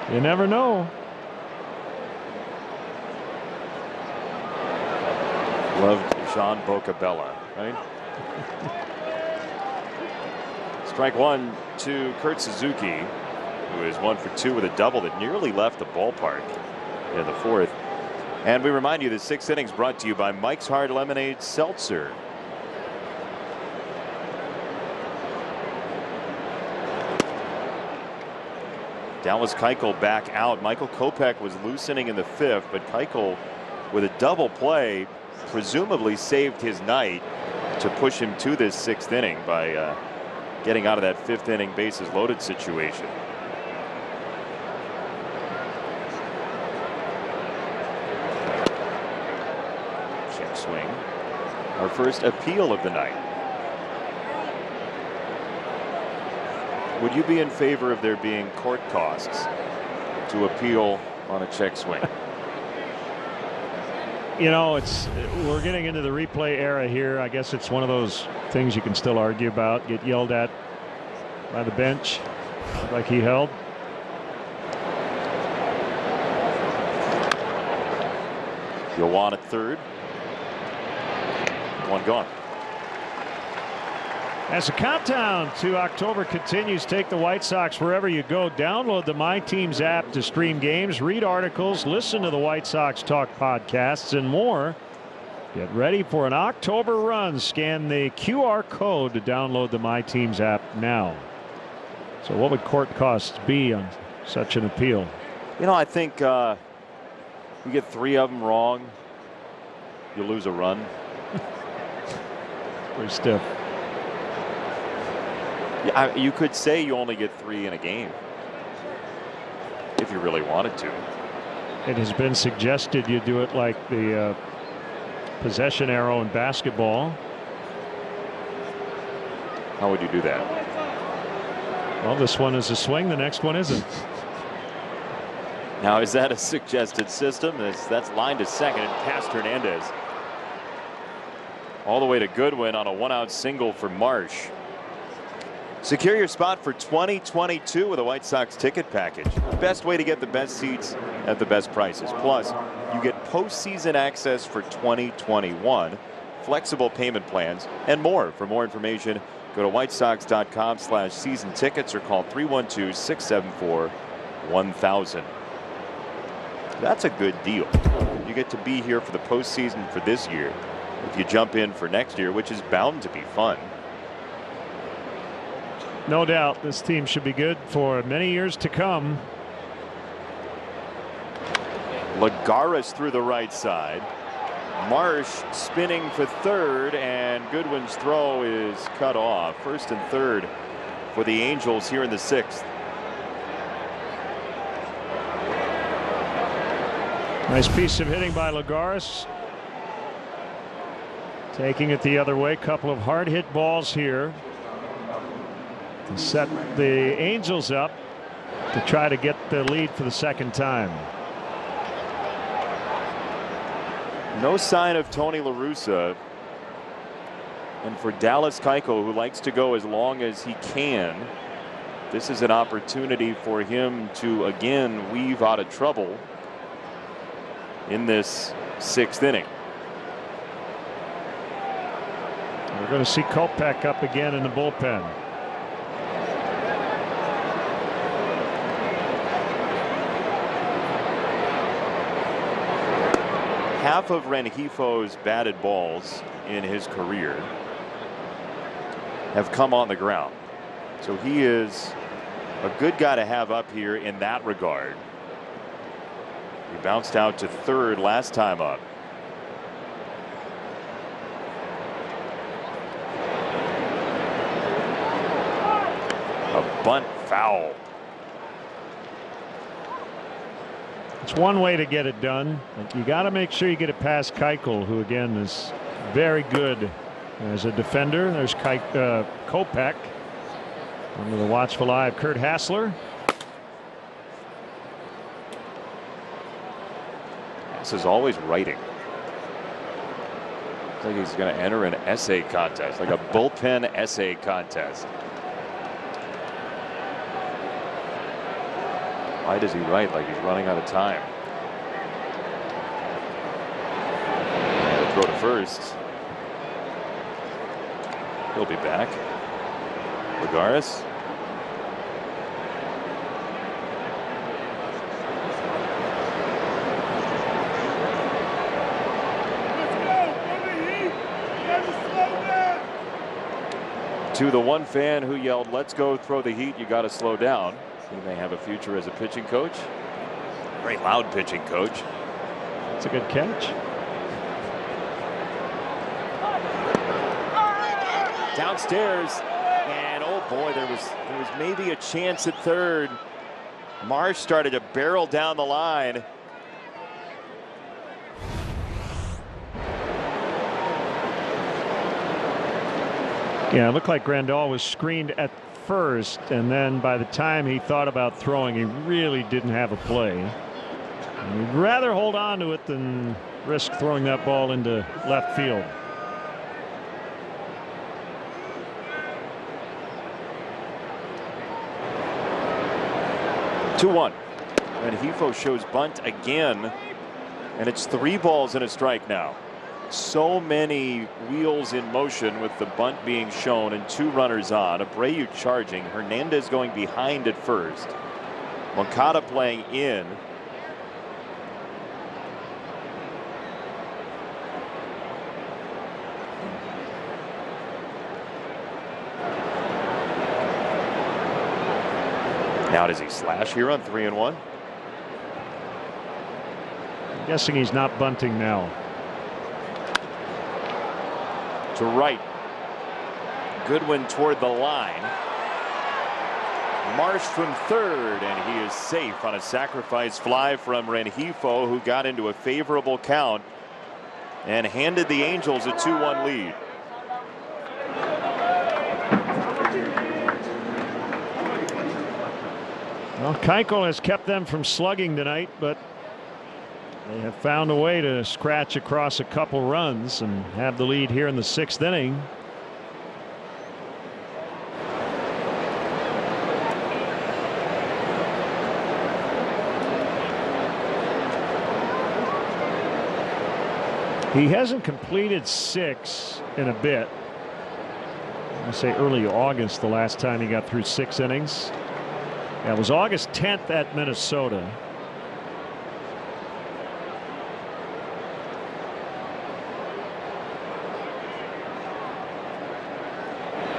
Yeah. You never know. Loved Jean Bocabella, right? Strike 1 to Kurt Suzuki, who is 1 for 2 with a double that nearly left the ballpark in the 4th. And we remind you the 6th innings brought to you by Mike's Hard Lemonade Seltzer. Dallas Keuchel back out. Michael Kopech was loosening in the 5th, but Keuchel with a double play presumably saved his night to push him to this 6th inning by getting out of that 5th inning bases loaded situation. Check swing. Our first appeal of the night. Would you be in favor of there being court costs to appeal on a check swing? You know, we're getting into the replay era here. I guess it's one of those things you can still argue about, get yelled at by the bench like he held. You'll want at 3rd. One gone. As the countdown to October continues, take the White Sox wherever you go. Download the My Teams app to stream games, read articles, listen to the White Sox Talk podcasts, and more. Get ready for an October run. Scan the QR code to download the My Teams app now. So what would court costs be on such an appeal? You know, I think you get 3 of them wrong, you lose a run. Pretty stiff. Yeah, you could say you only get 3 in a game if you really wanted to. It has been suggested you do it like the possession arrow in basketball. How would you do that? Well, this one is a swing, the next one isn't. Now, is that a suggested system? That's line to second and past Hernandez. All the way to Goodwin on a 1-out single for Marsh. Secure your spot for 2022 with a White Sox ticket package. Best way to get the best seats at the best prices. Plus, you get postseason access for 2021, flexible payment plans, and more. For more information, go to whitesox.com/season tickets or call 312-674-1000. That's a good deal. You get to be here for the postseason for this year if you jump in for next year, which is bound to be fun. No doubt this team should be good for many years to come. Lagares through the right side. Marsh spinning for 3rd, and Goodwin's throw is cut off. 1st and 3rd for the Angels here in the 6th. Nice piece of hitting by Lagares. Taking it the other way. Couple of hard hit balls here to set the Angels up to try to get the lead for the 2nd time. No sign of Tony La Russa. And for Dallas Keuchel, who likes to go as long as he can, this is an opportunity for him to again weave out of trouble in this 6th inning. We're going to see Kopech up again in the bullpen. Half of Rengifo's batted balls in his career have come on the ground. So he is a good guy to have up here in that regard. He bounced out to 3rd last time up. A bunt foul. It's one way to get it done, but you got to make sure you get it past Keuchel, who again is very good as a defender. There's Kopech under the watchful eye of Kurt Hassler. This is always writing. It's like he's going to enter an essay contest, like a bullpen essay contest. Why does he write like he's running out of time? And throw to first. He'll be back. Lagares. To the one fan who yelled, "Let's go, throw the heat, you got to slow down." He may have a future as a pitching coach. Very loud pitching coach. It's a good catch. Downstairs, and oh boy, there was maybe a chance at third. Marsh started to barrel down the line. Yeah, it looked like Grandal was screened at first, and then by the time he thought about throwing, he really didn't have a play. And he'd rather hold on to it than risk throwing that ball into left field. Two-one. And Hefo shows bunt again, and it's 3 balls and a strike now. So many wheels in motion with the bunt being shown and 2 runners on. Abreu charging. Hernandez going behind at first. Moncada playing in. Now does he slash here on 3-1? I'm guessing he's not bunting now. To right. Goodwin toward the line. Marsh from third, and he is safe on a sacrifice fly from Rengifo, who got into a favorable count and handed the Angels a 2-1 lead. Well, Keuchel has kept them from slugging tonight, but they have found a way to scratch across a couple runs and have the lead here in the 6th inning. He hasn't completed 6 in a bit. I say early August, the last time he got through 6 innings. That was August 10th at Minnesota.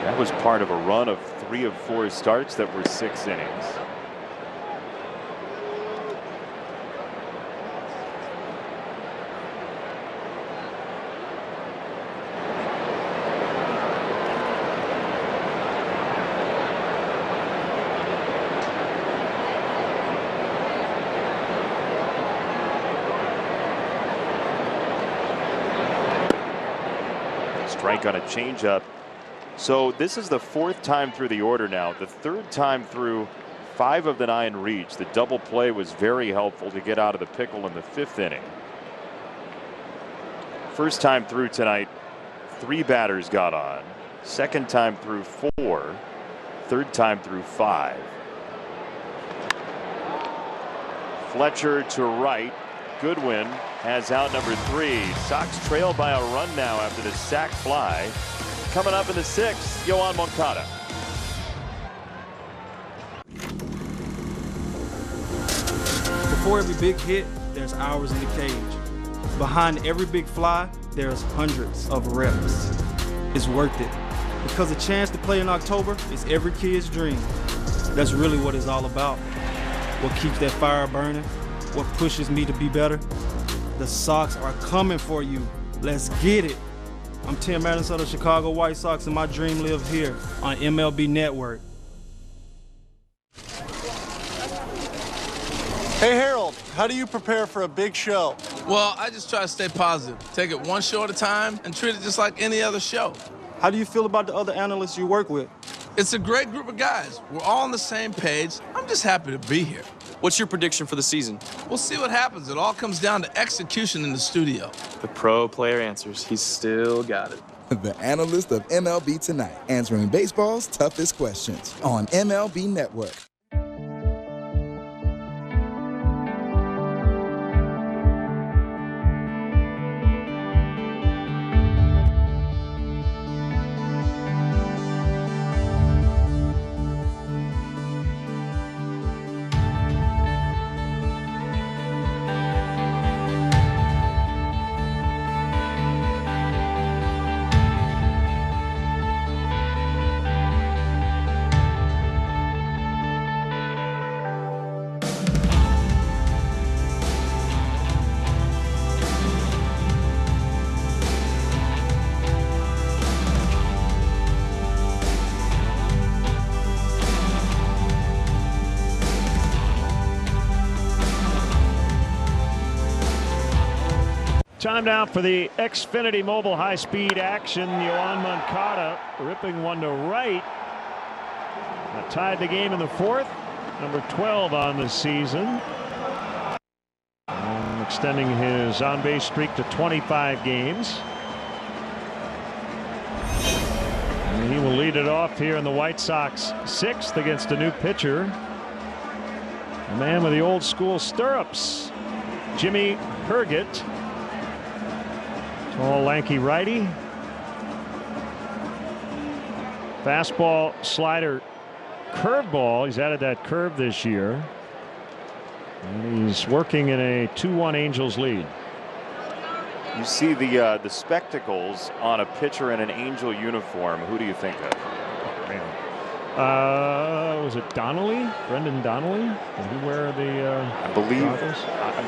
That was part of a run of 3 of 4 starts that were 6 innings. Strike on a changeup. So this is the 4th time through the order now. The 3rd time through 5 of the 9 reached. The double play was very helpful to get out of the pickle in the 5th inning. First time through tonight, 3 batters got on. Second time through 4. Third time through 5. Fletcher to right. Goodwin has out number 3. Sox trail by a run now after the sac fly. Coming up in the 6th, Yoan Moncada. Before every big hit, there's hours in the cage. Behind every big fly, there's hundreds of reps. It's worth it. Because a chance to play in October is every kid's dream. That's really what it's all about. What keeps that fire burning, what pushes me to be better. The Sox are coming for you. Let's get it. I'm Tim Anderson of the Chicago White Sox, and my dream lives here on MLB Network. Hey, Harold, how do you prepare for a big show? Well, I just try to stay positive. Take it one show at a time and treat it just like any other show. How do you feel about the other analysts you work with? It's a great group of guys. We're all on the same page. I'm just happy to be here. What's your prediction for the season? We'll see what happens. It all comes down to execution in the studio. The pro player answers. He's still got it. The analyst of MLB Tonight, answering baseball's toughest questions on MLB Network. Time now for the Xfinity Mobile high-speed action. Yohan Moncada ripping one to right. Tied the game in the fourth. Number 12 on the season. Extending his on-base streak to 25 games. And he will lead it off here in the White Sox 6th against a new pitcher. A man with the old school stirrups. Jimmy Herget. Tall, lanky righty. Fastball, slider, curveball. He's added that curve this year. And he's working in a 2-1 Angels lead. You see the spectacles on a pitcher in an Angel uniform. Who do you think of? Was it Donnelly? Brendan Donnelly? Did he wear the I believe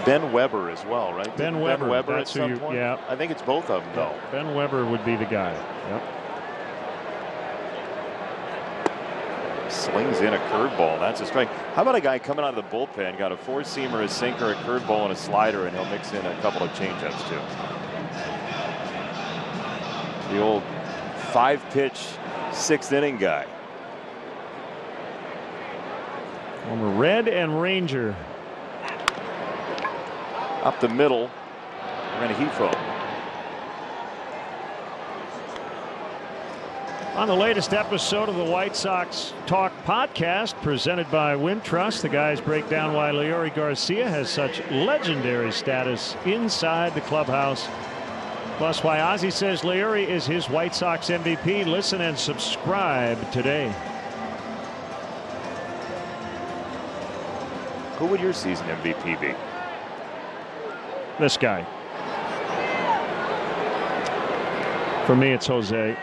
Ben Weber as well, right? Ben Weber. At some point? Yeah. I think it's both of them, though. Ben Weber would be the guy. Yep. Slings in a curveball. That's a strike. How about a guy coming out of the bullpen, got a four-seamer, a sinker, a curveball, and a slider, and he'll mix in a couple of changeups too. The old 5-pitch, 6th-inning guy. Former Red and Ranger. Up the middle, Rengifo. On the latest episode of the White Sox Talk podcast presented by Wintrust, the guys break down why Leury Garcia has such legendary status inside the clubhouse. Plus why Ozzie says Leury is his White Sox MVP. Listen and subscribe today. Who would your season MVP be? This guy. For me, it's Jose.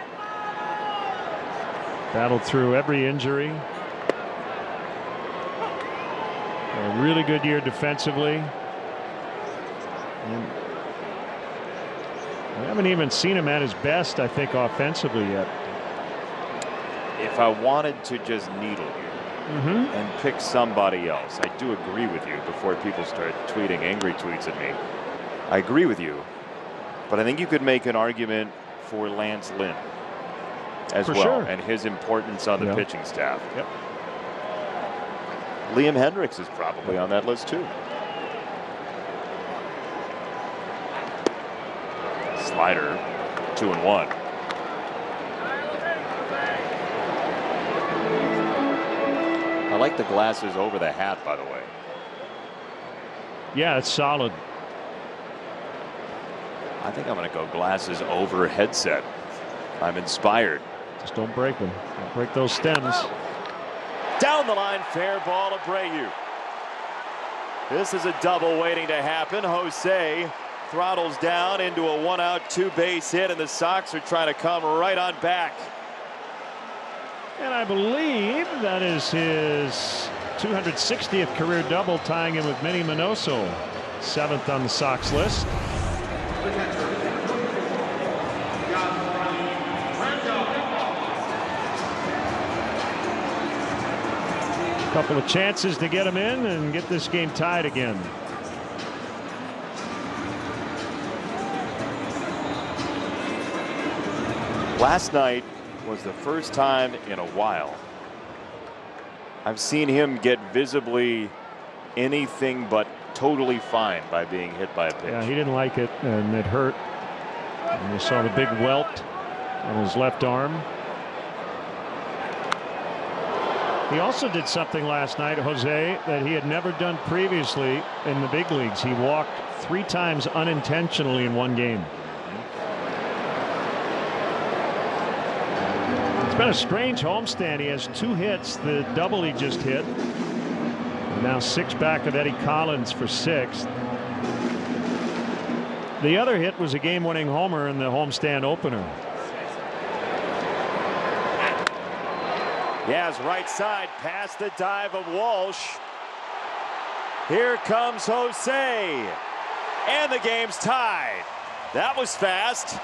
Battled through every injury. A really good year defensively. And I haven't even seen him at his best, I think, offensively yet. If I wanted to just needle you and pick somebody else, I do agree with you before people start tweeting angry tweets at me. I agree with you, but I think you could make an argument for Lance Lynn as For well, sure. and his importance on the pitching staff. Yep. Liam Hendricks is probably on that list too. Slider, 2-1. I like the glasses over the hat, by the way. Yeah, it's solid. I think I'm going to go glasses over headset. I'm inspired. Just don't break them. Don't break those stems. Down the line, fair ball to Abreu. This is a double waiting to happen. Jose throttles down into a 1-out, 2-base hit, and the Sox are trying to come right on back. And I believe that is his 260th career double, tying him with Manny Minoso, 7th on the Sox list. Couple of chances to get him in and get this game tied again. Last night was the first time in a while I've seen him get visibly anything but totally fine by being hit by a pitch. Yeah, he didn't like it, and it hurt. And you saw the big welt on his left arm. He also did something last night, Jose, that he had never done previously in the big leagues. He walked 3 times unintentionally in one game. It's been a strange homestand. He has 2 hits, the double he just hit. And now 6 back of Eddie Collins for 6th. The other hit was a game-winning homer in the homestand opener. Yes, right side past the dive of Walsh. Here comes Jose. And the game's tied. That was fast.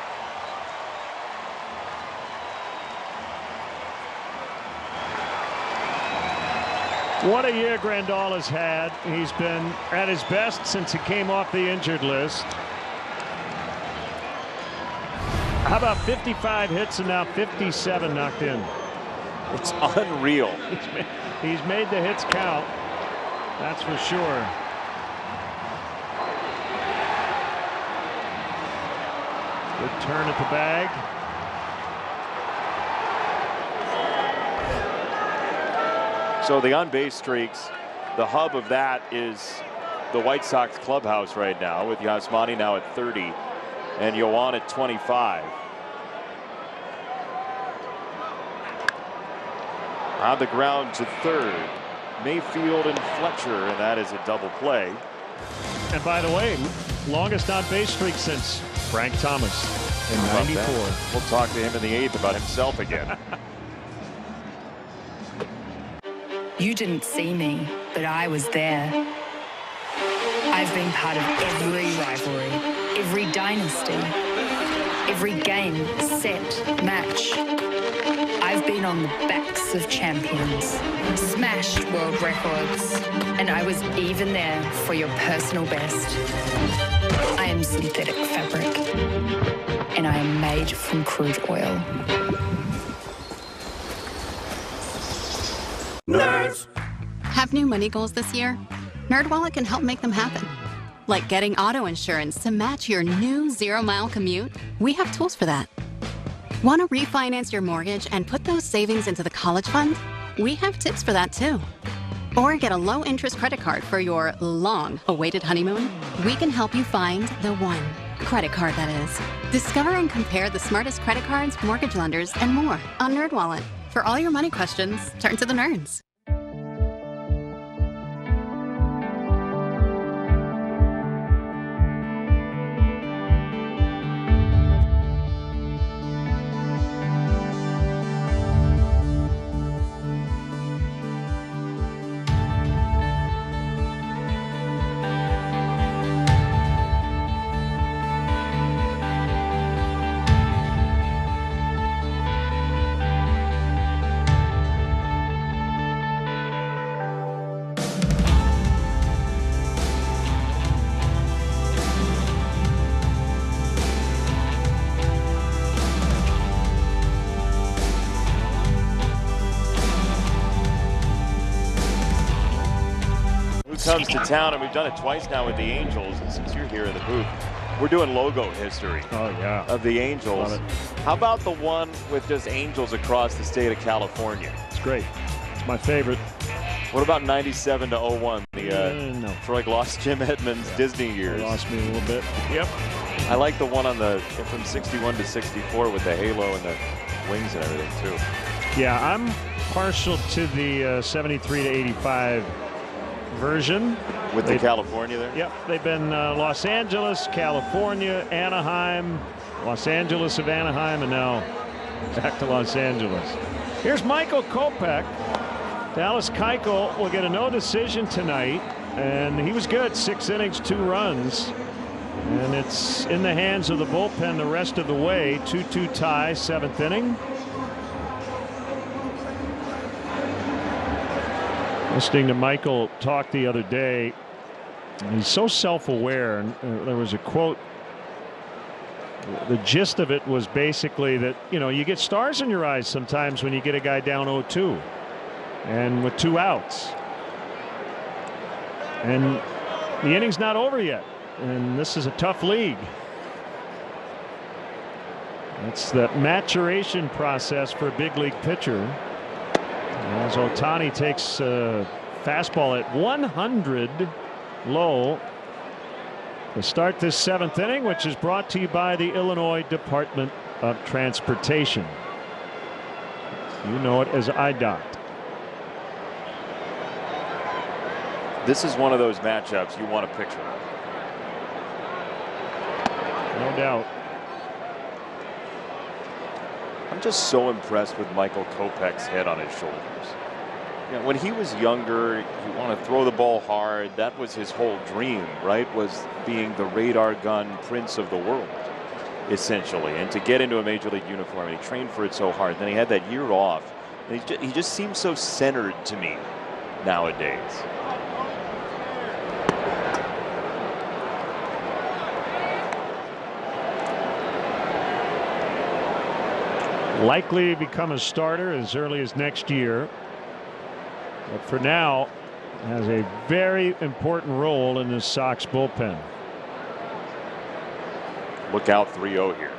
What a year Grandal has had. He's been at his best since he came off the injured list. How about 55 hits and now 57 knocked in? It's unreal. He's made the hits count. That's for sure. Good turn at the bag. So the on-base streaks, the hub of that is the White Sox clubhouse right now, with Yasmani now at 30 and Yoan at 25. On the ground to third, Mayfield and Fletcher, and that is a double play. And by the way, longest on-base streak since Frank Thomas in '94. We'll talk to him in the 8th about himself again. You didn't see me, but I was there. I've been part of every rivalry, every dynasty, every game, set, match. I've been on the backs of champions, smashed world records, and I was even there for your personal best. I am synthetic fabric, and I am made from crude oil. Nerds! Have new money goals this year? NerdWallet can help make them happen. Like getting auto insurance to match your new 0-mile commute? We have tools for that. Want to refinance your mortgage and put those savings into the college fund? We have tips for that too. Or get a low-interest credit card for your long-awaited honeymoon? We can help you find the one. Credit card, that is. Discover and compare the smartest credit cards, mortgage lenders, and more on NerdWallet. For all your money questions, turn to the nerds. Comes to town, and we've done it twice now with the Angels, and since you're here in the booth, we're doing logo history. Oh yeah, of the Angels. Love it. How about the one with just Angels across the state of California? It's great. It's my favorite. What about 97 to 01? No. Troy Gloss, Jim Edmonds, Disney years. Lost me a little bit. Yep. I like the one on the from 61 to 64 with the halo and the wings and everything too. Yeah, I'm partial to the 73 to 85 version. With the California there? Yep. They've been Los Angeles, California, Anaheim, Los Angeles of Anaheim, and now back to Los Angeles. Here's Michael Kopech. Dallas Keuchel will get a no decision tonight, and he was good. 6 innings, 2 runs. And it's in the hands of the bullpen the rest of the way. 2-2 tie, 7th inning. Listening to Michael talk the other day, he's so self-aware, and there was a quote. The gist of it was basically that, you know, you get stars in your eyes sometimes when you get a guy down 0-2 and with 2 outs, and the inning's not over yet, and this is a tough league. It's the maturation process for a big league pitcher. As Ohtani takes a fastball at 100 low to start this 7th inning, which is brought to you by the Illinois Department of Transportation. You know it as IDOT. This is one of those matchups you want to picture. No doubt. I'm just so impressed with Michael Kopech's head on his shoulders. You know, when he was younger, you want to throw the ball hard. That was his whole dream, right? Was being the radar gun prince of the world, essentially. And to get into a major league uniform, and he trained for it so hard. Then he had that year off. And he just seems so centered to me nowadays. Likely to become a starter as early as next year. But for now, has a very important role in this Sox bullpen. Look out 3-0 here.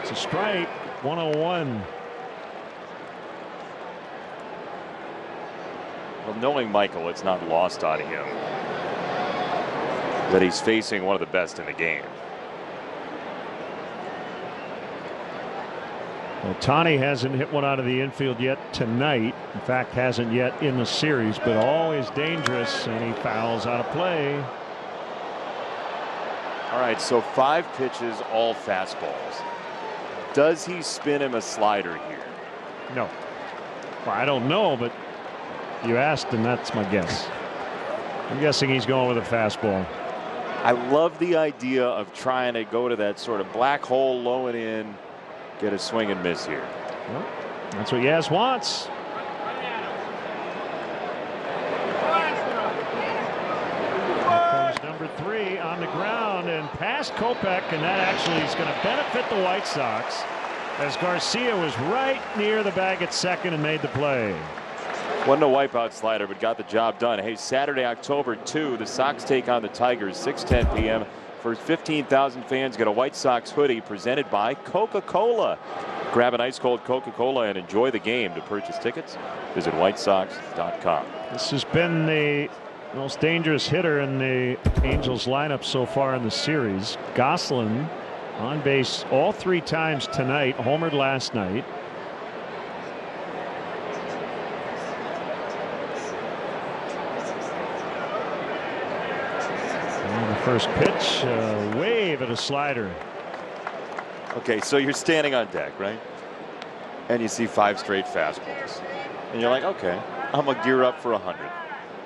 It's a strike. 101. Well, knowing Michael, it's not lost on him that he's facing one of the best in the game. Ohtani hasn't hit one out of the infield yet tonight. In fact, hasn't yet in the series, but always dangerous, and he fouls out of play. All right, so 5 pitches, all fastballs. Does he spin him a slider here? No. Well, I don't know, but you asked, and that's my guess. I'm guessing he's going with a fastball. I love the idea of trying to go to that sort of black hole low and in, get a swing and miss here. Well, that's what Yaz wants. Here comes number 3 on the ground and past Kopech, and that actually is going to benefit the White Sox as Garcia was right near the bag at second and made the play. Wasn't a wipeout slider, but got the job done. Hey, Saturday, October 2, the Sox take on the Tigers, 6:10 p.m. For 15,000 fans, get a White Sox hoodie presented by Coca-Cola. Grab an ice-cold Coca-Cola and enjoy the game. To purchase tickets, visit whitesox.com. This has been the most dangerous hitter in the Angels lineup so far in the series. Gosselin on base all 3 times tonight, homered last night. And the first pitch, wave at a slider. Okay, so you're standing on deck, right? And you see 5 straight fastballs. And you're like, okay, I'm going to gear up for 100.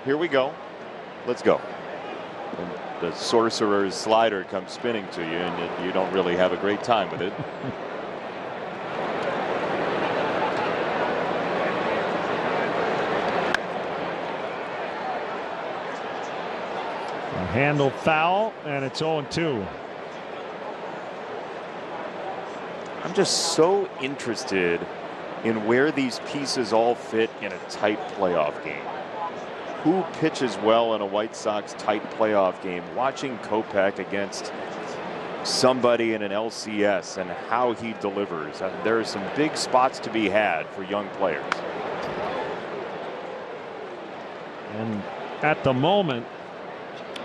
Here we go. Let's go. And the sorcerer's slider comes spinning to you, and you don't really have a great time with it. A handle foul, and it's 0-2. I'm just so interested in where these pieces all fit in a tight playoff game. Who pitches well in a White Sox tight playoff game? Watching Kopech against somebody in an LCS and how he delivers. There are some big spots to be had for young players. And at the moment,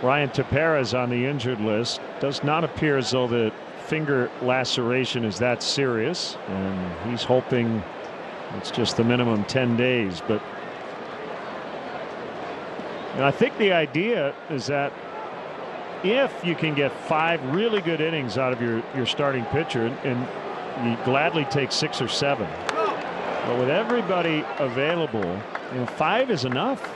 Ryan Tepera's on the injured list. Does not appear as though the finger laceration is that serious, and he's hoping it's just the minimum 10 days. But and I think the idea is that if you can get 5 really good innings out of your starting pitcher, and you gladly take 6 or 7, but with everybody available, 5 is enough.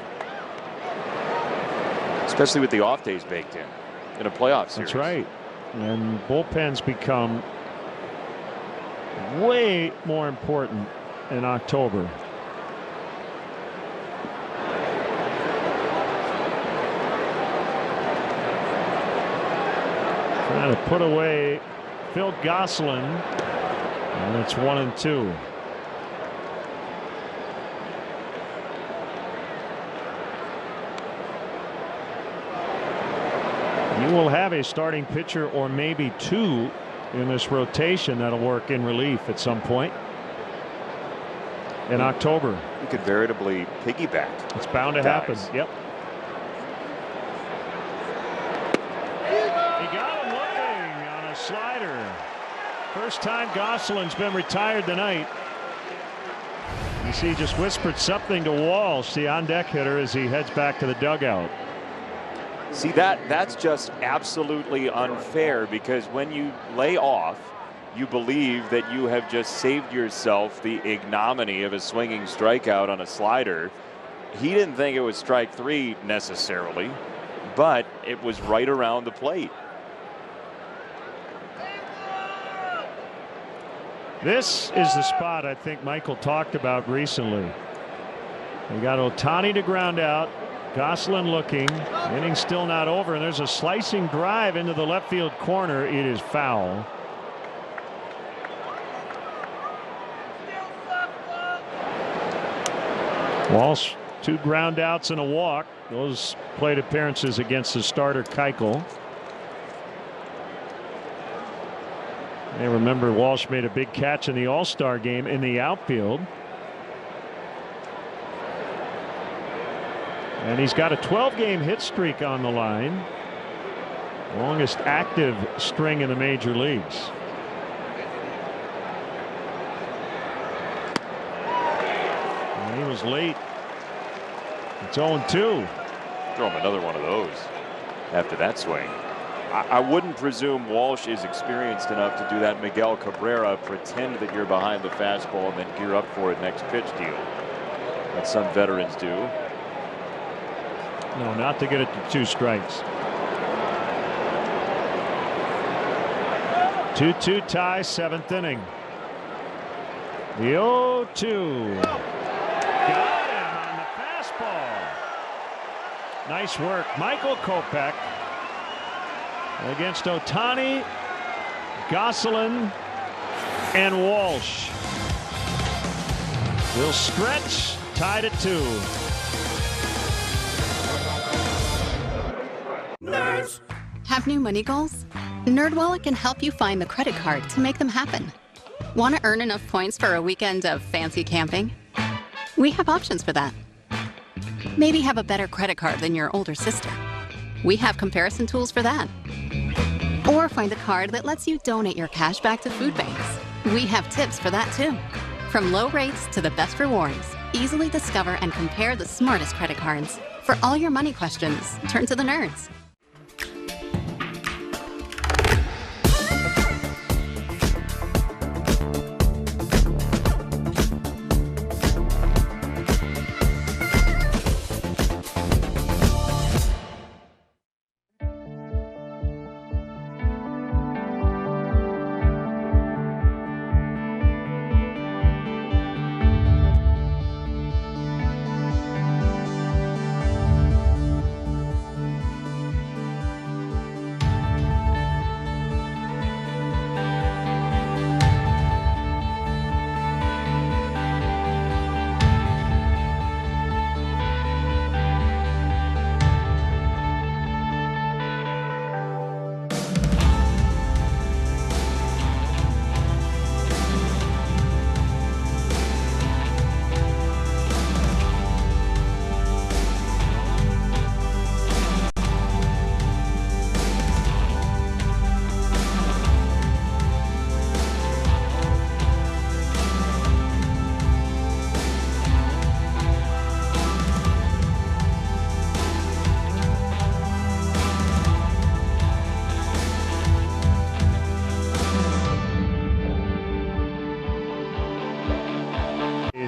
Especially with the off days baked in a playoff series. That's right. And bullpens become way more important in October. Trying to put away Phil Gosselin, and it's 1-2. You will have a starting pitcher or maybe 2 in this rotation that'll work in relief at some point in October. You could veritably piggyback. It's bound to happen. Yep. He got him looking on a slider. First time Gosselin's been retired tonight. You see, he just whispered something to Walsh, the on-deck hitter, as he heads back to the dugout. See, that's just absolutely unfair, because when you lay off, you believe that you have just saved yourself the ignominy of a swinging strikeout on a slider. He didn't think it was strike 3 necessarily, but it was right around the plate. This is the spot I think Michael talked about recently. We got Ohtani to ground out. Gosselin looking. Inning still not over, and there's a slicing drive into the left field corner. It is foul. Walsh, 2 ground outs and a walk. Those plate appearances against the starter Keuchel. I remember Walsh made a big catch in the All-Star game in the outfield. And he's got a 12-game hit streak on the line. Longest active string in the major leagues. And he was late. It's 0-2. Throw him another one of those after that swing. I wouldn't presume Walsh is experienced enough to do that Miguel Cabrera, pretend that you're behind the fastball and then gear up for it next pitch deal that some veterans do. No, not to get it to 2 strikes. 2-2 tie, 7th inning. The 0-2. Got him on the fastball. Nice work. Michael Kopech against Ohtani, Gosselin, and Walsh. Will stretch, tied at 2. Nerds. Have new money goals? NerdWallet can help you find the credit card to make them happen. Want to earn enough points for a weekend of fancy camping? We have options for that. Maybe have a better credit card than your older sister. We have comparison tools for that. Or find a card that lets you donate your cash back to food banks. We have tips for that too. From low rates to the best rewards, easily discover and compare the smartest credit cards. For all your money questions, turn to the nerds.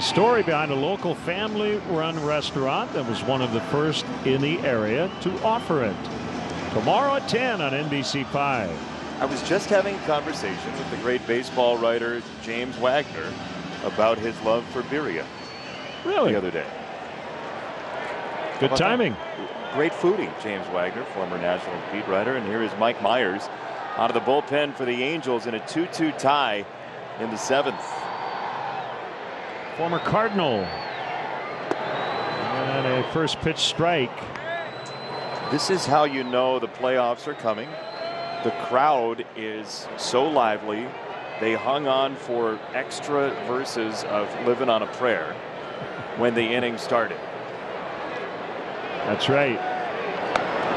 Story behind a local family-run restaurant that was one of the first in the area to offer it. Tomorrow at 10 on NBC5. I was just having a conversation with the great baseball writer James Wagner about his love for birria. Really? The other day. Good timing. Great foodie, James Wagner, former national beat writer. And here is Mike Myers out of the bullpen for the Angels in a 2-2 tie in the 7th. Former Cardinal. And a first pitch strike. This is how you know the playoffs are coming. The crowd is so lively. They hung on for extra verses of Living on a Prayer when the inning started. That's right.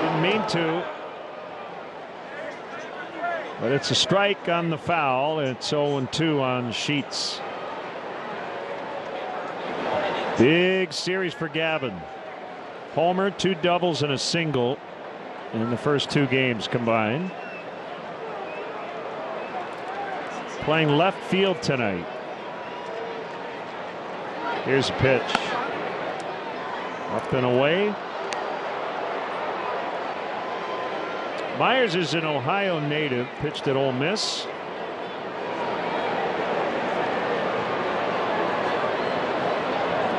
Didn't mean to. But it's a strike on the foul. It's 0-2 on Sheets. Big series for Gavin. Homer, 2 doubles and a single in the first 2 games combined. Playing left field tonight. Here's a pitch. Up and away. Myers is an Ohio native, pitched at Ole Miss.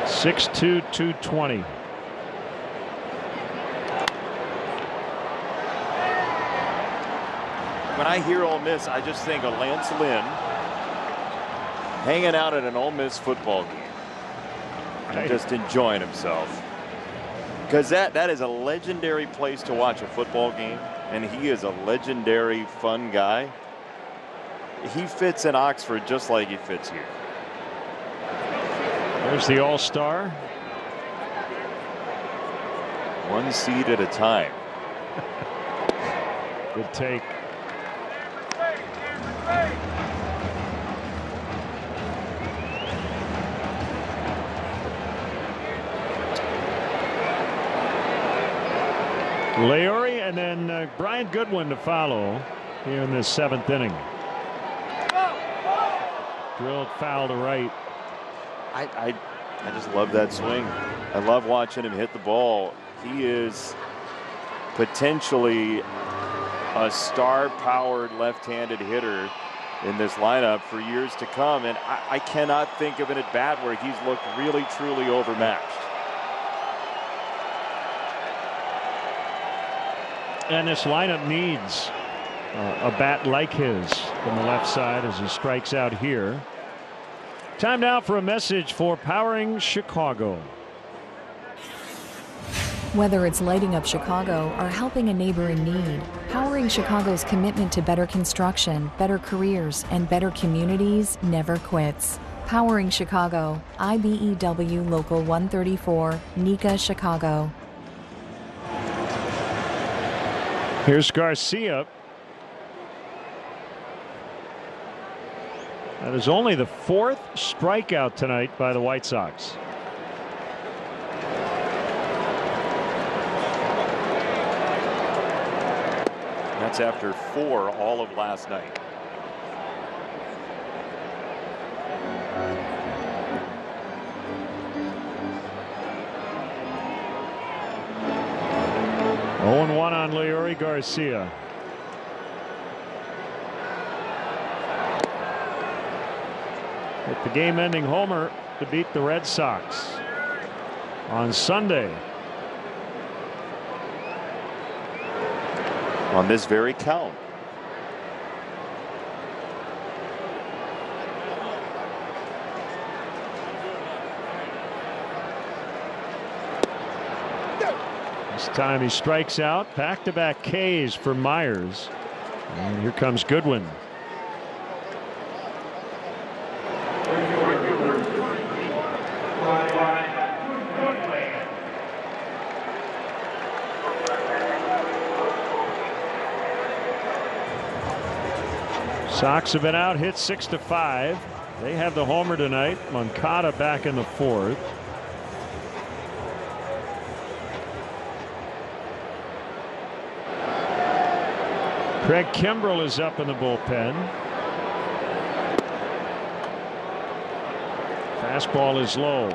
.6'2", 220. I hear Ole Miss, I just think of Lance Lynn hanging out at an Ole Miss football game and just enjoying himself. Because that is a legendary place to watch a football game, and he is a legendary fun guy. He fits in Oxford just like he fits here. There's the All-Star. One seed at a time. Good take. Leary and then Brian Goodwin to follow here in this 7th inning. Drilled foul to right. I just love that swing. I love watching him hit the ball. He is potentially a star-powered left-handed hitter in this lineup for years to come, and I cannot think of an at-bat where he's looked really, truly overmatched. And this lineup needs a bat like his from the left side as he strikes out here. Time now for a message for Powering Chicago. Whether it's lighting up Chicago or helping a neighbor in need, Powering Chicago's commitment to better construction, better careers, and better communities never quits. Powering Chicago, IBEW Local 134, NECA, Chicago. Here's Garcia. That is only the 4th strikeout tonight by the White Sox. That's after 4 all of last night. Oh, 0-1 on Leary Garcia. Hit the game-ending homer to beat the Red Sox on Sunday. On this very count. This time he strikes out. Back-to-back Ks for Myers. And here comes Goodwin. Sox have been out hit 6-5. They have the homer tonight. Moncada back in the 4th. Craig Kimbrell is up in the bullpen. Fastball is low.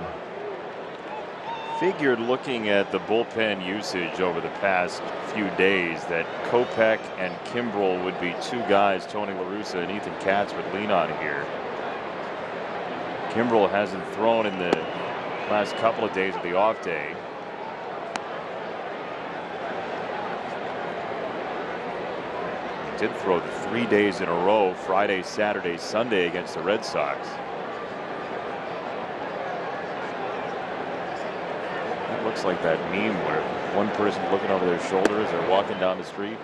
Figured looking at the bullpen usage over the past few days that Kopech and Kimbrell would be 2 guys Tony La Russa and Ethan Katz would lean on here. Kimbrell hasn't thrown in the last couple of days of the off day. He did throw the 3 days in a row, Friday, Saturday, Sunday against the Red Sox. Looks like that meme where one person looking over their shoulder as they're walking down the street.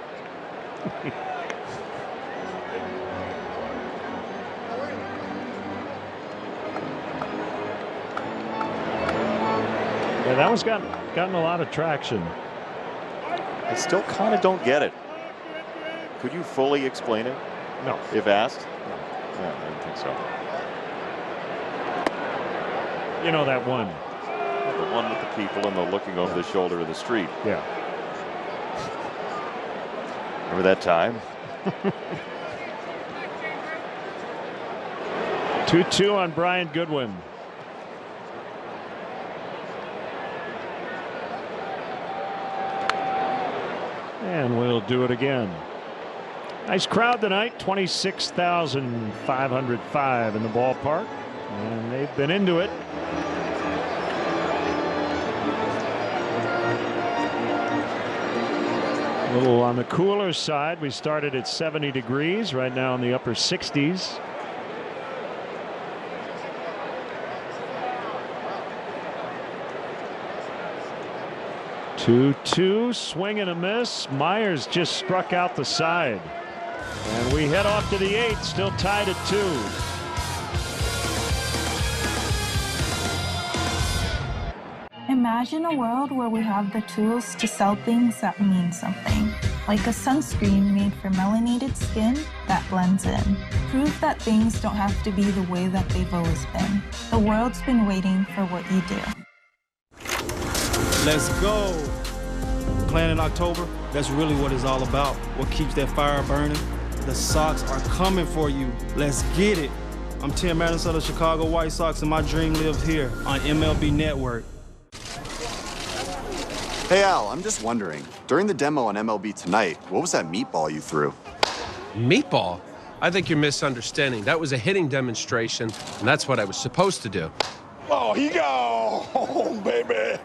Yeah, that one's gotten a lot of traction. I still kind of don't get it. Could you fully explain it? No. If asked? No. Yeah, I don't think so. You know that one. The one with the people and the looking over the shoulder of the street. Yeah. Remember that time? 2-2 on Brian Goodwin. And we'll do it again. Nice crowd tonight. 26,505 in the ballpark. And they've been into it. A little on the cooler side. We started at 70 degrees, right now in the upper 60s. Two, swing and a miss. Myers just struck out the side. And we head off to the 8th, still tied at 2. Imagine a world where we have the tools to sell things that mean something, like a sunscreen made for melanated skin that blends in. Prove that things don't have to be the way that they've always been. The world's been waiting for what you do. Let's go. Playing in October, that's really what it's all about. What keeps that fire burning? The Sox are coming for you. Let's get it. I'm Tim Anderson of the Chicago White Sox, and my dream lives here on MLB Network. Hey Al, I'm just wondering, during the demo on MLB Tonight, what was that meatball you threw? Meatball? I think you're misunderstanding. That was a hitting demonstration, and that's what I was supposed to do. Oh, he got home, baby.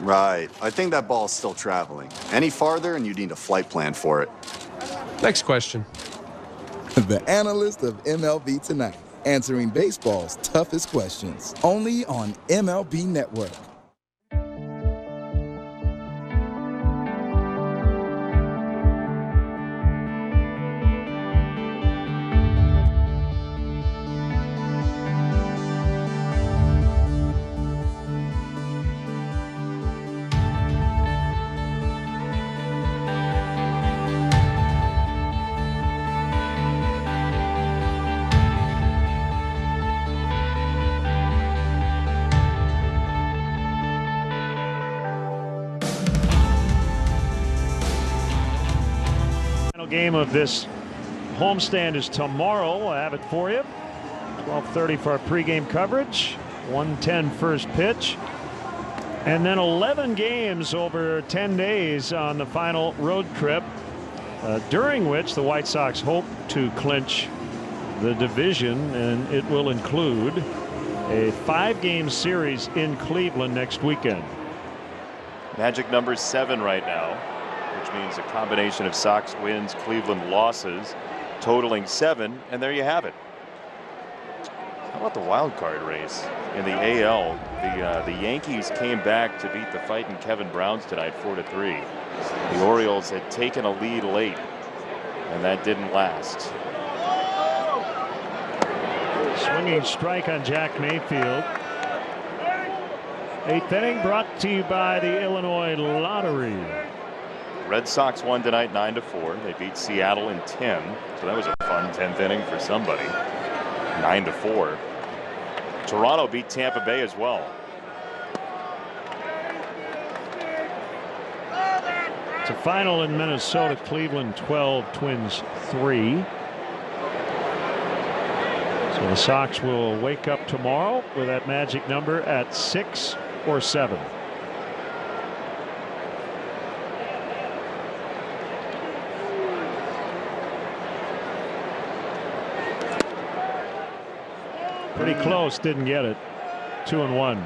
Right. I think that ball's still traveling. Any farther, and you need a flight plan for it. Next question. The analyst of MLB Tonight, answering baseball's toughest questions. Only on MLB Network. Game of this homestand is tomorrow. We'll have it for you. 12:30 for our pregame coverage. 1:10 first pitch. And then 11 games over 10 days on the final road trip, during which the White Sox hope to clinch the division, and it will include a 5-game series in Cleveland next weekend. Magic number 7 right now, which means a combination of Sox wins, Cleveland losses, totaling 7, and there you have it. How about the wild card race in the AL? The Yankees came back to beat the fighting Kevin Browns tonight, 4-3. The Orioles had taken a lead late, and that didn't last. Swinging strike on Jack Mayfield. 8th inning brought to you by the Illinois Lottery. Red Sox won tonight 9-4. They beat Seattle in 10. So that was a fun 10th inning for somebody. 9-4. Toronto beat Tampa Bay as well. It's a final in Minnesota. Cleveland 12, Twins 3. So the Sox will wake up tomorrow with that magic number at 6 or 7. Pretty close, didn't get it. 2-1.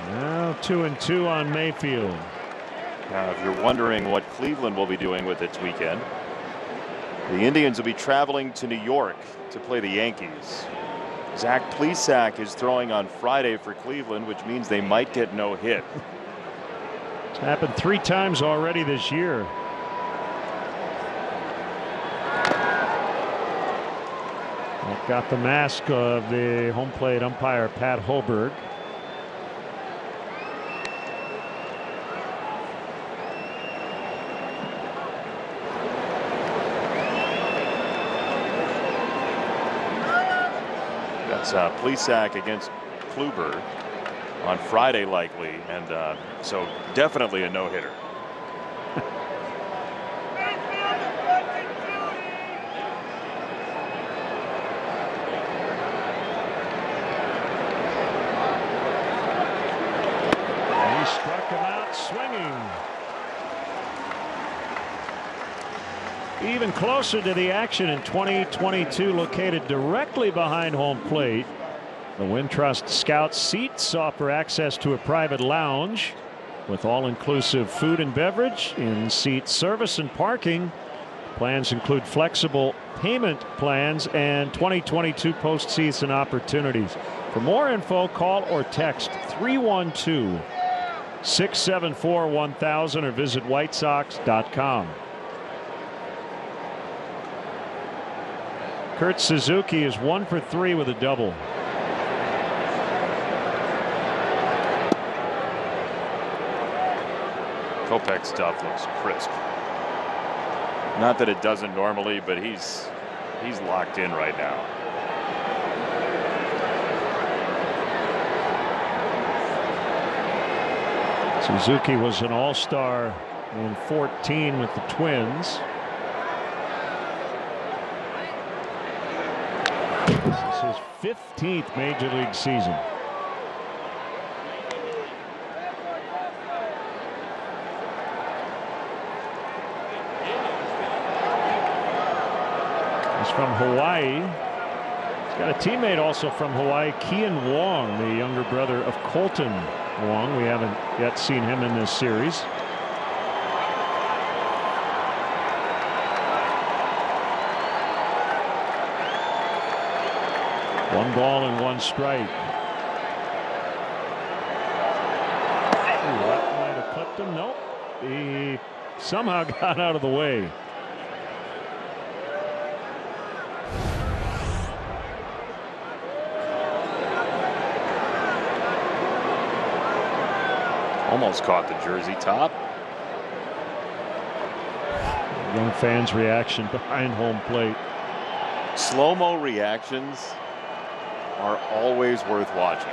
Now 2-2 on Mayfield. Now, if you're wondering what Cleveland will be doing with its weekend, the Indians will be traveling to New York to play the Yankees. Zach Plesac is throwing on Friday for Cleveland, which means they might get no hit. It's happened 3 times already this year. That got the mask of the home plate umpire, Pat Hoberg. Plesac against Kluber on Friday likely, and so definitely a no-hitter. even closer to the action in 2022, located directly behind home plate. The Wintrust Scout seats offer access to a private lounge with all-inclusive food and beverage, in-seat service and parking. Plans include flexible payment plans and 2022 postseason opportunities. For more info, call or text 312-674-1000 or visit whitesox.com. Kurt Suzuki is 1 for 3 with a double. Kopech's stuff looks crisp. Not that it doesn't normally, but he's locked in right now. Suzuki was an all-star in 14 with the Twins. This is his 15th major league season. He's from Hawaii. He's got a teammate also from Hawaii, Kian Wong, the younger brother of Colton Wong. We haven't yet seen him in this series. One ball and one strike. Ooh, that might have clipped him. Nope. He somehow got out of the way. Almost caught the jersey top. Young fans' reaction behind home plate. Slow-mo reactions are always worth watching.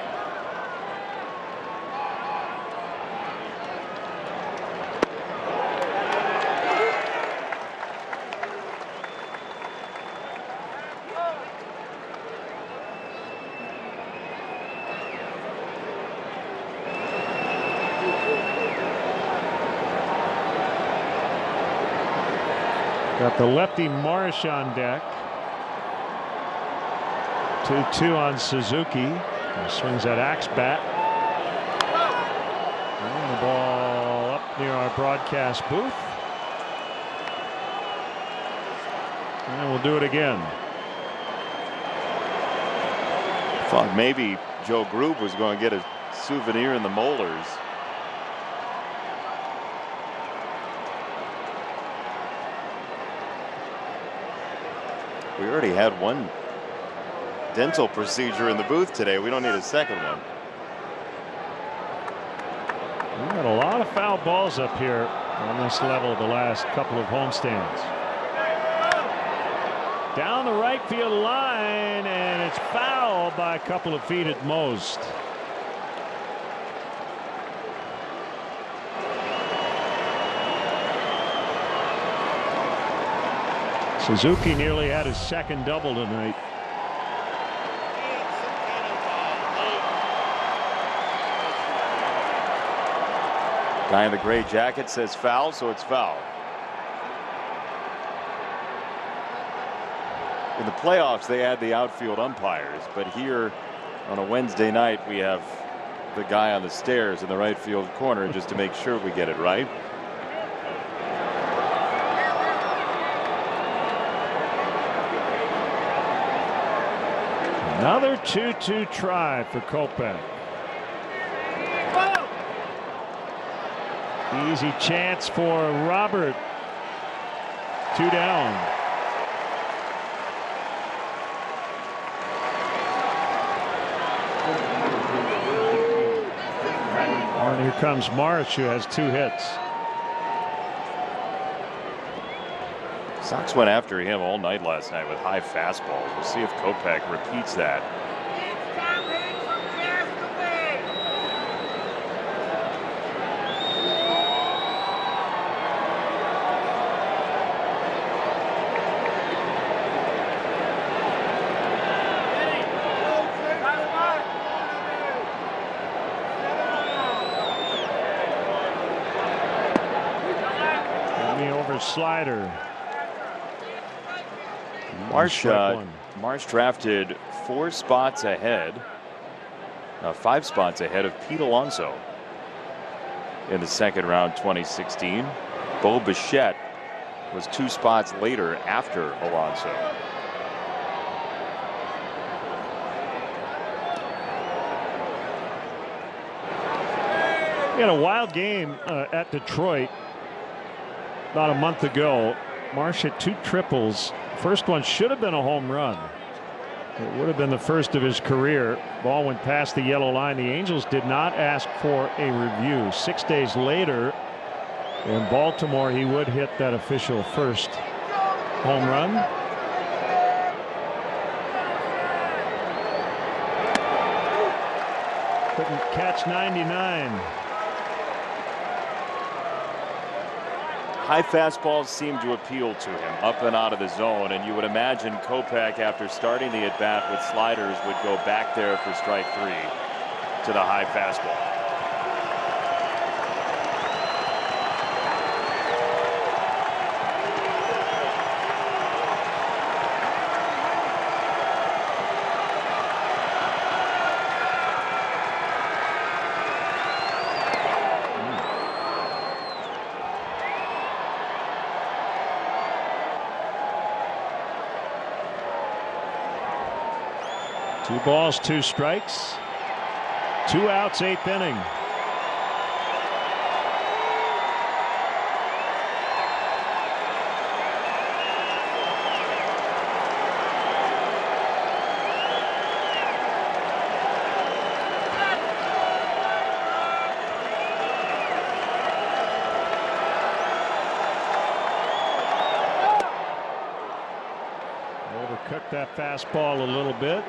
Got the lefty Marsh on deck. 2-2 on Suzuki. He swings that axe bat. And the ball up near our broadcast booth. And we'll do it again. Thought maybe Joe Grube was going to get a souvenir in the molars. We already had one dental procedure in the booth today. We don't need a second one. We've got a lot of foul balls up here on this level the last couple of homestands. Down the right field line, and it's foul by a couple of feet at most. Suzuki nearly had his second double tonight. Guy in the gray jacket says foul, so it's foul. In the playoffs, they add the outfield umpires, but here on a Wednesday night, we have the guy on the stairs in the right field corner just to make sure we get it right. Another 2-2 try for Kopech. Easy chance for Robert. 2 down. And here comes Marsh, who has 2 hits. Sox went after him all night last night with high fastballs. We'll see if Kopech repeats that. Slider. Marsh drafted 5 spots ahead of Pete Alonso in the second round 2016. Bo Bichette was 2 spots later after Alonso. He had a wild game at Detroit about a month ago. Marsh hit 2 triples. First one should have been a home run. It would have been the first of his career. Ball went past the yellow line. The Angels did not ask for a review. 6 days later in Baltimore, he would hit that official first home run. Couldn't catch 99. High fastballs seem to appeal to him up and out of the zone, and you would imagine Kopech, after starting the at-bat with sliders, would go back there for strike 3 to the high fastball. Two balls, 2 strikes, 2 outs, 8th inning. Overcooked that fastball a little bit.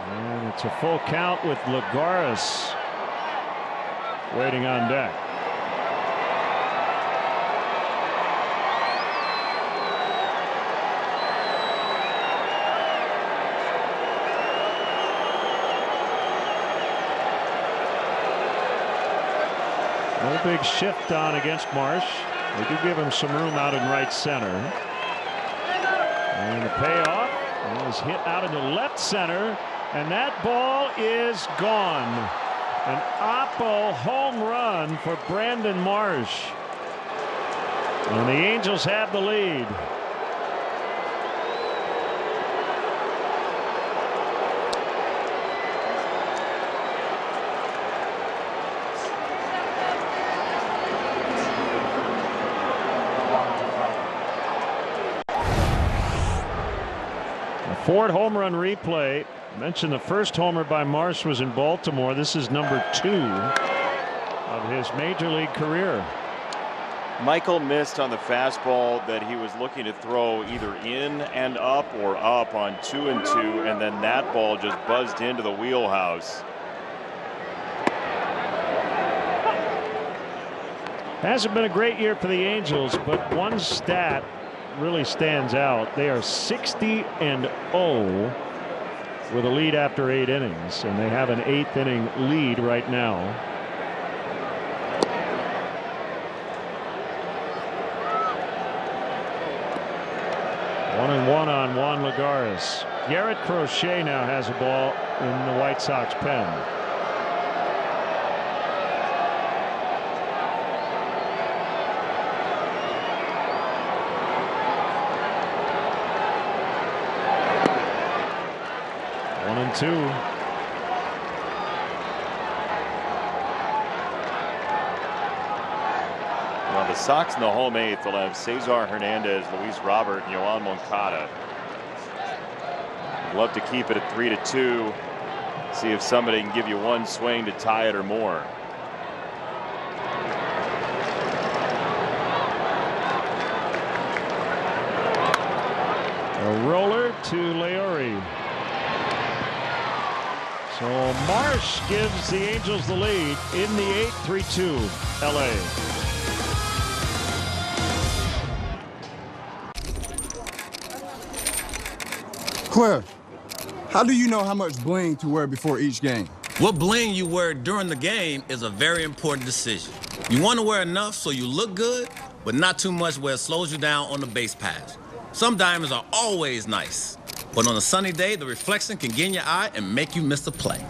And it's a full count with Lagares waiting on deck. No big shift on against Marsh. They do give him some room out in right center. And the payoff is hit out into left center. And that ball is gone. An Oppo home run for Brandon Marsh. And the Angels have the lead. A Ford home run replay. I mentioned the first homer by Marsh was in Baltimore. This is number 2 of his major league career. Michael missed on the fastball that he was looking to throw either in and up or up on 2-2, and then that ball just buzzed into the wheelhouse. Hasn't been a great year for the Angels, but one stat really stands out. They are 60-0 with a lead after 8 innings, and they have an 8th inning lead right now. One and one on Juan Lagares. Garrett Crochet now has a ball in the White Sox pen. One and two. Well, the Sox in the home 8th will have Cesar Hernandez, Luis Robert, and Yoan Moncada. I'd love to keep it at 3-2. See if somebody can give you one swing to tie it or more. A roller to Leori. So Marsh gives the Angels the lead in the 8th, 3-2 LA. Claire, how do you know how much bling to wear before each game? What bling you wear during the game is a very important decision. You want to wear enough so you look good, but not too much where it slows you down on the base pass. Some diamonds are always nice, but on a sunny day, the reflection can get in your eye and make you miss a play.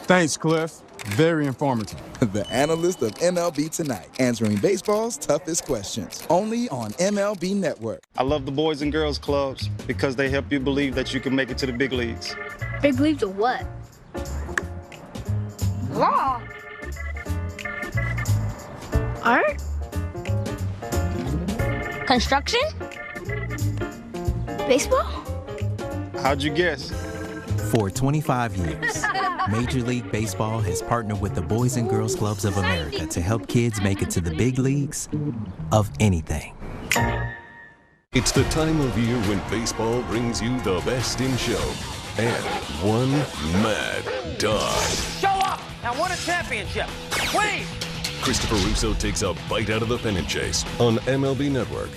Thanks, Cliff. Very informative. The analyst of MLB Tonight, answering baseball's toughest questions. Only on MLB Network. I love the Boys and Girls Clubs because they help you believe that you can make it to the big leagues. Big leagues of what? Law. Art. Construction. Baseball. How'd you guess? For 25 years, Major League Baseball has partnered with the Boys and Girls Clubs of America to help kids make it to the big leagues of anything. It's the time of year when baseball brings you the best in show and one mad dog. Show up! I won a championship. Please! Christopher Russo takes a bite out of the pennant chase on MLB Network.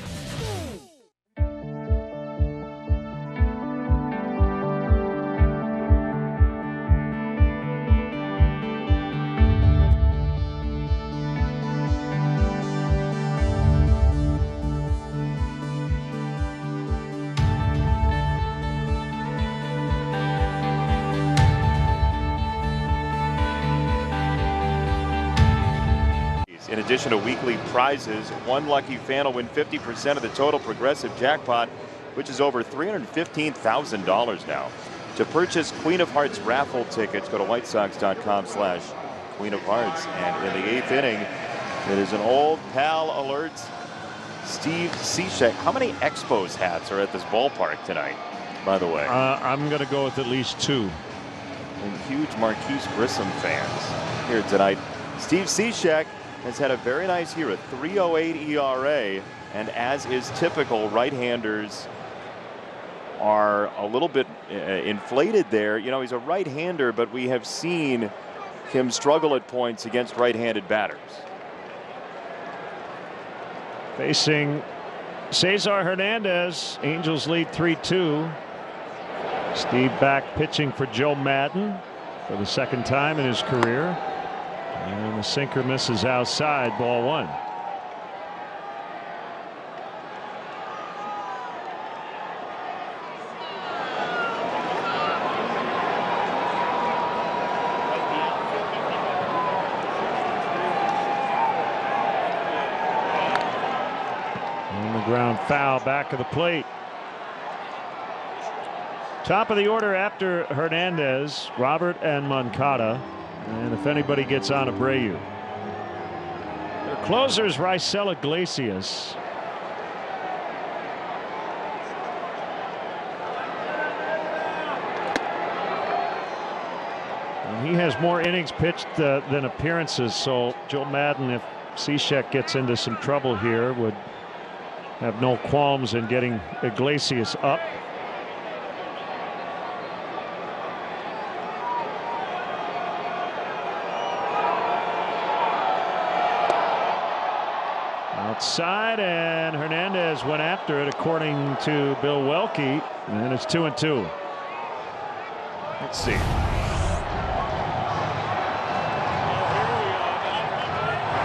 In addition to weekly prizes, one lucky fan will win 50% of the total progressive jackpot, which is over $315,000 now. To purchase Queen of Hearts raffle tickets, go to whitesox.com/Queen of Hearts. And in the 8th inning, it is an old pal alert, Steve Cishek. How many Expos hats are at this ballpark tonight, by the way? I'm going to go with at least 2. And huge Marquise Grissom fans here tonight. Steve Cishek has had a very nice year, a 3.08 ERA, and as is typical, right-handers are a little bit inflated there. You know, he's a right-hander, but we have seen him struggle at points against right-handed batters. Facing Cesar Hernandez, Angels lead 3-2. Steve back pitching for Joe Madden for the second time in his career. And the sinker misses outside, ball 1. On the ground foul, back of the plate. Top of the order after Hernandez, Robert and Moncada. And if anybody gets on, Abreu. Their closers, Raisel Iglesias. And he has more innings pitched than appearances, so Joe Madden, if Cishek gets into some trouble here, would have no qualms in getting Iglesias up. Outside, and Hernandez went after it, according to Bill Welke, and it's 2-2. Let's see.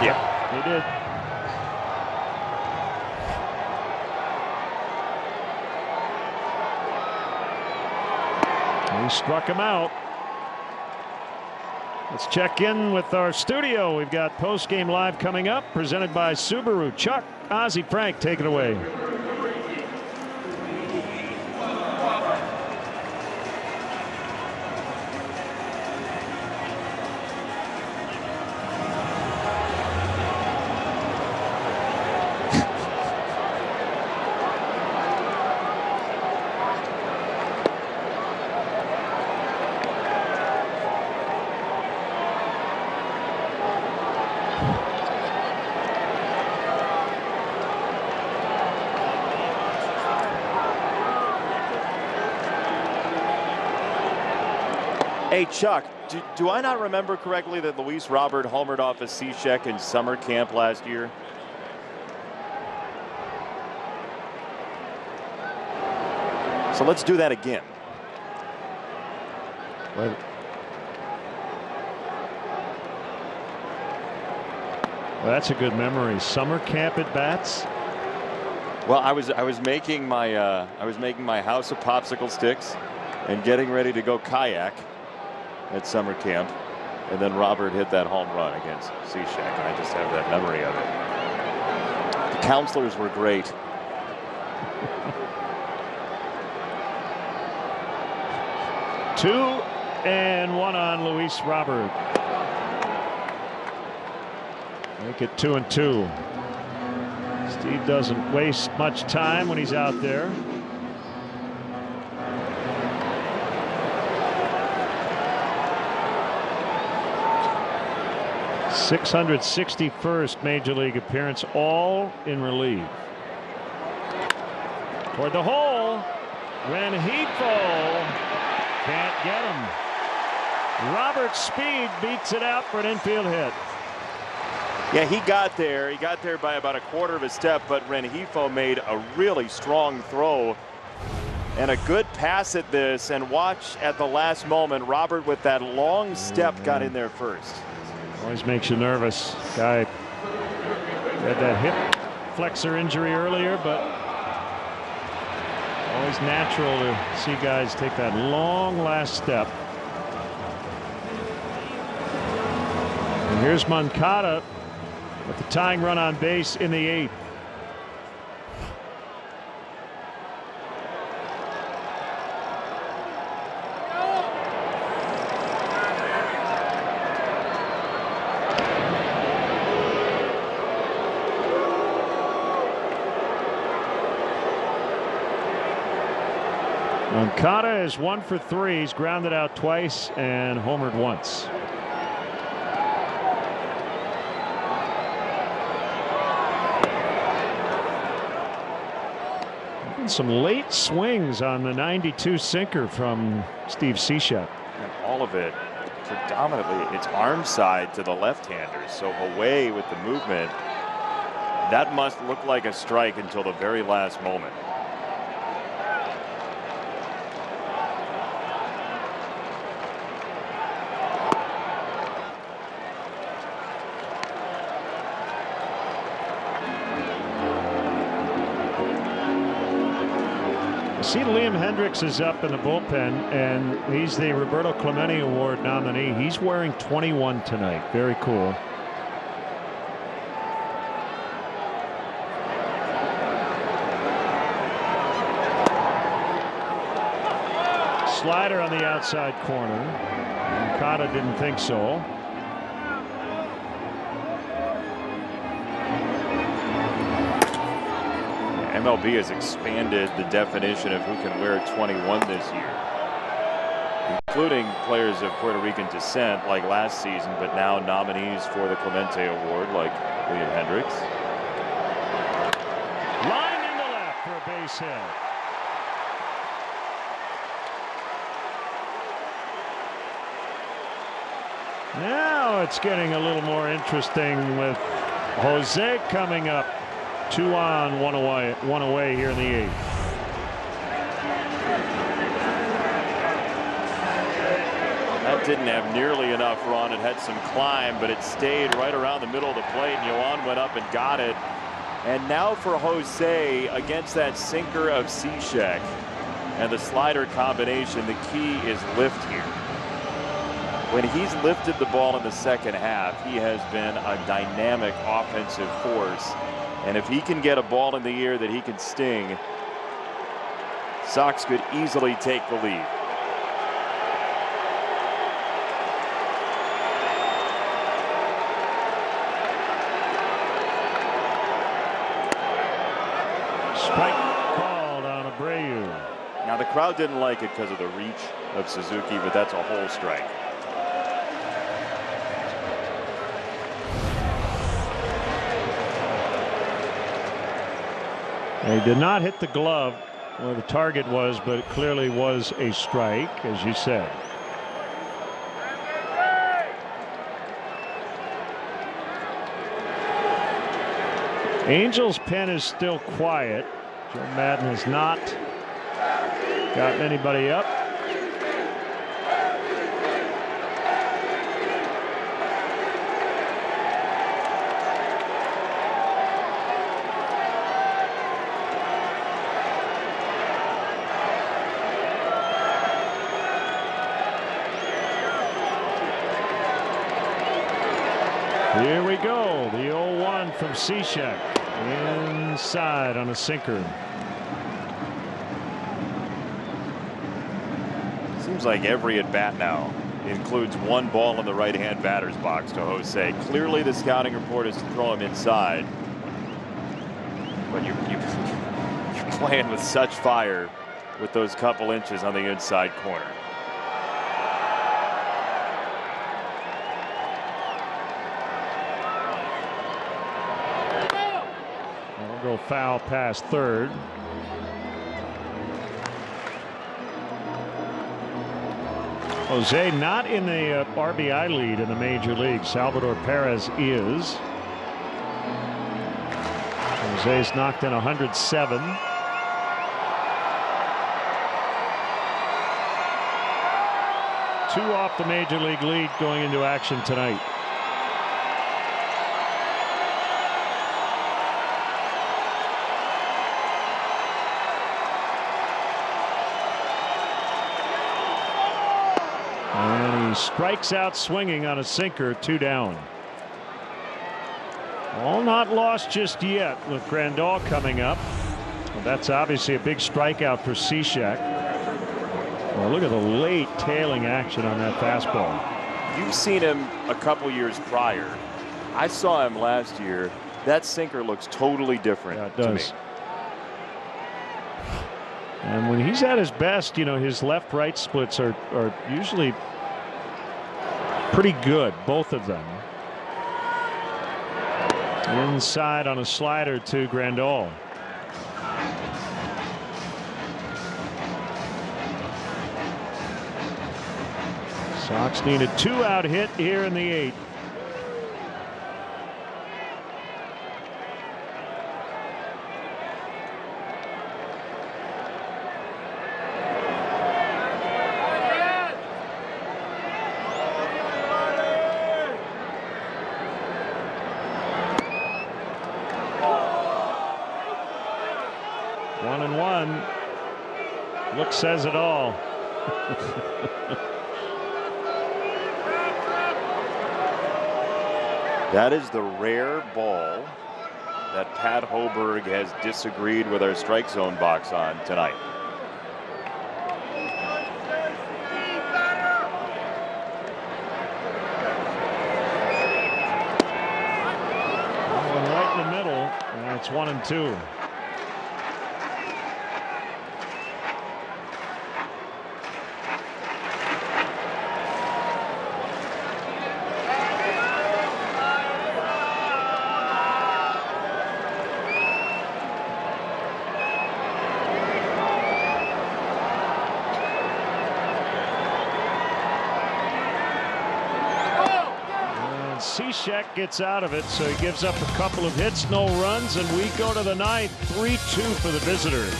Yeah, he did. He struck him out. Let's check in with our studio. We've got post-game live coming up, presented by Subaru. Chuck, Ozzie, Frank, take it away. Hey, Chuck, do I not remember correctly that Luis Robert homered off of Cishek in summer camp last year? So let's do that again. Well, that's a good memory. Summer camp at bats. Well, I was making my house of popsicle sticks and getting ready to go kayak at summer camp, and then Robert hit that home run against Cechek, and I just have that memory of it. The counselors were great. Two and one on Luis Robert. Make it 2-2. Steve doesn't waste much time when he's out there. #661st Major League appearance, all in relief. Toward the hole. Rengifo can't get him. Robert's speed beats it out for an infield hit. Yeah, he got there. He got there by about a quarter of a step, but Rengifo made a really strong throw and a good pass at this. And watch at the last moment, Robert with that long step got in there first. Always makes you nervous. Guy had that hip flexor injury earlier, but always natural to see guys take that long last step. And here's Moncada with the tying run on base in the 8th. Moncada is 1 for 3. He's grounded out twice and homered once. Some late swings on the 92 sinker from Steve Cechek. And all of it, predominantly, it's arm side to the left-handers. So away with the movement. That must look like a strike until the very last moment. See, Liam Hendricks is up in the bullpen, and he's the Roberto Clemente Award nominee. He's wearing 21 tonight. Very cool. Slider on the outside corner. Moncada didn't think so. MLB has expanded the definition of who can wear 21 this year, including players of Puerto Rican descent like last season, but now nominees for the Clemente Award like Liam Hendricks. Line into left for a base hit. Now it's getting a little more interesting with Jose coming up. 2 on, 1 away here in the 8th. That didn't have nearly enough run. It had some climb, but it stayed right around the middle of the plate, and Yoan went up and got it. And now for Jose against that sinker of Cechek and the slider combination, the key is lift here. When he's lifted the ball in the second half, he has been a dynamic offensive force. And if he can get a ball in the air that he can sting, Sox could easily take the lead. Strike called on Abreu. Now the crowd didn't like it because of the reach of Suzuki, but that's a whole strike. He did not hit the glove where the target was, but it clearly was a strike, as you said. Angels' pen is still quiet. Joe Madden has not gotten anybody up. we go. The 0-1 from Cishek. Inside on a sinker. Seems like every at bat now includes one ball in the right-hand batter's box to Jose. Clearly the scouting report is to throw him inside. But you're playing with such fire with those couple inches on the inside corner. We'll go foul past third. Jose not in the RBI lead in the major league. Salvador Perez is. Jose's knocked in 107. Two off the major league lead going into action tonight. And he strikes out swinging on a sinker, 2 down. All not lost just yet with Grandal coming up. Well, that's obviously a big strikeout for Cishek. Well, look at the late tailing action on that fastball. You've seen him a couple years prior. I saw him last year. That sinker looks totally different to me. And when he's at his best, you know, his left-right splits are usually pretty good, both of them. Inside on a slider to Grandal. Sox need a 2-out hit here in the 8th. Look says it all. That is the rare ball that Pat Hoberg has disagreed with our strike zone box on tonight. Right in the middle, and it's 1-2. Cishek gets out of it, so he gives up a couple of hits, no runs, and we go to the 9th, 3-2 for the visitors.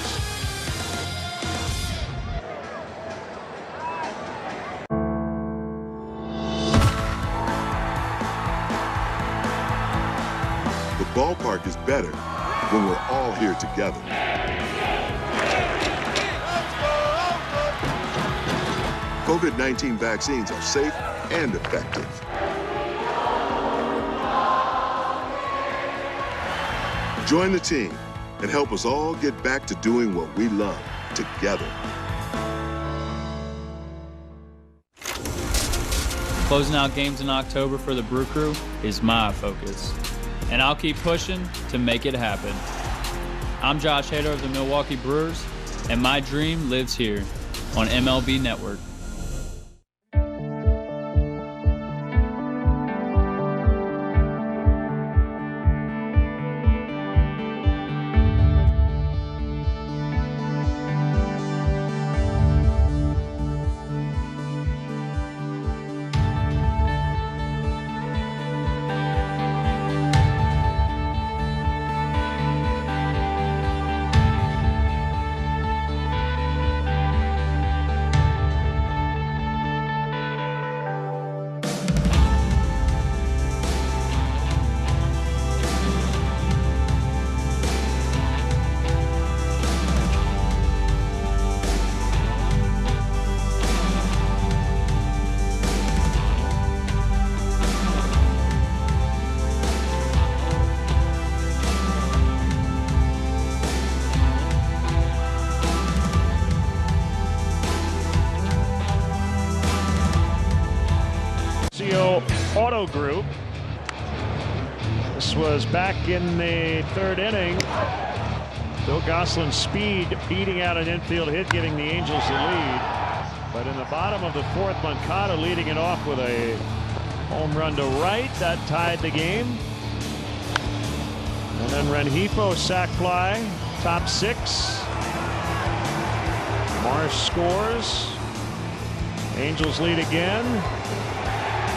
The ballpark is better when we're all here together. COVID-19 vaccines are safe and effective. Join the team and help us all get back to doing what we love together. Closing out games in October for the Brew Crew is my focus, and I'll keep pushing to make it happen. I'm Josh Hader of the Milwaukee Brewers, and my dream lives here on MLB Network. Toronto group. This was back in the 3rd inning. Bill Gosselin's speed beating out an infield hit, giving the Angels the lead. But in the bottom of the 4th, Moncada leading it off with a home run to right. That tied the game. And then Rengifo sac fly, top 6. Marsh scores. Angels lead again.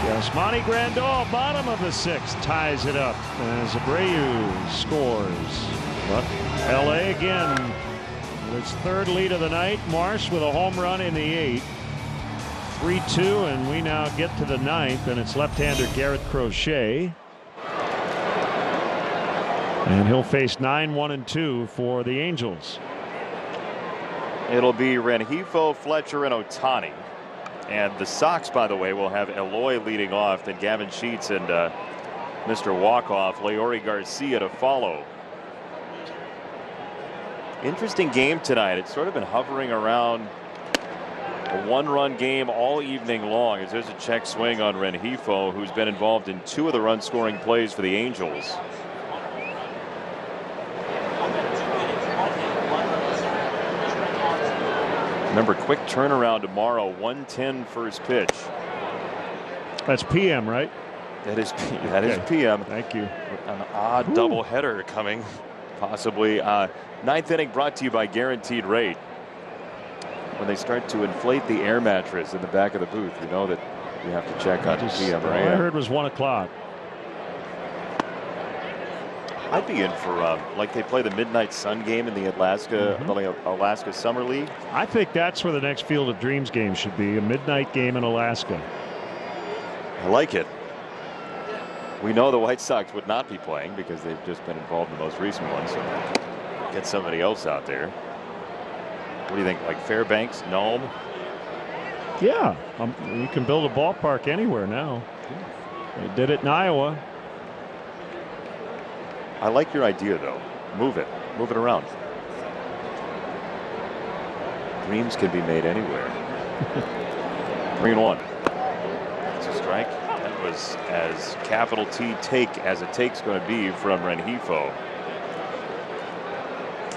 Yasmani Grandal, bottom of the 6th, ties it up as Abreu scores. But LA again with its 3rd lead of the night. Marsh with a home run in the 8th. 3-2, and we now get to the 9th, and it's left-hander Garrett Crochet. And he'll face 9-1-2 for the Angels. It'll be Rengifo, Fletcher, and Ohtani. And the Sox, by the way, will have Eloy leading off, then Gavin Sheets and Mr. Walkoff, Leori Garcia to follow. Interesting game tonight. It's sort of been hovering around a 1-run game all evening long, as there's a check swing on Rengifo, who's been involved in 2 of the run-scoring plays for the Angels. Remember, quick turnaround tomorrow, 1:10 first pitch. That's PM, right? That is PM. Thank you. An odd doubleheader coming, possibly. 9th inning brought to you by Guaranteed Rate. When they start to inflate the air mattress in the back of the booth, you know that you have to check on PM or All I AM. heard was 1 o'clock. I'd be in for like they play the Midnight Sun game in the Alaska Summer League. I think that's where the next Field of Dreams game should be, a midnight game in Alaska. I like it. We know the White Sox would not be playing because they've just been involved in the most recent one, so get somebody else out there. What do you think, like Fairbanks, Nome? Yeah, you can build a ballpark anywhere now. They did it in Iowa. I like your idea, though. Move it around. Dreams can be made anywhere. 3-1. It's a strike. That was as capital T take as a take's going to be from Rengifo.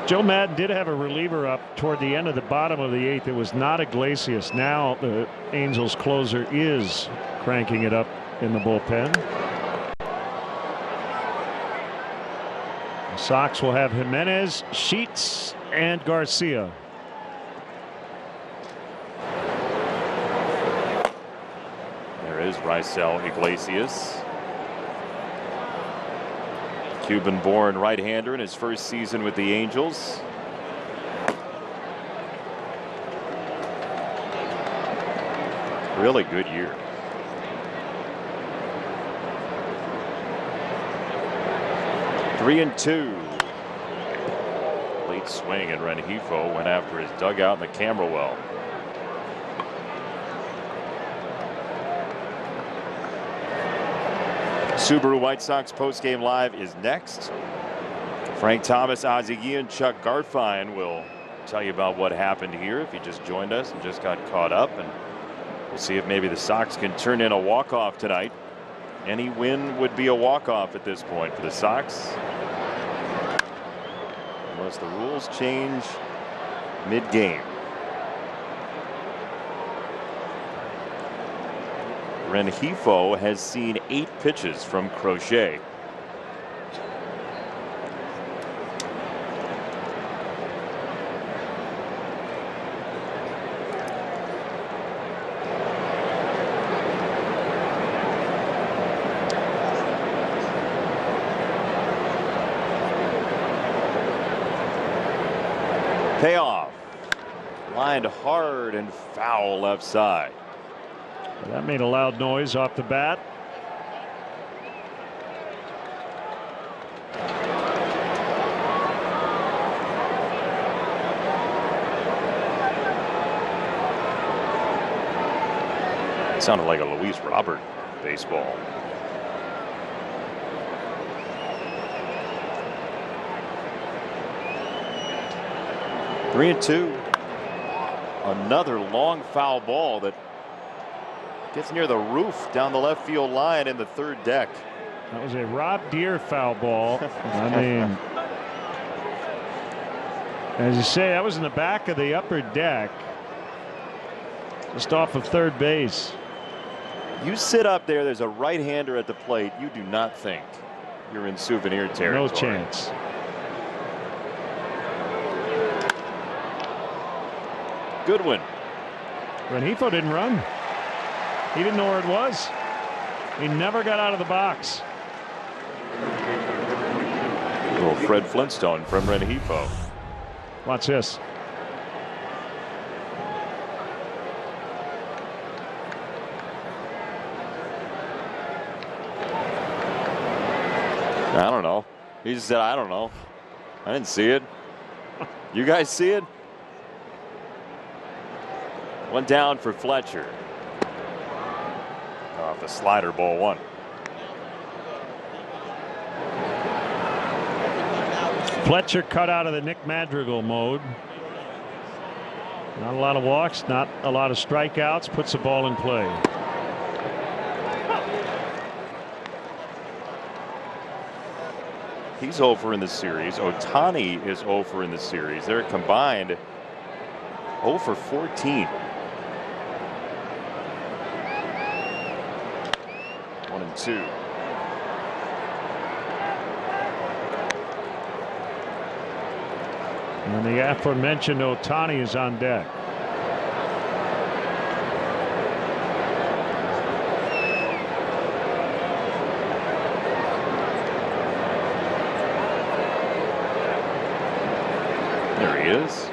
Joe Madden did have a reliever up toward the end of the bottom of the 8th. It was not Iglesias. Now the Angels closer is cranking it up in the bullpen. The Sox will have Jimenez, Sheets, and Garcia. There is Raisel Iglesias. Cuban-born right-hander in his first season with the Angels. Really good year. Three and 2. Late swing, and Rengifo went after his dugout in the camera well. Subaru White Sox postgame live is next. Frank Thomas, Ozzie Guillen, Chuck Garfien will tell you about what happened here if you just joined us and just got caught up, and we'll see if maybe the Sox can turn in a walk-off tonight. Any win would be a walk-off at this point for the Sox, unless the rules change mid-game. Rengifo has seen 8 pitches from Crochet. Payoff. Lined hard and foul left side. That made a loud noise off the bat. It sounded like a Luis Robert baseball. Three and 2. Another long foul ball that Gets near the roof down the left field line in the third deck. That was a Rob Deere foul ball. I mean, as you say, that was in the back of the upper deck, just off of third base. You sit up there, there's a right-hander at the plate. You do not think you're in souvenir territory. No chance. Goodwin. Rengifo didn't run. He didn't know where it was. He never got out of the box. Little Fred Flintstone from Rengifo. Watch this. I don't know. He just said, I don't know. I didn't see it. You guys see it? One down for Fletcher. Off the slider, ball one. Fletcher cut out of the Nick Madrigal mode. Not a lot of walks, not a lot of strikeouts, puts the ball in play. He's over in the series. Ohtani is over in the series. They're combined 0 for 14. 1-2. And the aforementioned Ohtani is on deck. There he is.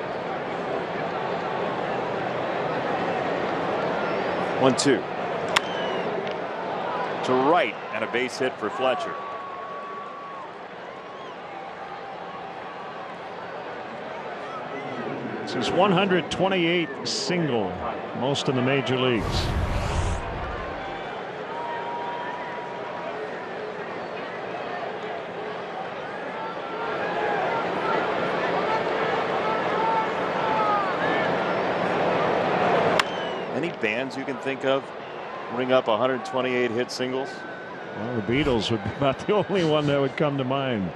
1-2. To right and a base hit for Fletcher. It's his 128th single, most in the major leagues. Any bands you can think of ring up 128 hit singles? Well, the Beatles would be about the only one that would come to mind.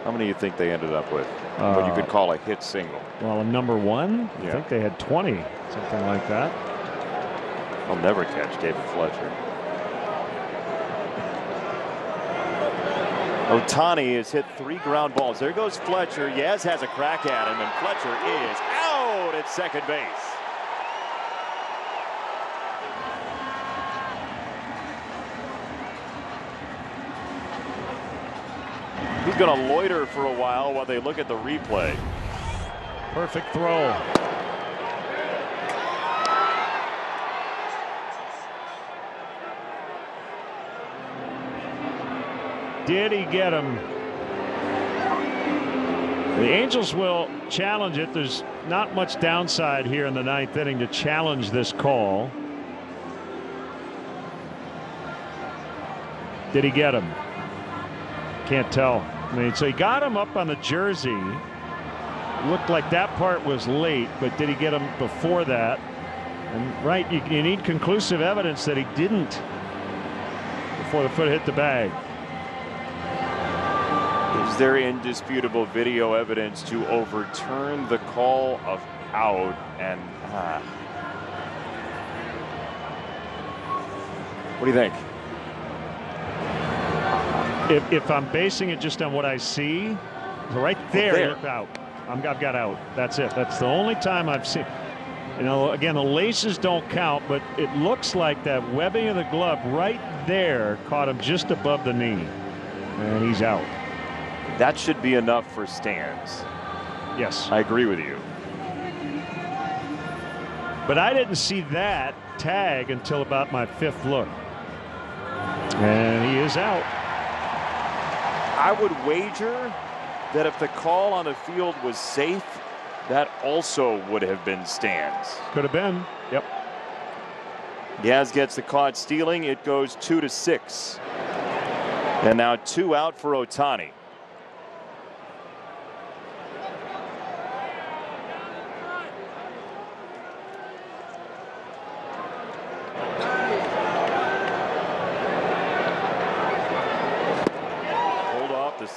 How many do you think they ended up with? What you could call a hit single? Well, number one, I Yeah. think they had 20, something like that. I'll never catch David Fletcher. Ohtani has hit 3 ground balls. There goes Fletcher. Yaz has a crack at him, and Fletcher is out at second base. He's going to loiter for a while they look at the replay. Perfect throw. Did he get him? The Angels will challenge it. There's not much downside here in the 9th inning to challenge this call. Did he get him? Can't tell. I mean, so he got him up on the jersey. Looked like that part was late, but did he get him before that? And right, you need conclusive evidence that he didn't before the foot hit the bag. Is there indisputable video evidence to overturn the call of out? And what do you think? If I'm basing it just on what I see, right there. Out. I've got out. That's it. That's the only time I've seen. You know, again, the laces don't count, but it looks like that webbing of the glove right there caught him just above the knee, and he's out. That should be enough for stands. Yes, I agree with you. But I didn't see that tag until about my 5th look, and he is out. I would wager that if the call on the field was safe, that also would have been stands. Could have been. Yep. Yaz gets the caught stealing. It goes 2-6. And now 2 out for Ohtani.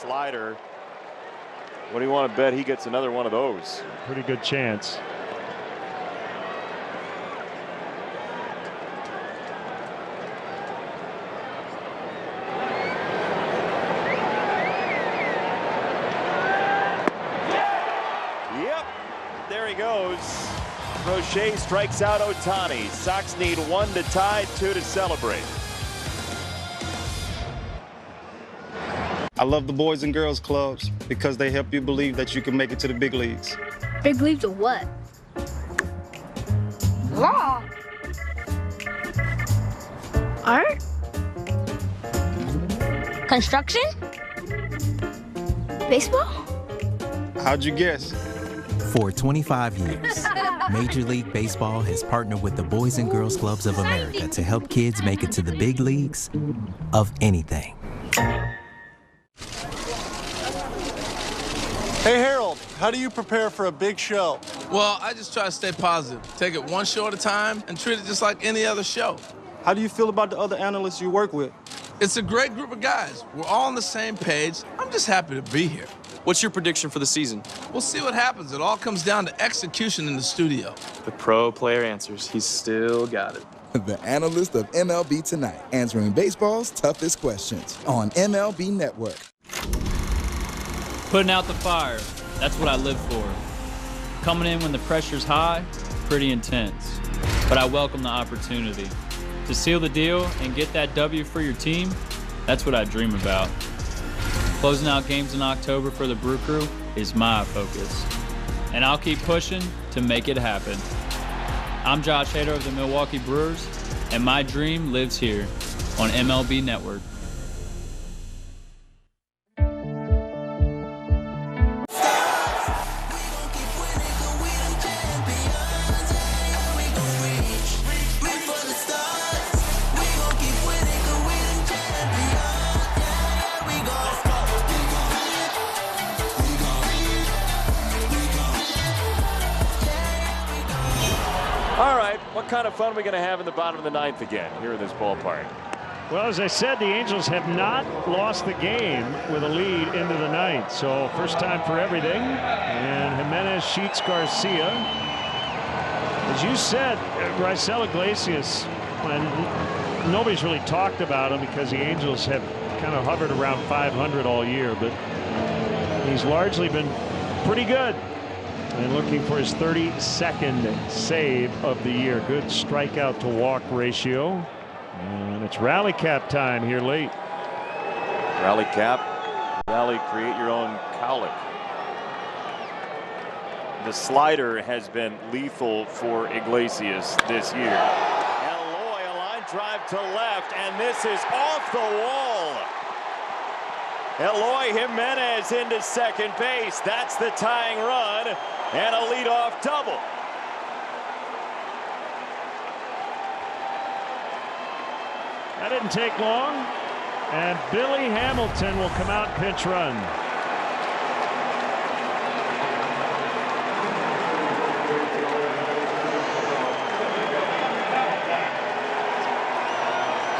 slider. What do you want to bet he gets another one of those? Pretty good chance. Yep, there he goes. Roche strikes out Ohtani. Sox need 1 to tie, 2 to celebrate. I love the Boys and Girls Clubs because they help you believe that you can make it to the big leagues. Big leagues of what? Law. Art. Construction. Baseball. How'd you guess? For 25 years, Major League Baseball has partnered with the Boys and Girls Clubs of America to help kids make it to the big leagues of anything. Hey, Harold, how do you prepare for a big show? Well, I just try to stay positive. Take it one show at a time and treat it just like any other show. How do you feel about the other analysts you work with? It's a great group of guys. We're all on the same page. I'm just happy to be here. What's your prediction for the season? We'll see what happens. It all comes down to execution in the studio. The pro player answers. He's still got it. The analyst of MLB Tonight, answering baseball's toughest questions on MLB Network. Putting out the fire, that's what I live for. Coming in when the pressure's high, pretty intense. But I welcome the opportunity. To seal the deal and get that W for your team, that's what I dream about. Closing out games in October for the Brew Crew is my focus. And I'll keep pushing to make it happen. I'm Josh Hader of the Milwaukee Brewers, and my dream lives here on MLB Network. All right, what kind of fun are we going to have in the bottom of the ninth again here in this ballpark? Well, as I said, the Angels have not lost the game with a lead into the ninth. So first time for everything. And Jimenez, Sheets, Garcia. As you said, Raisel Iglesias, and nobody's really talked about him because the Angels have kind of hovered around 500 all year, but he's largely been pretty good. And looking for his 32nd save of the year. Good strikeout to walk ratio. And it's rally cap time here late. Rally cap. Rally, create your own colic. The slider has been lethal for Iglesias this year. Eloy, a line drive to left, and this is off the wall. Eloy Jimenez into second base. That's the tying run, and a leadoff double. That didn't take long, and Billy Hamilton will come out and pinch run.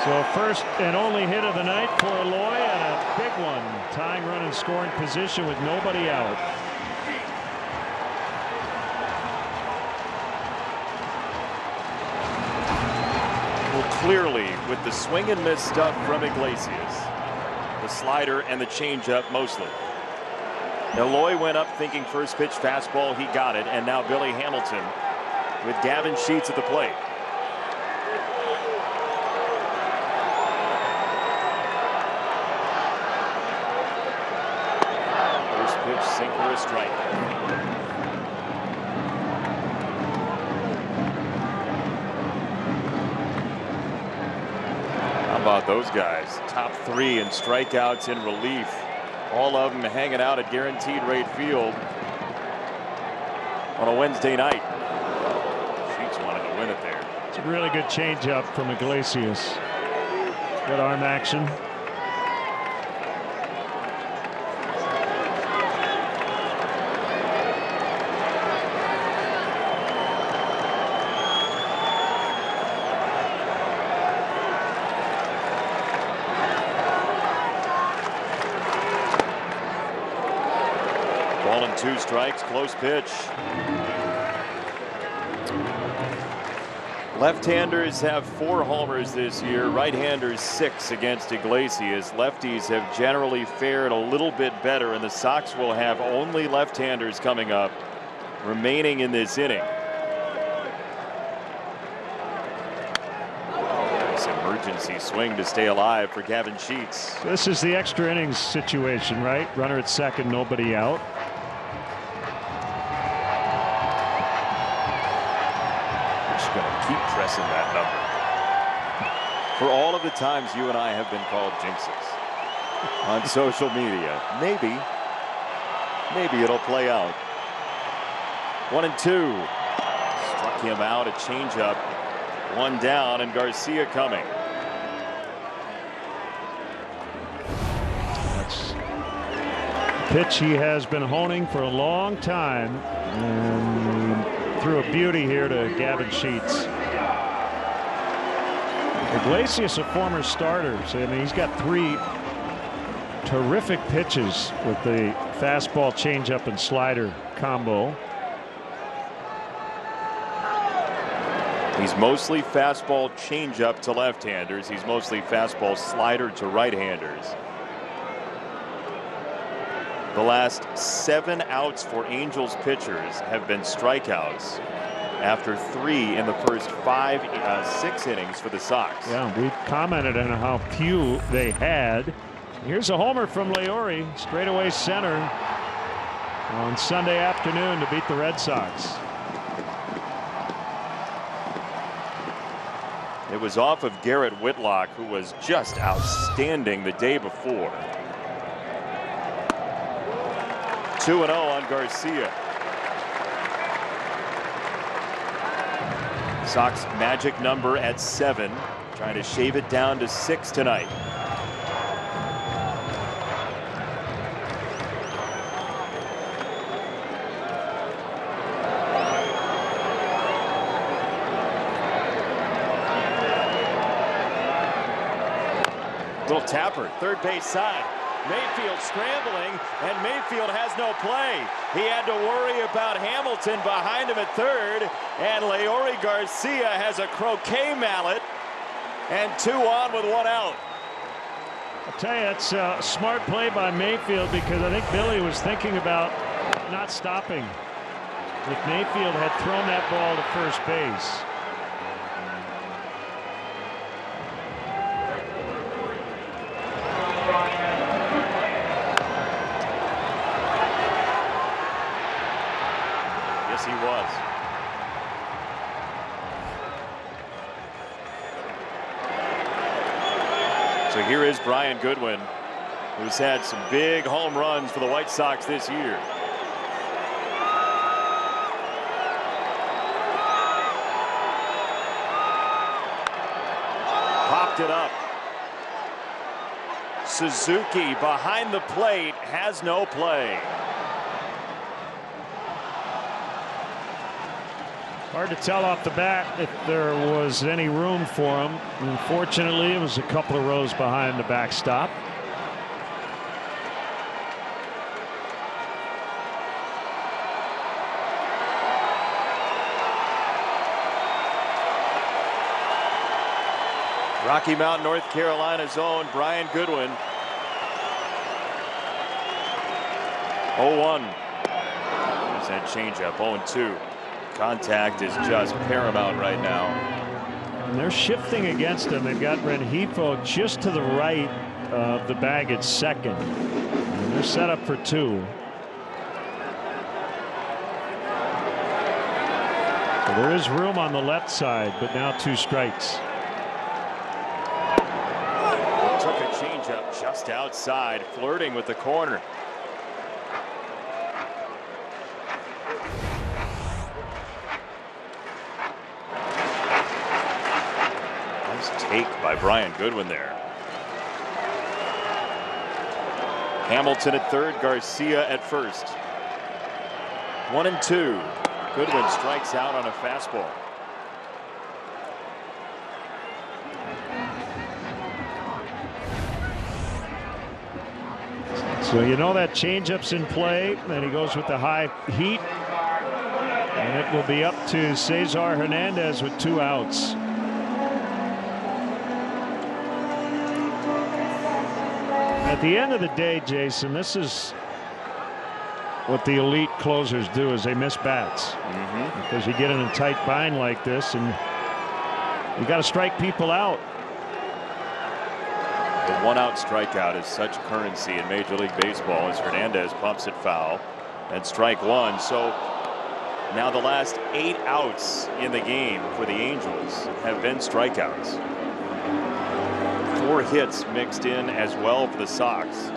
So first and only hit of the night for Eloy, and a big one. Tying run in scoring position with nobody out. Well, clearly, with the swing and miss stuff from Iglesias, the slider and the changeup mostly. Eloy went up thinking first pitch fastball, he got it, and now Billy Hamilton with Gavin Sheets at the plate. First pitch, sinker, a strike. How about those guys? Top 3 in strikeouts in relief. All of them hanging out at Guaranteed Rate Field on a Wednesday night. Sheets wanted to win it there. It's a really good changeup from Iglesias. Good arm action. 2 strikes, close pitch. Left-handers have 4 homers this year, right-handers 6 against Iglesias. Lefties have generally fared a little bit better, and the Sox will have only left-handers coming up remaining in this inning. Nice emergency swing to stay alive for Gavin Sheets. This is the extra innings situation, right? Runner at second, nobody out. Keep pressing that number. For all of the times you and I have been called jinxes on social media, maybe it'll play out. 1-2. Struck him out, a changeup. 1 down, and Garcia coming. That's a pitch he has been honing for a long time, and threw a beauty here to Gavin Sheets. Iglesias, a former starter, so I mean he's got 3 terrific pitches with the fastball, changeup, and slider combo. He's mostly fastball changeup to left-handers. He's mostly fastball slider to right-handers. The last 7 outs for Angels pitchers have been strikeouts after 3 in the first 6 innings for the Sox. Yeah, we commented on how few they had. Here's a homer from Leori, straightaway center on Sunday afternoon to beat the Red Sox. It was off of Garrett Whitlock, who was just outstanding the day before. 2-0 on Garcia. Sox magic number at 7, trying to shave it down to 6 tonight. Little tapper, third base side. Mayfield scrambling, and Mayfield has no play. He had to worry about Hamilton behind him at third, and Leori Garcia has a croquet mallet, and 2 on with 1 out. I'll tell you, that's a smart play by Mayfield, because I think Billy was thinking about not stopping if Mayfield had thrown that ball to first base. He was. So here is Brian Goodwin, who's had some big home runs for the White Sox this year. Popped it up. Suzuki behind the plate has no play. Hard to tell off the bat if there was any room for him. Unfortunately, it was a couple of rows behind the backstop. Rocky Mount, North Carolina's own Brian Goodwin. 0-1. There's that changeup. 0-2. Contact is just paramount right now. And they're shifting against him. They've got Rengifo just to the right of the bag at second. And they're set up for 2. So there is room on the left side, but now 2 strikes. Took a changeup just outside, flirting with the corner. Take by Brian Goodwin there. Hamilton at third, Garcia at first. 1-2. Goodwin strikes out on a fastball. So you know that changeup's in play, and he goes with the high heat. And it will be up to Cesar Hernandez with 2 outs. At the end of the day, Jason, this is what the elite closers do, is they miss bats. Because you get in a tight bind like this, and you got to strike people out. The 1-out strikeout is such currency in Major League Baseball as Hernandez pumps it foul. And strike 1. So now the last 8 outs in the game for the Angels have been strikeouts. 4 hits mixed in as well for the Sox.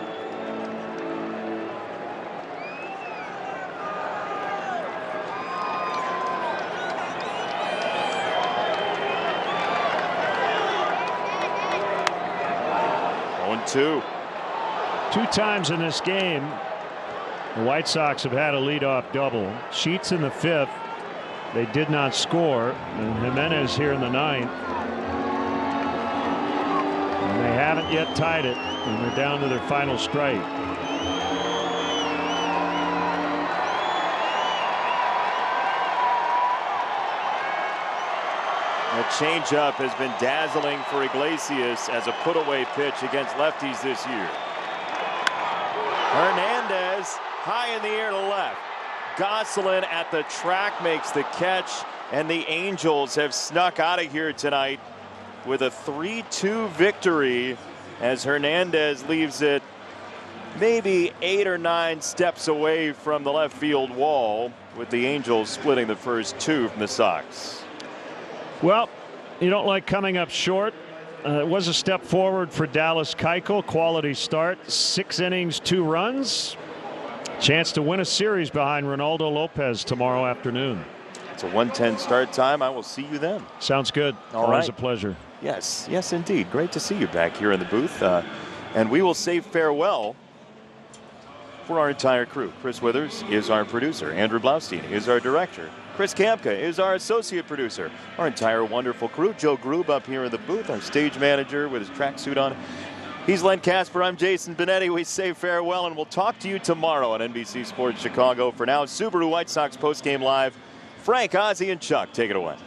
Two times in this game, the White Sox have had a leadoff double. Sheets in the 5th. They did not score. And Jimenez here in the 9th. And they haven't yet tied it. And they're down to their final strike. The changeup has been dazzling for Iglesias as a put-away pitch against lefties this year. Hernandez high in the air to left. Gosselin at the track makes the catch, and the Angels have snuck out of here tonight with a 3-2 victory as Hernandez leaves it maybe 8 or 9 steps away from the left field wall, with the Angels splitting the first 2 from the Sox. Well, you don't like coming up short. It was a step forward for Dallas Keuchel. Quality start. 6 innings, 2 runs. Chance to win a series behind Ronaldo Lopez tomorrow afternoon. It's a 1:10 start time. I will see you then. Sounds good. Always a pleasure. Yes, yes, indeed. Great to see you back here in the booth. And we will say farewell for our entire crew. Chris Withers is our producer. Andrew Blaustein is our director. Chris Kamka is our associate producer. Our entire wonderful crew. Joe Grube up here in the booth, our stage manager with his tracksuit on. He's Len Casper. I'm Jason Benetti. We say farewell, and we'll talk to you tomorrow on NBC Sports Chicago. For now, Subaru White Sox postgame live. Frank, Ozzie, and Chuck, take it away.